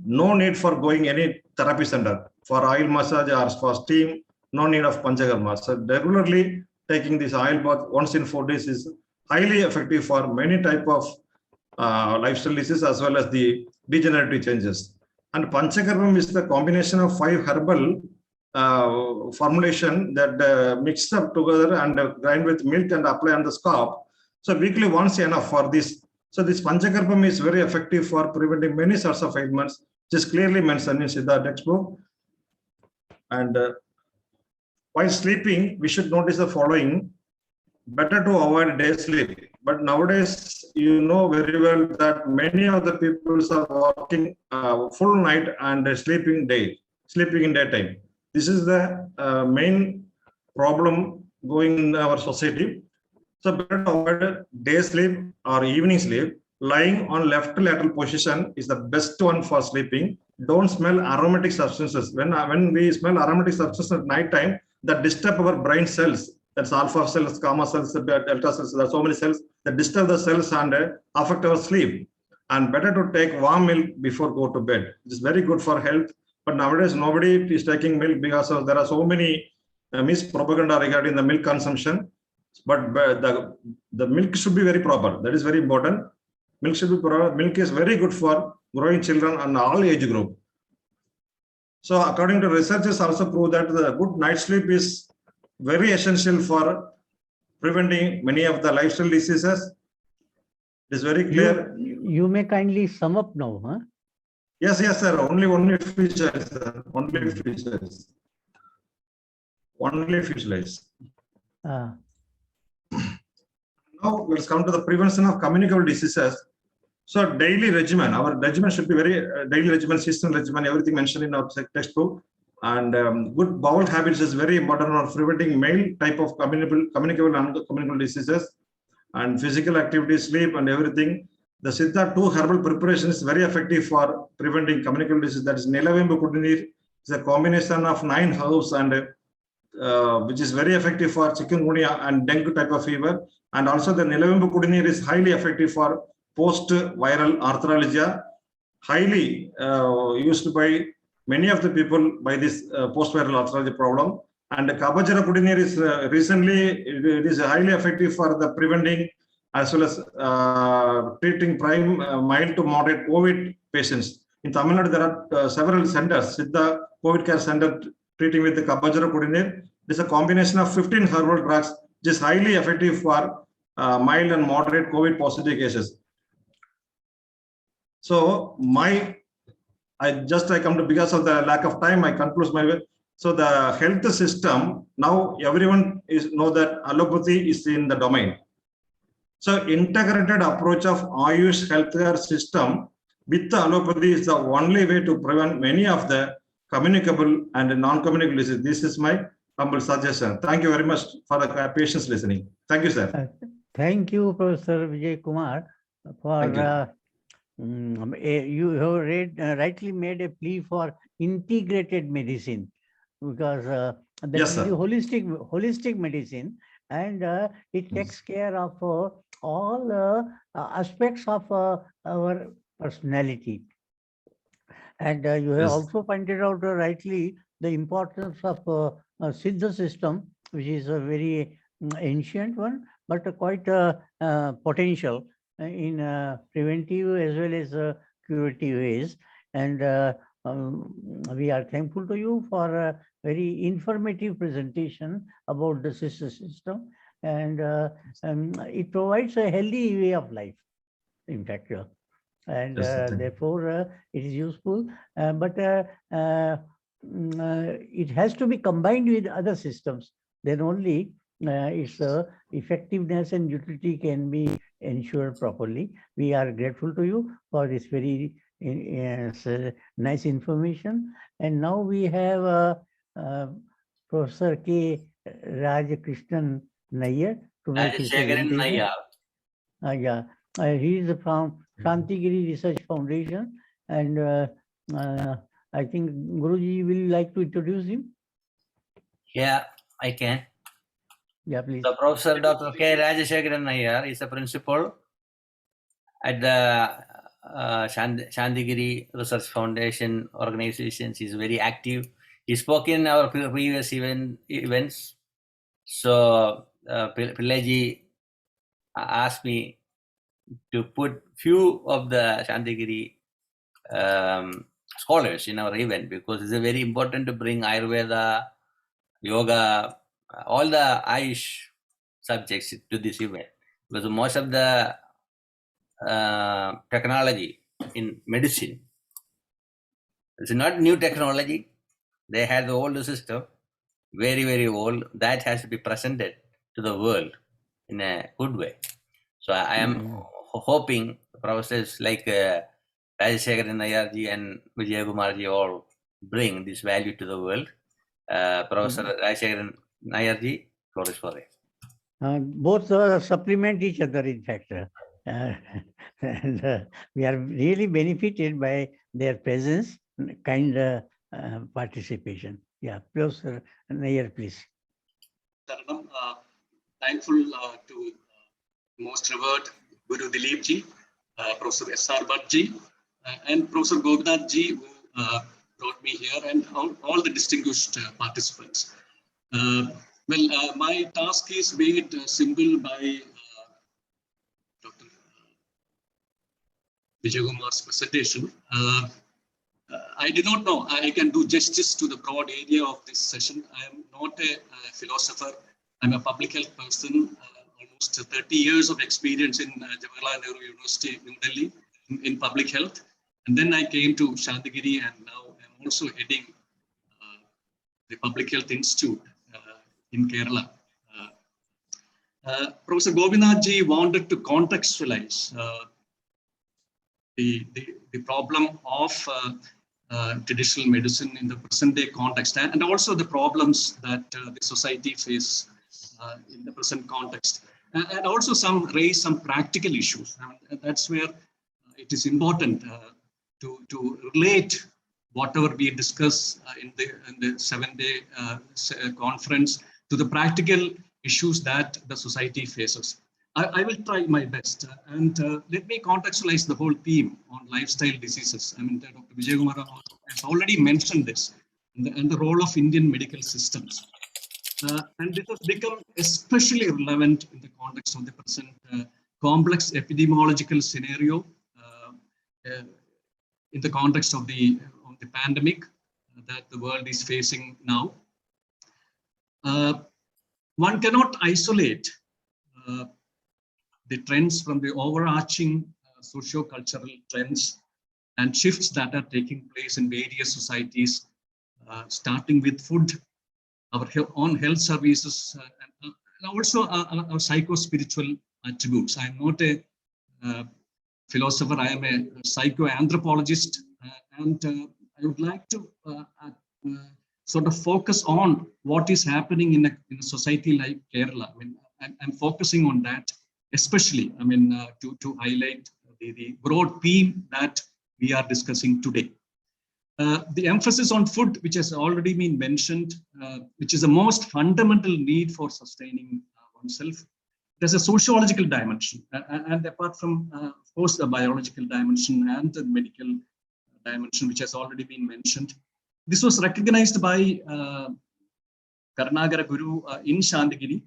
no need for going any therapy center for oil massage or for steam, no need of panchakarma. So regularly taking this oil bath once in 4 days is highly effective for many type of lifestyle diseases as well as the degenerative changes. And panchakarma is the combination of 5 herbal formulation that mixed up together and grind with milk and apply on the scalp. So weekly once enough for this. So this panchakarma is very effective for preventing many sorts of ailments, which is clearly mentioned in Siddha textbook. And while sleeping, we should notice the following: better to avoid day sleep. But nowadays, you know very well that many of the people are working full night and sleeping in daytime. This is the main problem going in our society. So better to avoid day sleep or evening sleep. Lying on left lateral position is the best one for sleeping. Don't smell aromatic substances. When we smell aromatic substances at night time, that disturb our brain cells. That's alpha cells, gamma cells, delta cells. There are so many cells that disturb the cells and affect our sleep. And better to take warm milk before go to bed. It's very good for health. But nowadays, nobody is taking milk because there are so many mispropaganda regarding the milk consumption. But the milk should be very proper. That is very important. Milk should be proper. Milk is very good for growing children and all age group. So according to researchers also prove that the good night sleep is very essential for preventing many of the lifestyle diseases. It is very clear. You may kindly sum up now, huh? Yes, sir. Only features, sir. Only features. Only features. Now let's come to the prevention of communicable diseases. So daily regimen, our regimen should be very daily regimen, seasonal regimen, everything mentioned in our textbook. And good bowel habits is very important for preventing male type of communicable and uncommunicable diseases, and physical activity, sleep, and everything. The Siddha 2 herbal preparation is very effective for preventing communicable disease. That is Nilavembu Kudineer. It's a combination of 9 herbs and which is very effective for chikungunya and dengue type of fever. And also the Nilavembu Kudineer is highly effective for post-viral arthralgia, highly used by many of the people by this post-viral arthralgia problem. And the Kabajara Kudineer is recently, it is highly effective for the preventing as well as treating mild to moderate COVID patients. In Tamil Nadu, there are several centers, Siddha COVID care center treating with the Kabajara Kudineer. It is a combination of 15 herbal drugs, which is highly effective for mild and moderate COVID positive cases. So I come to, because of the lack of time, I conclude my way. So the health system, now everyone know that allopathy is in the domain. So integrated approach of Ayush healthcare system with the allopathy is the only way to prevent many of the communicable and non-communicable diseases. This is my humble suggestion. Thank you very much for the patience listening. Thank you, sir. Thank you, Professor Vijay Kumar, for you have rightly made a plea for integrated medicine, because that is the holistic medicine, and it takes care of all aspects of our personality. And you have also pointed out rightly the importance of Siddha system, which is a very ancient one, but quite potential in preventive as well as curative ways. And we are thankful to you for a very informative presentation about the Siddha system. And it provides a healthy way of life, in fact. And therefore, it is useful. But it has to be combined with other systems. Then only its effectiveness and utility can be ensured properly. We are grateful to you for this very nice information. And now we have Professor K. Rajakrishnan Nayyar to make his presentation. He is from Shantigiri Research Foundation, and I think Guruji will like to introduce him. Yeah, I can. Yeah, please. So Professor Dr. K. Rajashekaran Nayyar is a principal at the Shantigiri Research Foundation organizations. He's very active. He spoke in our previous events. So Pillaji asked me to put few of the Shantigiri scholars in our event, because it's very important to bring Ayurveda, yoga, all the Ayush subjects to this event, because most of the technology in medicine, it's not new technology. They had the old system, very, very old, that has to be presented to the world in a good way. So I am hoping professors like Rajashekharan Nayarji and Vijayakumarji all bring this value to the world. Professor Rajashekharan Nayarji, floor is for it. Both supplement each other, in fact. And we are really benefited by their presence, kind participation. Yeah, Professor Nayar, please. Thankful to most revered Guru Dileepji, Professor S.R. Bhattji, and Professor Gopinathji, who brought me here, and all the distinguished participants. My task is made simple by Dr. Vijayakumar's presentation. I do not know I can do justice to the broad area of this session. I am not a philosopher. I'm a public health person, almost 30 years of experience in Jawaharlal Nehru University, New Delhi, in public health. And then I came to Shantigiri, and now I'm also heading the Public Health Institute in Kerala. Professor Gopinathji wanted to contextualize the problem of traditional medicine in the present day context, and also the problems that the society faces in the present context, and also raise some practical issues. And that's where it is important to relate whatever we discuss in the 7-day conference to the practical issues that the society faces. I will try my best, and let me contextualize the whole theme on lifestyle diseases. I mean, Dr. Vijayakumar has already mentioned this, and the role of Indian medical systems. And this has become especially relevant in the context of the present complex epidemiological scenario, in the context of the pandemic that the world is facing now. One cannot isolate the trends from the overarching socio-cultural trends and shifts that are taking place in various societies, starting with food, our own health services, and also our psycho-spiritual attributes. I'm not a philosopher, I am a psychoanthropologist, and I would like to sort of focus on what is happening in a society like Kerala. I mean, I'm focusing on that, especially, I mean, to highlight the broad theme that we are discussing today. The emphasis on food, which has already been mentioned, which is the most fundamental need for sustaining oneself. There's a sociological dimension, and apart from, of course, the biological dimension and the medical dimension, which has already been mentioned. This was recognized by Karnagara Guru in Shantigiri,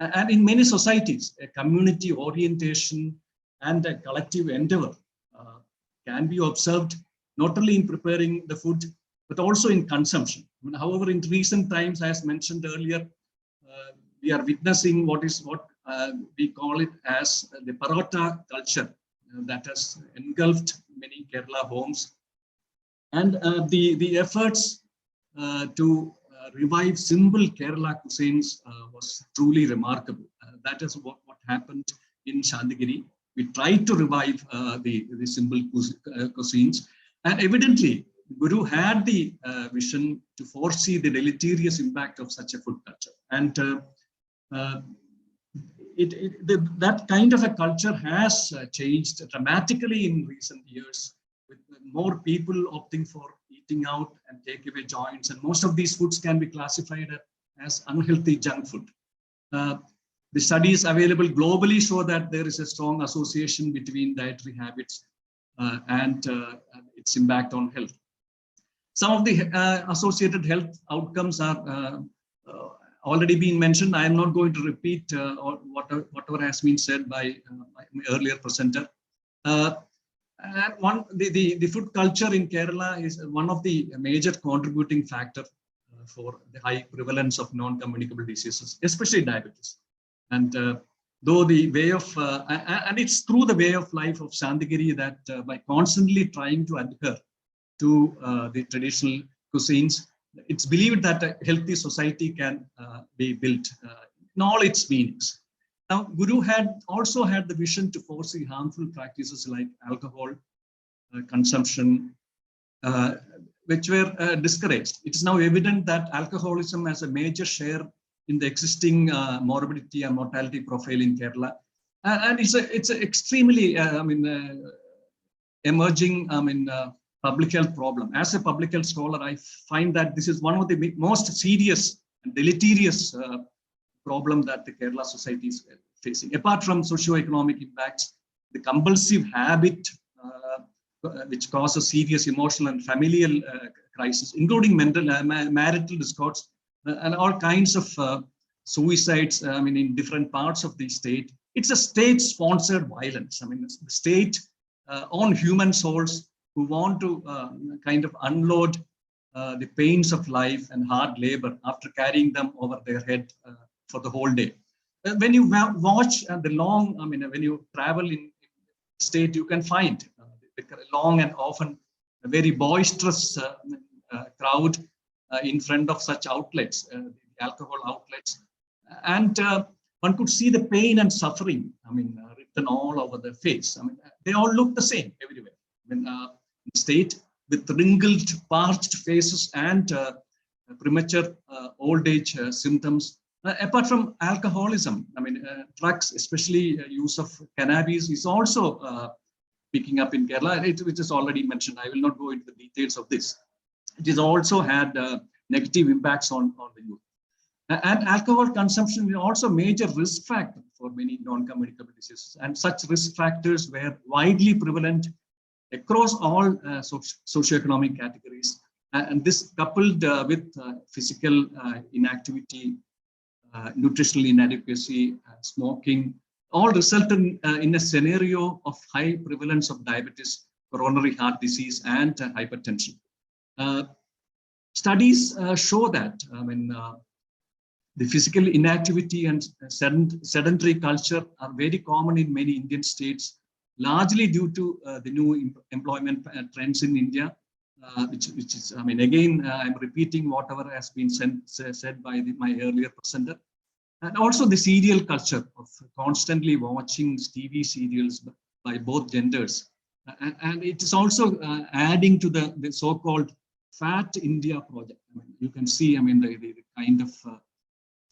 and in many societies, a community orientation and a collective endeavor can be observed not only in preparing the food, but also in consumption. I mean, however, in recent times, as mentioned earlier, we are witnessing what we call it as the parota culture that has engulfed many Kerala homes. And the efforts to revive simple Kerala cuisines was truly remarkable. That is what happened in Shantigiri. We tried to revive the simple cuisines. And evidently, Guru had the vision to foresee the deleterious impact of such a food culture. And that kind of a culture has changed dramatically in recent years, with more people opting for eating out and takeaway joints. And most of these foods can be classified as unhealthy junk food. The studies available globally show that there is a strong association between dietary habits and its impact on health. Some of the associated health outcomes are already been mentioned. I am not going to repeat whatever has been said by my earlier presenter. And the food culture in Kerala is one of the major contributing factor for the high prevalence of non-communicable diseases, especially diabetes. And though the way of, and it's through the way of life of Shantigiri that by constantly trying to adhere to the traditional cuisines, it's believed that a healthy society can be built in all its meanings. Now, Guru had also had the vision to foresee harmful practices like alcohol consumption, which were discouraged. It is now evident that alcoholism has a major share in the existing morbidity and mortality profile in Kerala, and it's a extremely emerging public health problem. As a public health scholar, I find that this is one of the most serious and deleterious problem that the Kerala society is facing. Apart from socio-economic impacts, the compulsive habit which causes serious emotional and familial crisis, including mental, marital discords, and all kinds of suicides. In different parts of the state, it's a state-sponsored violence. The state on human souls who want to kind of unload the pains of life and hard labor after carrying them over their head for the whole day. When you watch the long, when you travel in state, you can find the long and often a very boisterous crowd in front of such outlets, the alcohol outlets, and one could see the pain and suffering. Written all over their face. They all look the same everywhere. State with wrinkled, parched faces and premature old age symptoms. Apart from alcoholism, drugs, especially use of cannabis, is also picking up in Kerala, which is already mentioned. I will not go into the details of this. It has also had negative impacts on the youth. And alcohol consumption is also a major risk factor for many non-communicable diseases. And such risk factors were widely prevalent across all socioeconomic categories. And this coupled with physical inactivity, nutritional inadequacy, smoking, all resulted in a scenario of high prevalence of diabetes, coronary heart disease, and hypertension. Studies show that the physical inactivity and sedentary culture are very common in many Indian states, largely due to the new employment trends in India, which is, again, I'm repeating whatever has been said by my earlier presenter. And also the serial culture of constantly watching TV serials by both genders. And it is also adding to the so-called Fat India project. You can see, the kind of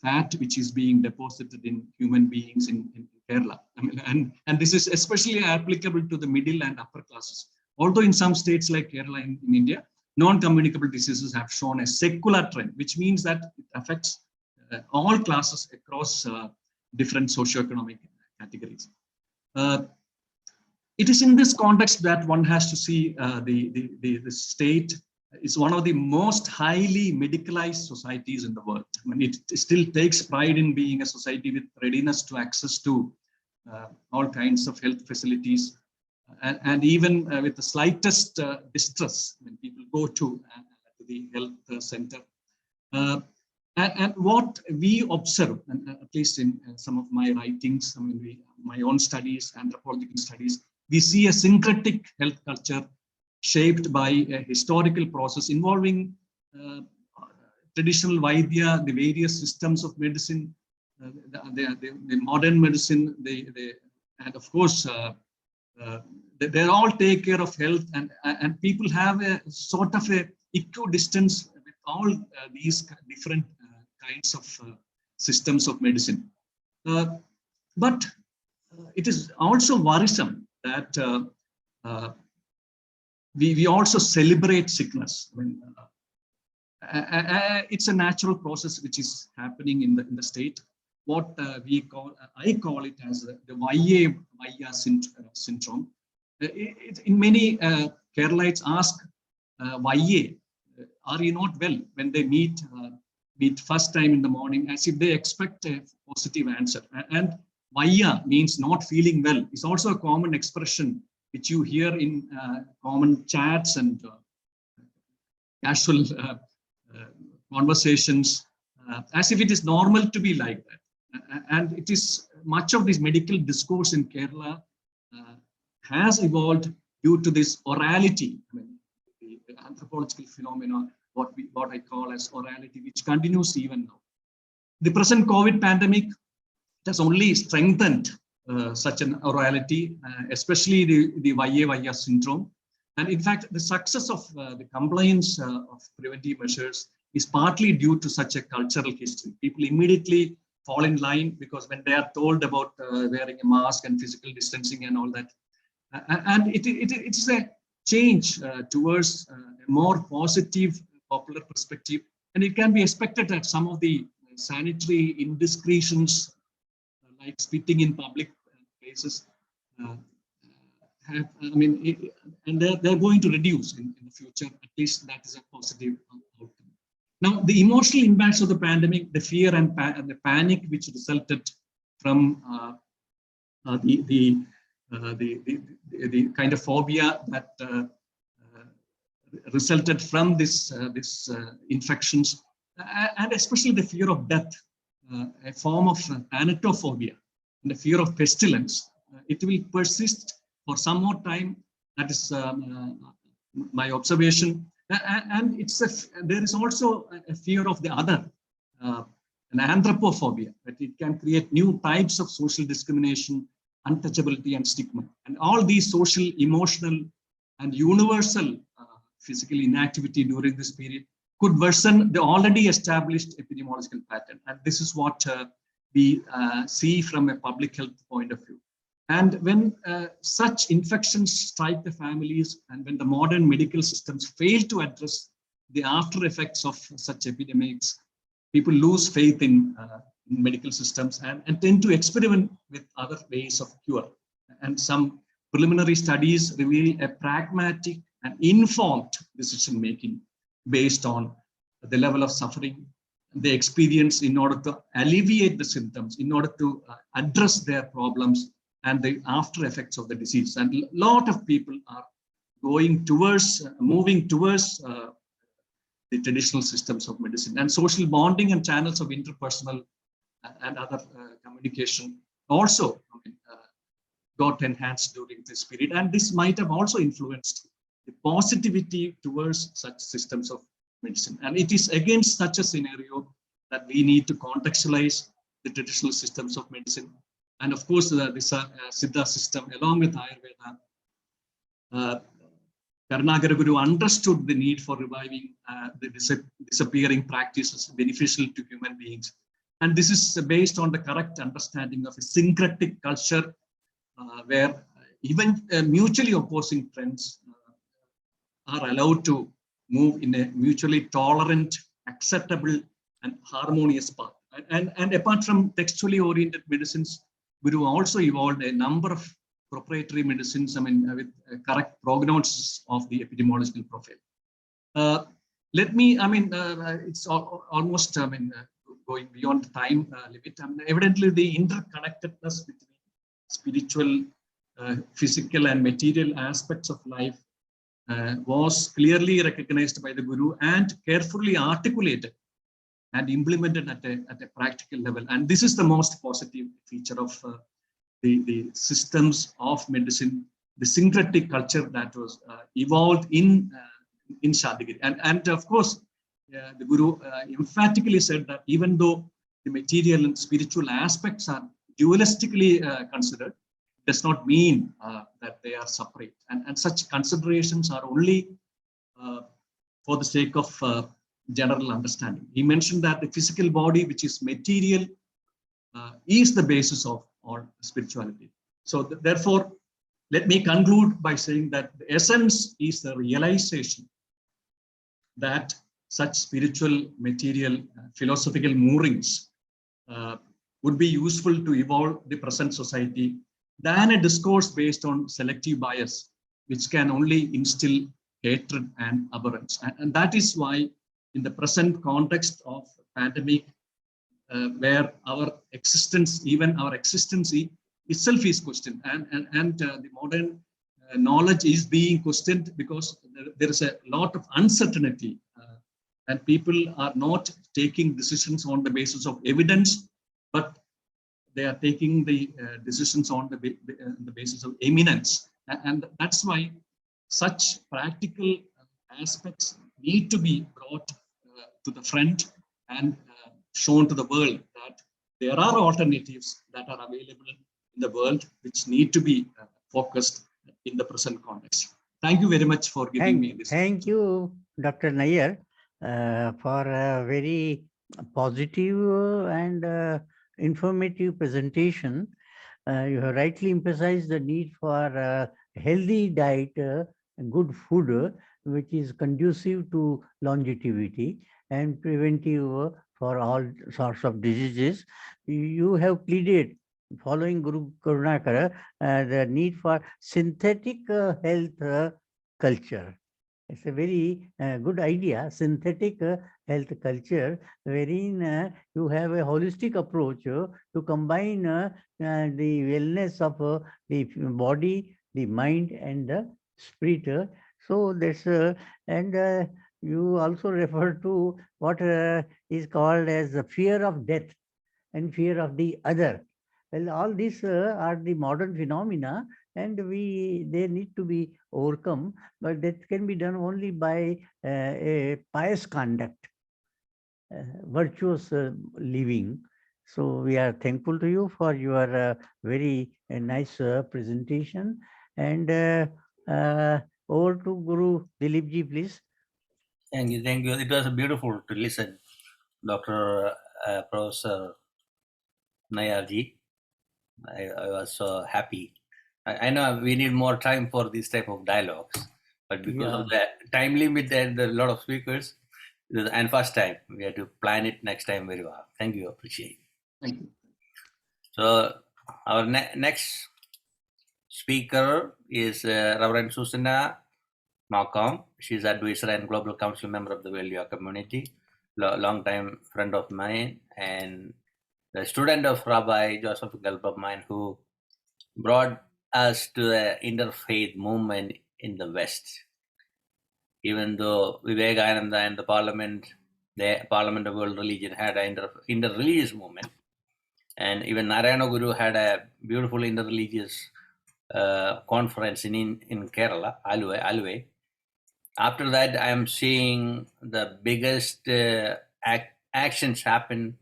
fat which is being deposited in human beings in Kerala. And this is especially applicable to the middle and upper classes. Although in some states like Kerala in India, non-communicable diseases have shown a secular trend, which means that it affects all classes across different socioeconomic categories. It is in this context that one has to see the state is one of the most highly medicalized societies in the world. It still takes pride in being a society with readiness to access to all kinds of health facilities, and even with the slightest distress, when people go to the health center. And what we observe, and at least in some of my writings, my own studies, anthropological studies, we see a syncretic health culture shaped by a historical process involving traditional Vaidya, the various systems of medicine, the modern medicine, and of course, they all take care of health, and people have a sort of a equidistance with all these different kinds of systems of medicine. But it is also worrisome that we also celebrate sickness. It's a natural process which is happening in the state. What I call it as the Vaya syndrome. In many Keralites ask, why are you not well, when they meet first time in the morning, as if they expect a positive answer. And vaya means not feeling well. It's also a common expression which you hear in common chats and casual conversations, as if it is normal to be like that. And it is much of this medical discourse in Kerala has evolved due to this orality. I mean, the anthropological phenomena, what I call as orality, which continues even now. The present COVID pandemic has only strengthened such an orality, especially the Vaya syndrome. And in fact, the success of the compliance of preventive measures is partly due to such a cultural history. People immediately fall in line because when they are told about wearing a mask and physical distancing and all that, and it's a change towards a more positive popular perspective, and it can be expected that some of the sanitary indiscretions like spitting in public places and they're going to reduce in the future. At least that is a positive outcome. Now, the emotional impacts of the pandemic, the fear and the panic which resulted from the kind of phobia that resulted from this infections, and especially the fear of death, a form of thanatophobia, and the fear of pestilence. It will persist for some more time. That is my observation. And there is also a fear of the other, an anthropophobia, that it can create new types of social discrimination, untouchability, and stigma. And all these social, emotional, and universal physical inactivity during this period could worsen the already established epidemiological pattern. And this is what we see from a public health point of view. And when such infections strike the families, and when the modern medical systems fail to address the after effects of such epidemics, people lose faith in medical systems and tend to experiment with other ways of cure. And some preliminary studies reveal a pragmatic and informed decision making based on the level of suffering they experience in order to alleviate the symptoms, in order to address their problems and the after effects of the disease. And a lot of people are moving towards the traditional systems of medicine, and social bonding and channels of interpersonal and other communication also got enhanced during this period. And this might have also influenced the positivity towards such systems of medicine. And it is against such a scenario that we need to contextualize the traditional systems of medicine. And of course, this Siddha system, along with Ayurveda, Karnagara Guru understood the need for reviving the disappearing practices beneficial to human beings. And this is based on the correct understanding of a syncretic culture where even mutually opposing trends are allowed to move in a mutually tolerant, acceptable, and harmonious path. And apart from textually oriented medicines, Guru also evolved a number of proprietary medicines, with a correct prognosis of the epidemiological profile. It's almost, going beyond the time limit. Evidently, the interconnectedness between spiritual, physical, and material aspects of life was clearly recognized by the Guru and carefully articulated and implemented at a practical level. And this is the most positive feature of the systems of medicine, the syncretic culture that was evolved in Shadigiri. And of course, the Guru emphatically said that even though the material and spiritual aspects are dualistically considered, does not mean that they are separate. And such considerations are only for the sake of general understanding. He mentioned that the physical body, which is material, is the basis of all spirituality. So therefore, let me conclude by saying that the essence is the realization that such spiritual, material, philosophical moorings would be useful to evolve the present society than a discourse based on selective bias, which can only instill hatred and abhorrence. And that is why in the present context of pandemic, where our existence, even our existence itself is questioned, and the modern knowledge is being questioned because there is a lot of uncertainty, and people are not taking decisions on the basis of evidence, but they are taking the decisions on the basis of eminence. And that's why such practical aspects need to be brought to the front and shown to the world that there are alternatives that are available in the world which need to be focused in the present context. Thank you very much for giving me this. Thank you, Dr. Nair, for a very positive and informative presentation. You have rightly emphasized the need for a healthy diet, good food, which is conducive to longevity and preventive for all sorts of diseases. You have pleaded, following Guru Karunakara, the need for synthetic health culture. It's a very good idea, synthetic health culture, wherein you have a holistic approach to combine the wellness of the body, the mind, and the spirit. So that's and you also refer to what is called as the fear of death and fear of the other. Well, all these are the modern phenomena, and they need to be overcome, but that can be done only by a pious conduct, virtuous living. So we are thankful to you for your very nice presentation. And over to Guru Dileepji, please. Thank you. Thank you. It was beautiful to listen, Dr. Professor Nayarji. I was so happy. I know we need more time for this type of dialogues, but because of the time limit and a lot of speakers, and first time, we have to plan it next time very well. Thank you. Appreciate it. Thank you. So our next speaker is Reverend Susana Malcolm. She's advisor and global council member of the Value community, long time friend of mine, and the student of Rabbi Joseph Galpamine, who brought us to the interfaith movement in the West. Even though Vivekananda and the Parliament of World Religion had an inter-religious movement, and even Narayana Guru had a beautiful inter-religious conference in Kerala, Alway. After that, I am seeing the biggest actions happen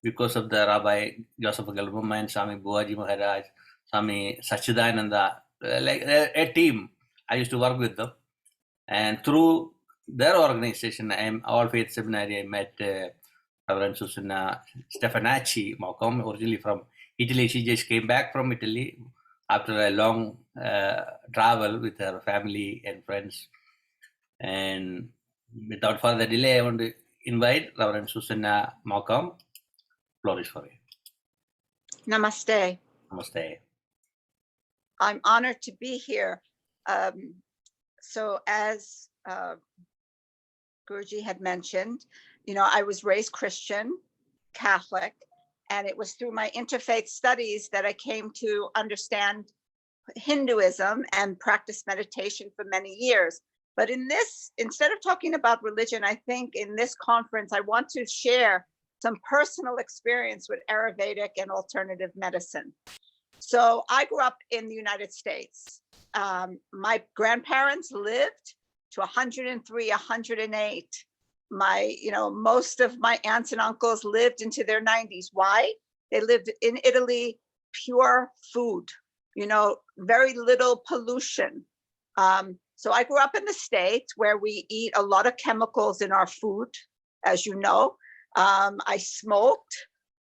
because of the Rabbi Joseph Galpamine, Swami Buaji Maharaj, Swami Sachidananda, like a team. I used to work with them. And through their organization, All Faith Seminary, I met Reverend Susana Malcolm, originally from Italy. She just came back from Italy after a long travel with her family and friends. And without further delay, I want to invite Reverend Susana Malcolm. Flourish for you. Namaste. Namaste. I'm honored to be here. So as Guruji had mentioned, I was raised Christian, Catholic, and it was through my interfaith studies that I came to understand Hinduism and practice meditation for many years. But in this, instead of talking about religion, I think in this conference, I want to share some personal experience with Aerovedic and alternative medicine. So I grew up in the United States. My grandparents lived to 103, 108. Most of my aunts and uncles lived into their 90s. Why? They lived in Italy, pure food, very little pollution. So I grew up in the States where we eat a lot of chemicals in our food, as you know. I smoked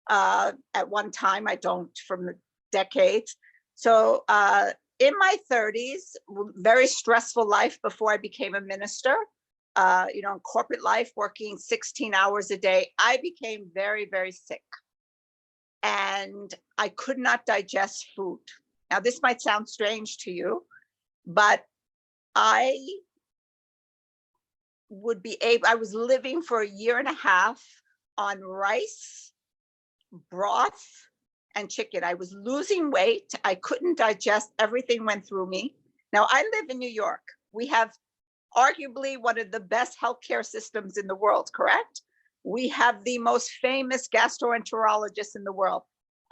at one time. I don't from decades. So in my 30s, very stressful life before I became a minister, in corporate life, working 16 hours a day, I became very, very sick. And I could not digest food. Now, this might sound strange to you, but I was living for 1.5 years on rice, broth, and chicken. I was losing weight. I couldn't digest. Everything went through me. Now, I live in New York. We have arguably one of the best healthcare systems in the world, correct? We have the most famous gastroenterologists in the world.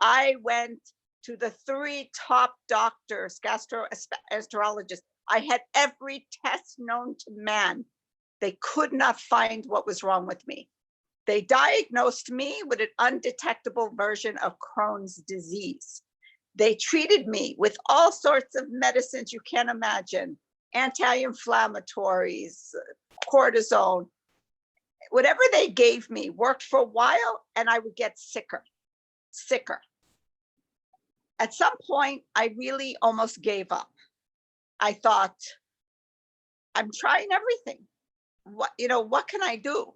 I went to the 3 top doctors, gastroenterologists. I had every test known to man. They could not find what was wrong with me. They diagnosed me with an undetectable version of Crohn's disease. They treated me with all sorts of medicines you can't imagine, anti-inflammatories, cortisone. Whatever they gave me worked for a while, and I would get sicker. At some point, I really almost gave up. I thought, I'm trying everything. What can I do?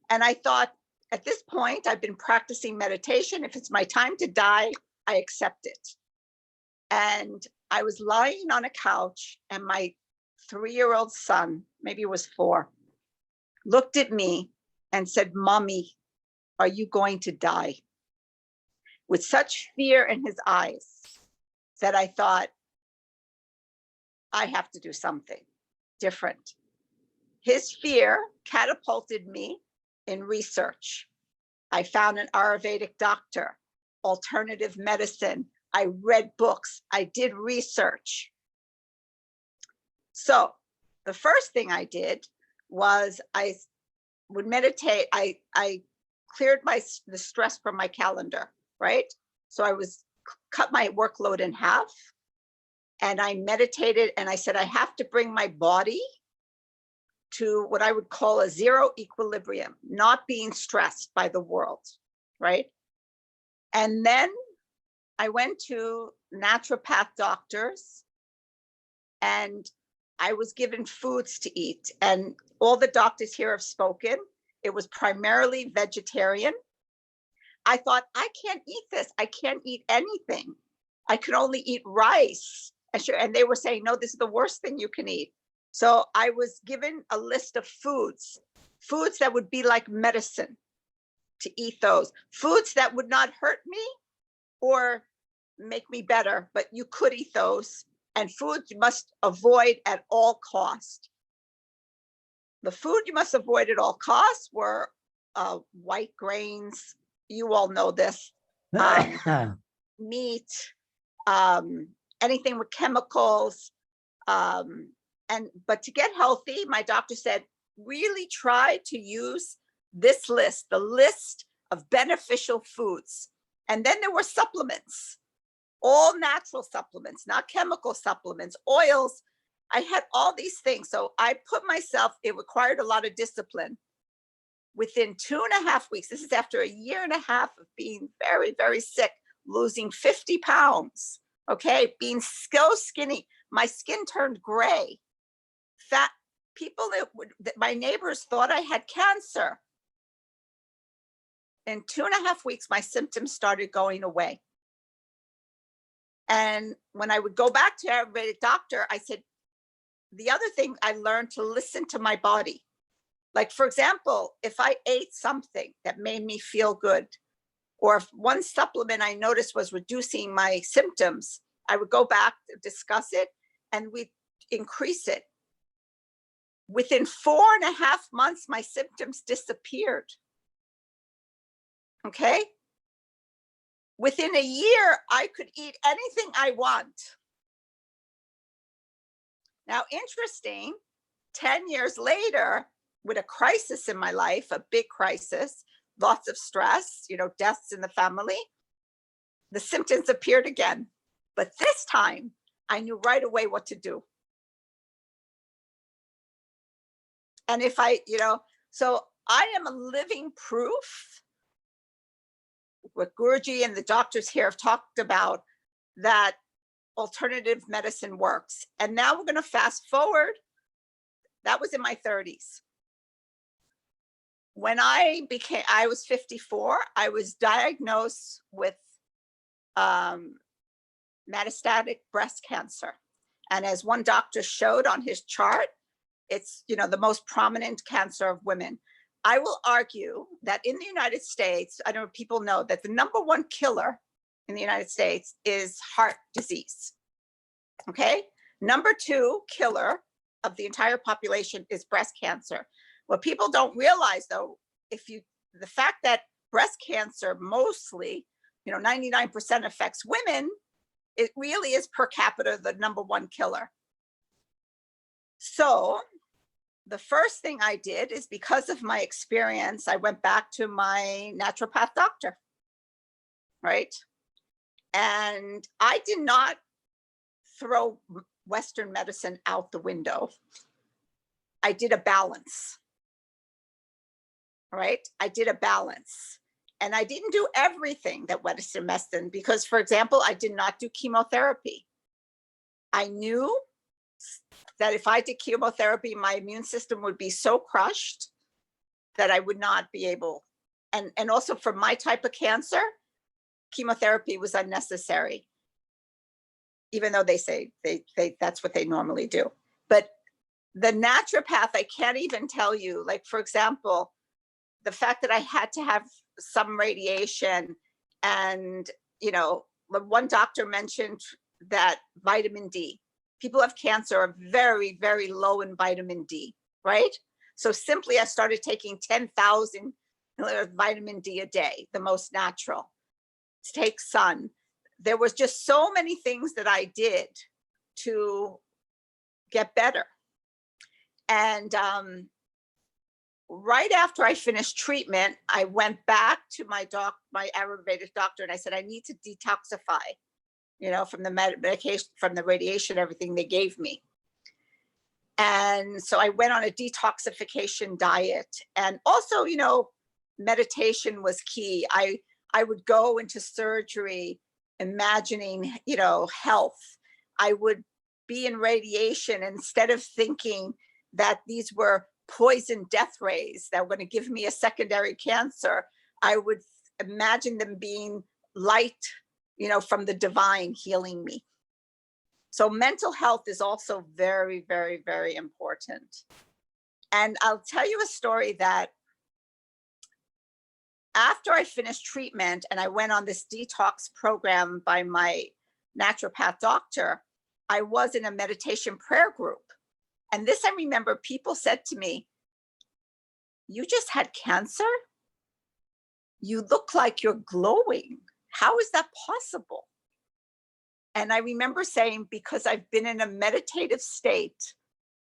And I thought, at this point, I've been practicing meditation. If it's my time to die, I accept it. And I was lying on a couch, and my 3-year-old son, maybe it was 4, looked at me and said, "Mommy, are you going to die?" With such fear in his eyes that I thought, I have to do something different. His fear catapulted me in research. I found an Aerovedic doctor, alternative medicine. I read books. I did research. So the first thing I did was I would meditate. I cleared the stress from my calendar, right? So I cut my workload in half, and I meditated, and I said, I have to bring my body to what I would call a 0 equilibrium, not being stressed by the world, right? And then I went to naturopath doctors, and I was given foods to eat, and all the doctors here have spoken. It was primarily vegetarian. I thought, I can't eat this. I can't eat anything. I could only eat rice. And they were saying, no, this is the worst thing you can eat. So I was given a list of foods that would be like medicine, to eat those. Foods that would not hurt me or make me better, but you could eat those. And foods you must avoid at all costs. The food you must avoid at all costs were white grains. You all know this. Meat, anything with chemicals. But to get healthy, my doctor said, really try to use this list, the list of beneficial foods. And then there were supplements, all natural supplements, not chemical supplements, oils. I had all these things. So I put myself, it required a lot of discipline. Within 2.5 weeks, this is after 1.5 years of being very, very sick, losing 50 pounds, okay, being so skinny, my skin turned gray. Fat people that my neighbors thought I had cancer. In 2.5 weeks, my symptoms started going away. And when I would go back to our Aerovedic doctor, I said, the other thing I learned to listen to my body. Like, for example, if I ate something that made me feel good, or if one supplement I noticed was reducing my symptoms, I would go back, discuss it, and we'd increase it. Within 4.5 months, my symptoms disappeared. Okay? Within 1 year, I could eat anything I want. Now, interesting, 10 years later, with a crisis in my life, a big crisis, lots of stress, deaths in the family, the symptoms appeared again. But this time, I knew right away what to do. And if so I am a living proof, what Guruji and the doctors here have talked about, that alternative medicine works. And now we're going to fast forward. That was in my 30s. When I was 54, I was diagnosed with metastatic breast cancer. And as one doctor showed on his chart, it's, you know, the most prominent cancer of women. I will argue that in the United States, I don't know if people know that the #1 killer in the United States is heart disease. Okay. #2 killer of the entire population is breast cancer. What people don't realize though, the fact that breast cancer mostly, you know, 99% affects women, it really is per capita the #1 killer. So the first thing I did is, because of my experience, I went back to my naturopath doctor, right? And I did not throw Western medicine out the window. I did a balance, right? I did a balance. And I didn't do everything that Western medicine, because, for example, I did not do chemotherapy. I knew that if I did chemotherapy, my immune system would be so crushed that I would not be able. And also for my type of cancer, chemotherapy was unnecessary, even though they say that's what they normally do. But the naturopath, I can't even tell you, like, for example, the fact that I had to have some radiation, and, you know, one doctor mentioned that vitamin D, people have cancer are very, very low in vitamin D, right? So simply I started taking 10,000 vitamin D a day, the most natural. Take sun. There was just so many things that I did to get better. And right after I finished treatment, I went back to my Aerovedic doctor, and I said, I need to detoxify, you know, from the medication, from the radiation, everything they gave me. And so I went on a detoxification diet. And also, you know, meditation was key. I would go into surgery imagining, you know, health. I would be in radiation, instead of thinking that these were poison death rays that were going to give me a secondary cancer, I would imagine them being light, you know, from the divine healing me. So mental health is also very, very, very important. And I'll tell you a story that after I finished treatment and I went on this detox program by my naturopath doctor, I was in a meditation prayer group. And this, I remember people said to me, you just had cancer? You look like you're glowing. How is that possible? And I remember saying, because I've been in a meditative state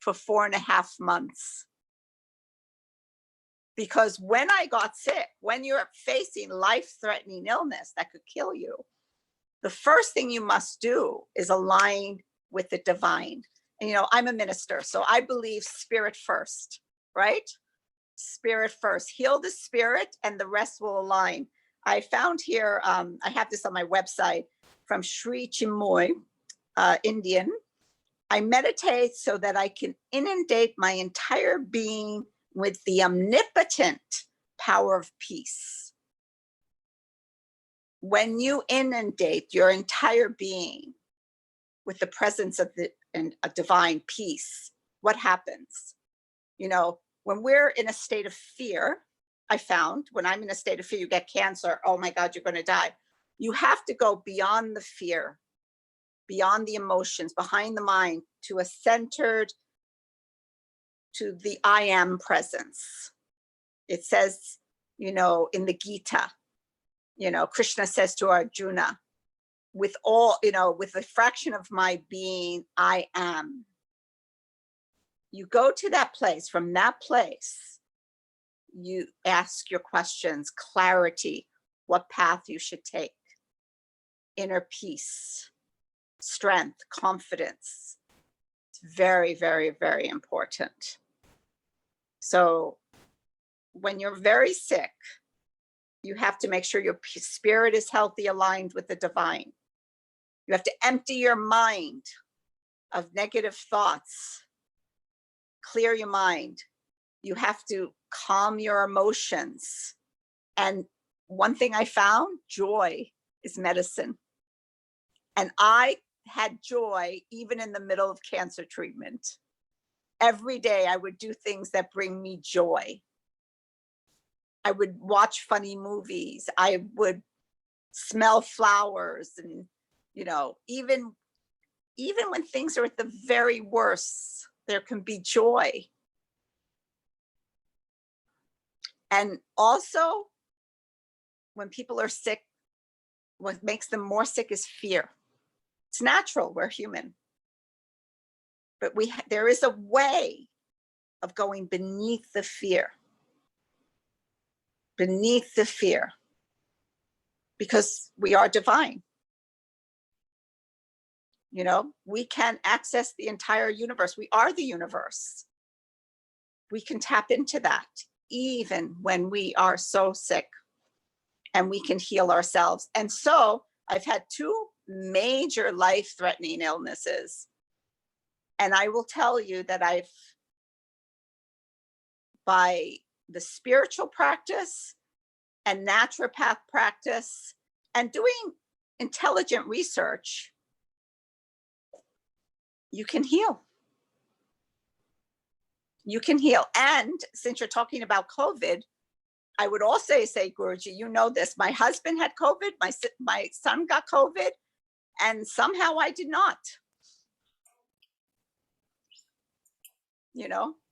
for 4.5 months. Because when I got sick, when you're facing life-threatening illness that could kill you, the first thing you must do is align with the divine. And, you know, I'm a minister, so I believe spirit first, right? Spirit first. Heal the spirit and the rest will align. I found here, I have this on my website from Sri Chinmoy, Indian. I meditate so that I can inundate my entire being with the omnipotent power of peace. When you inundate your entire being with the presence of a divine peace, what happens? You know, when we're in a state of fear, I found when I'm in a state of fear, you get cancer. Oh my God, you're going to die. You have to go beyond the fear, beyond the emotions, behind the mind, to a centered, to the I am presence. It says, you know, in the Gita, you know, Krishna says to Arjuna, with all, you know, with a fraction of my being, I am. You go to that place. From that place, you ask your questions, clarity, what path you should take, inner peace, strength, confidence. It's very, very, very important. So when you're very sick, you have to make sure your spirit is healthy, aligned with the divine. You have to empty your mind of negative thoughts, clear your mind. You have to calm your emotions. And one thing I found, joy is medicine. And I had joy even in the middle of cancer treatment. Every day I would do things that bring me joy. I would watch funny movies. I would smell flowers, and even when things are at the very worst, there can be joy. And also, when people are sick, what makes them more sick is fear. It's natural, we're human. But there is a way of going beneath the fear. Beneath the fear. Because we are divine. We can access the entire universe. We are the universe. We can tap into that even when we are so sick, and we can heal ourselves. And so I've had 2 major life-threatening illnesses. And I will tell you that by the spiritual practice and naturopath practice and doing intelligent research, you can heal. You can heal. And since you're talking about COVID, I would also say, Guruji, you know this, my husband had COVID, my son got COVID, and somehow I did not.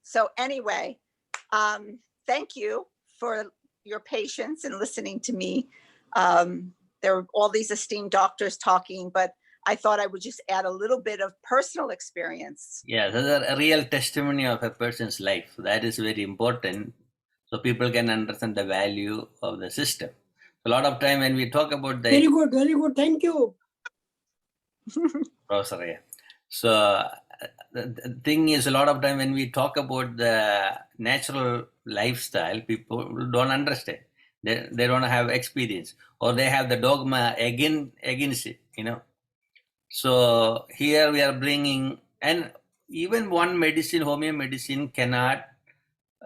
So anyway, thank you for your patience and listening to me. There were all these esteemed doctors talking, but I thought I would just add a little bit of personal experience. Yeah, that's a real testimony of a person's life. That is very important, so people can understand the value of the system. A lot of time when we talk about the... Very good, thank you. Professor, yeah. So the thing is, a lot of time when we talk about the natural lifestyle, people don't understand. They don't have experience, or they have the dogma against it, So here we are bringing, and even one medicine, homeo medicine, cannot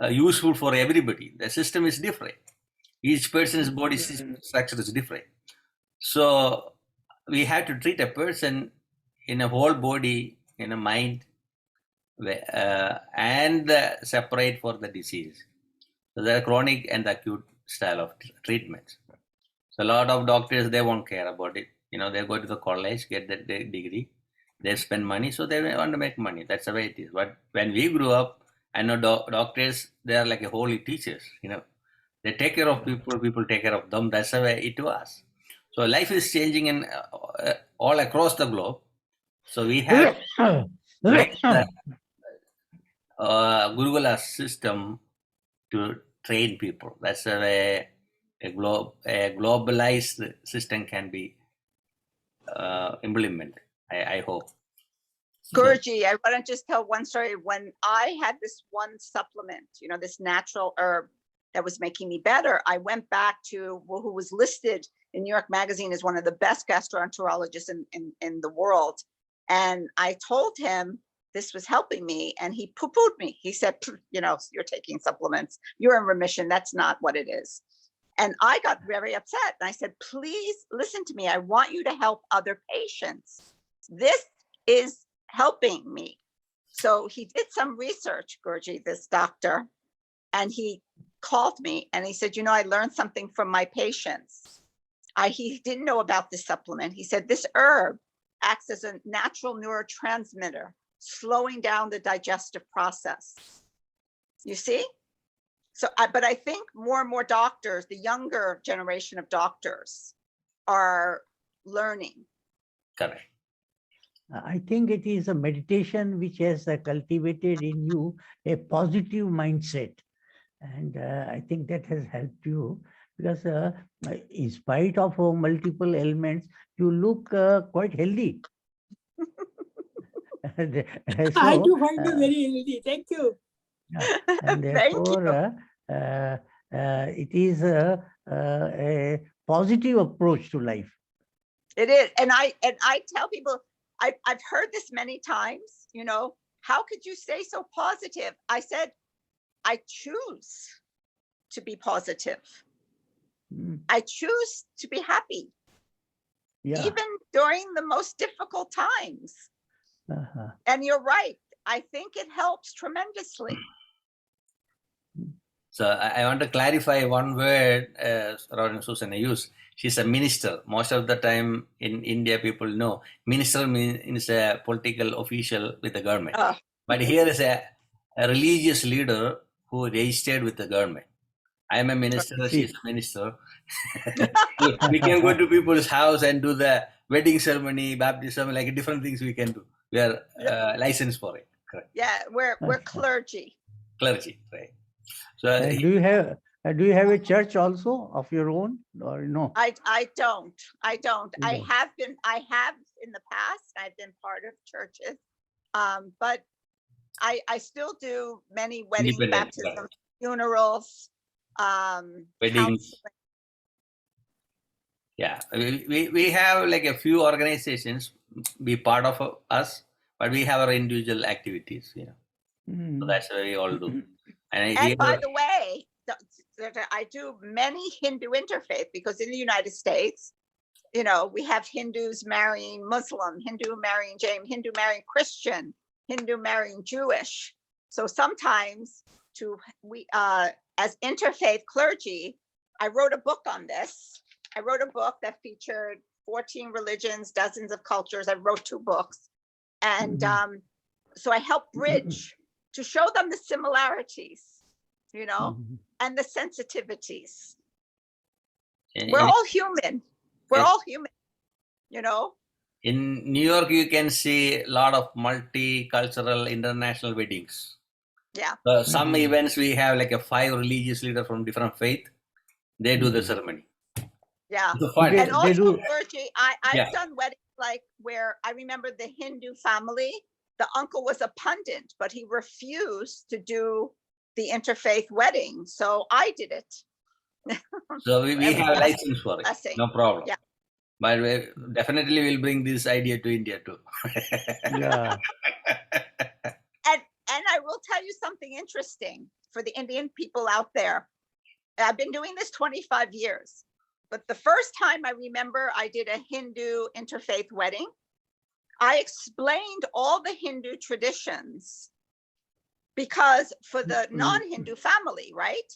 useful for everybody. The system is different. Each person's body structure is different. So we have to treat a person in a whole body, in a mind, and separate for the disease. So there are chronic and acute style of treatments. So a lot of doctors, they won't care about it. They go to the college, get the degree, they spend money, so they want to make money. That's the way it is. But when we grew up, I know doctors, they are like a holy teachers. They take care of people, people take care of them. That's the way it was. So life is changing in all across the globe. So we have the Gurukula system to train people. That's the way a globalized system can be implemented, I hope. Guruji, I want to just tell one story. When I had this one supplement, this natural herb that was making me better, I went back to who was listed in New York Magazine as one of the best gastroenterologists in the world. And I told him this was helping me, and he poo-pooed me. He said, you're taking supplements, you're in remission. That's not what it is. And I got very upset. And I said, please listen to me. I want you to help other patients. This is helping me. So he did some research, Guruji, this doctor, and he called me and he said, I learned something from my patients. He didn't know about this supplement. He said, this herb acts as a natural neurotransmitter, slowing down the digestive process. You see? So, but I think more and more doctors, the younger generation of doctors, are learning. Correct. I think it is a meditation which has cultivated in you a positive mindset. And I think that has helped you, because in spite of multiple ailments, you look quite healthy. I do find you very healthy. Thank you. And therefore, it is a positive approach to life. It is. And I tell people, I've heard this many times, how could you say so positive? I said, I choose to be positive. I choose to be happy. Yeah. even during the most difficult times. And you're right. I think it helps tremendously. So I want to clarify one word Reverend Susana used. She's a minister. Most of the time in India, people know minister means a political official with the government. But here is a religious leader who registered with the government. I am a minister, she's a minister. We can go to people's house and do the wedding ceremony, baptism, like different things we can do. We are licensed for it. Correct. Yeah, we're clergy. Clergy, right? So do you have a church also of your own, or no? I don't. I have in the past. I've been part of churches, but I still do many weddings, baptisms, right. Funerals, weddings. Yeah, we have like a few organizations be part of us, but we have our individual activities. You know, so that's what we all do. And by the way, I do many Hindu interfaith, because in the United States, you know, we have Hindus marrying Muslim, Hindu marrying Jain, Hindu marrying Christian, Hindu marrying Jewish. So sometimes as interfaith clergy, I wrote a book on this. I wrote a book that featured 14 religions, dozens of cultures. I wrote 2 books. And so I helped bridge to show them the similarities, you know, and the sensitivities. We're all human. We're all human, you know. In New York, you can see a lot of multicultural international weddings. Yeah. Some events we have like a 5 religious leaders from different faith. They do the ceremony. Yeah. Fun. And also clergy, I've done weddings like where I remember the Hindu family, the uncle was a pundit, but he refused to do the interfaith wedding. So I did it. So we have license for it. Blessing. No problem. Yeah. But we definitely will bring this idea to India too. Yeah. And I will tell you something interesting for the Indian people out there. I've been doing this 25 years, but the first time I remember I did a Hindu interfaith wedding, I explained all the Hindu traditions, because for the non-Hindu family, right?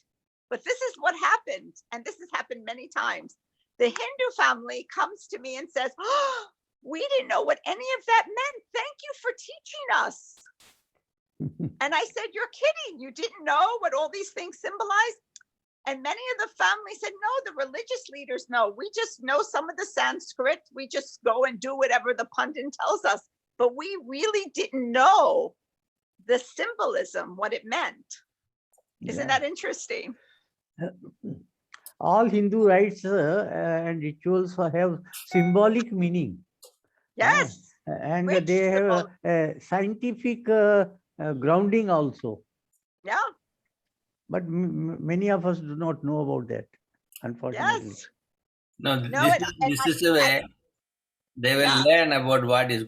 But this is what happened, and this has happened many times. The Hindu family comes to me and says, "Oh, we didn't know what any of that meant. Thank you for teaching us." And I said, "You're kidding. You didn't know what all these things symbolize?" And many of the family said, "No, the religious leaders know. We just know some of the Sanskrit. We just go and do whatever the pundit tells us. But we really didn't know the symbolism, what it meant." Isn't that interesting? All Hindu rites and rituals have symbolic meaning. Yes. And they have a scientific grounding also. Yeah. But many of us do not know about that, unfortunately. Yes. No, this is the way they will learn about what is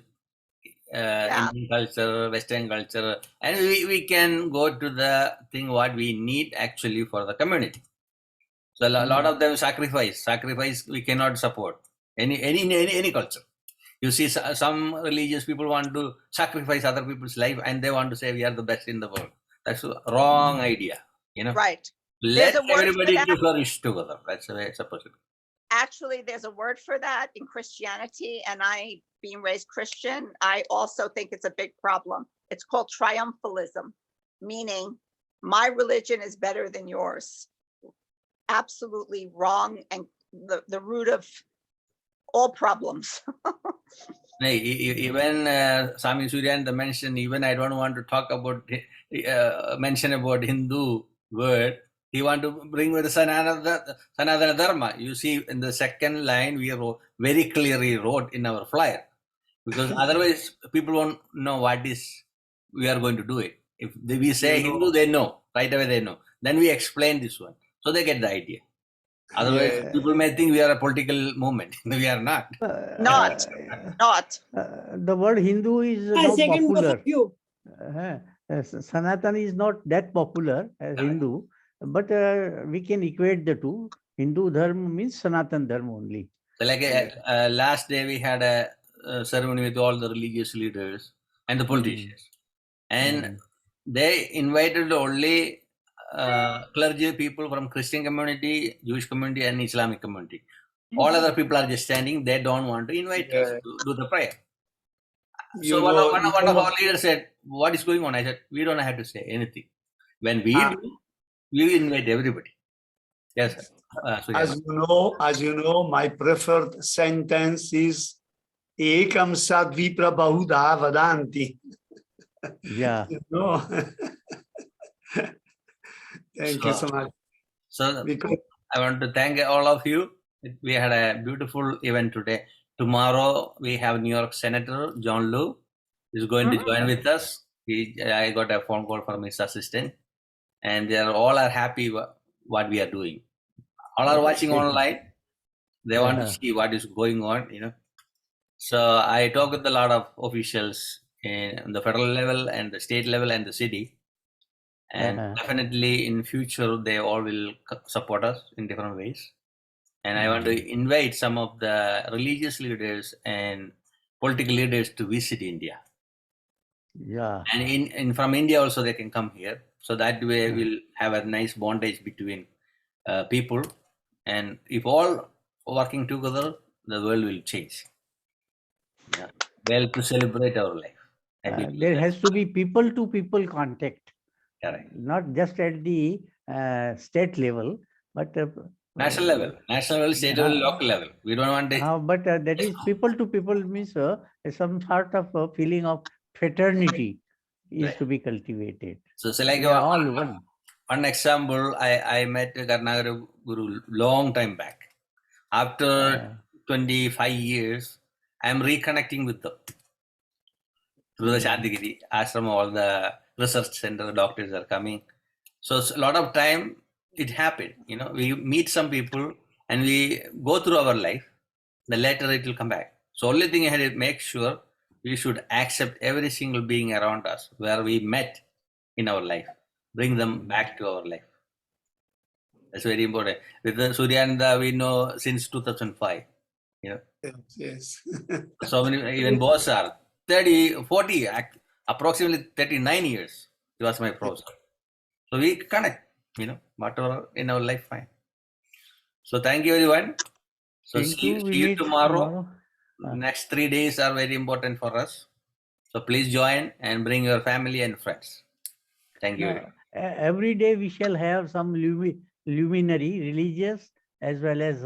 Indian culture, Western culture, and we can go to the thing what we need actually for the community. So a lot of them sacrifice we cannot support any culture. You see some religious people want to sacrifice other people's life, and they want to say we are the best in the world. That's a wrong idea, you know. Right. Let everybody to flourish together. That's the way it's supposed to be. Actually, there's a word for that in Christianity, and I, being raised Christian, I also think it's a big problem. It's called triumphalism, meaning my religion is better than yours. Absolutely wrong, and the root of all problems. Even Swami Suryananda mentioned, even I don't want to talk about, mention about Hindu word. He want to bring with the Sanatana Dharma. You see in the second line, we have very clearly wrote in our flyer, because otherwise people won't know what is we are going to do it. If we say Hindu, they know, right away they know. Then we explain this one, so they get the idea. Otherwise, people may think we are a political movement. We are not. Not. The word Hindu is not popular. Sanatana is not that popular as Hindu, but we can equate the two. Hindu Dharma means Sanatana Dharma only. So like last day we had a ceremony with all the religious leaders and the politicians, and they invited only clergy people from Christian community, Jewish community, and Islamic community. All other people are just standing. They don't want to invite us to do the prayer. So one of our leaders said, "What is going on?" I said, "We don't have to say anything. When we do, we invite everybody." Yes, sir. As you know, my preferred sentence is "Ekam sadvipra bahuda vadanti." Yeah. You know? Thank you so much. So I want to thank all of you. We had a beautiful event today. Tomorrow we have New York Senator John Liu is going to join with us. I got a phone call from his assistant, and they all are happy what we are doing. All are watching online. They want to see what is going on, you know. So I talk with a lot of officials in the federal level and the state level and the city. And definitely in future, they all will support us in different ways. And I want to invite some of the religious leaders and political leaders to visit India. Yeah. And from India also they can come here. So that way we'll have a nice bondage between people. And if all working together, the world will change. Yeah. Well, to celebrate our life. There has to be people-to-people contact. Correct. Not just at the state level, but national level, state level, local level. We don't want to. But that is people-to-people means some sort of feeling of fraternity is to be cultivated. So, like all one. One example, I met Karnagara Guru long time back. After 25 years, I am reconnecting with them. Through the Shantigiri ashram, all the research center doctors are coming. So a lot of time it happened. You know, we meet some people and we go through our life. The later it will come back. So only thing I had to make sure we should accept every single being around us where we met in our life. Bring them back to our life. That's very important. With the Suryananda, we know since 2005. You know. Yes. So many, even boss are 30, 40, approximately 39 years. He was my professor. So we connect, you know, whatever in our life, fine. So thank you, everyone. So see you tomorrow. Next 3 days are very important for us. So please join and bring your family and friends. Thank you. Every day we shall have some luminary, religious as well as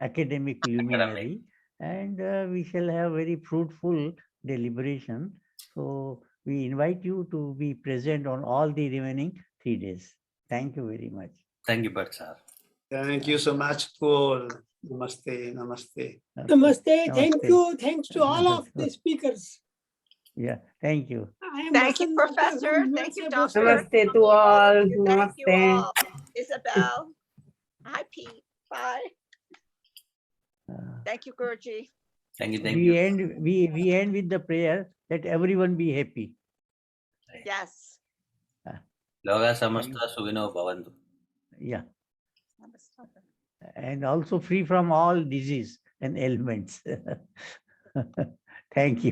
academic luminary. And we shall have very fruitful deliberation. So we invite you to be present on all the remaining 3 days. Thank you very much. Thank you, Bhatt sir. Thank you so much, Paul. Namaste, namaste. Namaste. Thank you. Thanks to all of the speakers. Yeah, thank you. Thank you, Professor. Thank you, Doctor. Namaste to all. Thank you all. Isabel. Hi, Pete. Bye. Thank you, Guruji. Thank you. Thank you. We end with the prayer that everyone be happy. Yes. Loga samasta suvino bhavantu. Yeah. And also free from all disease and ailments. Thank you.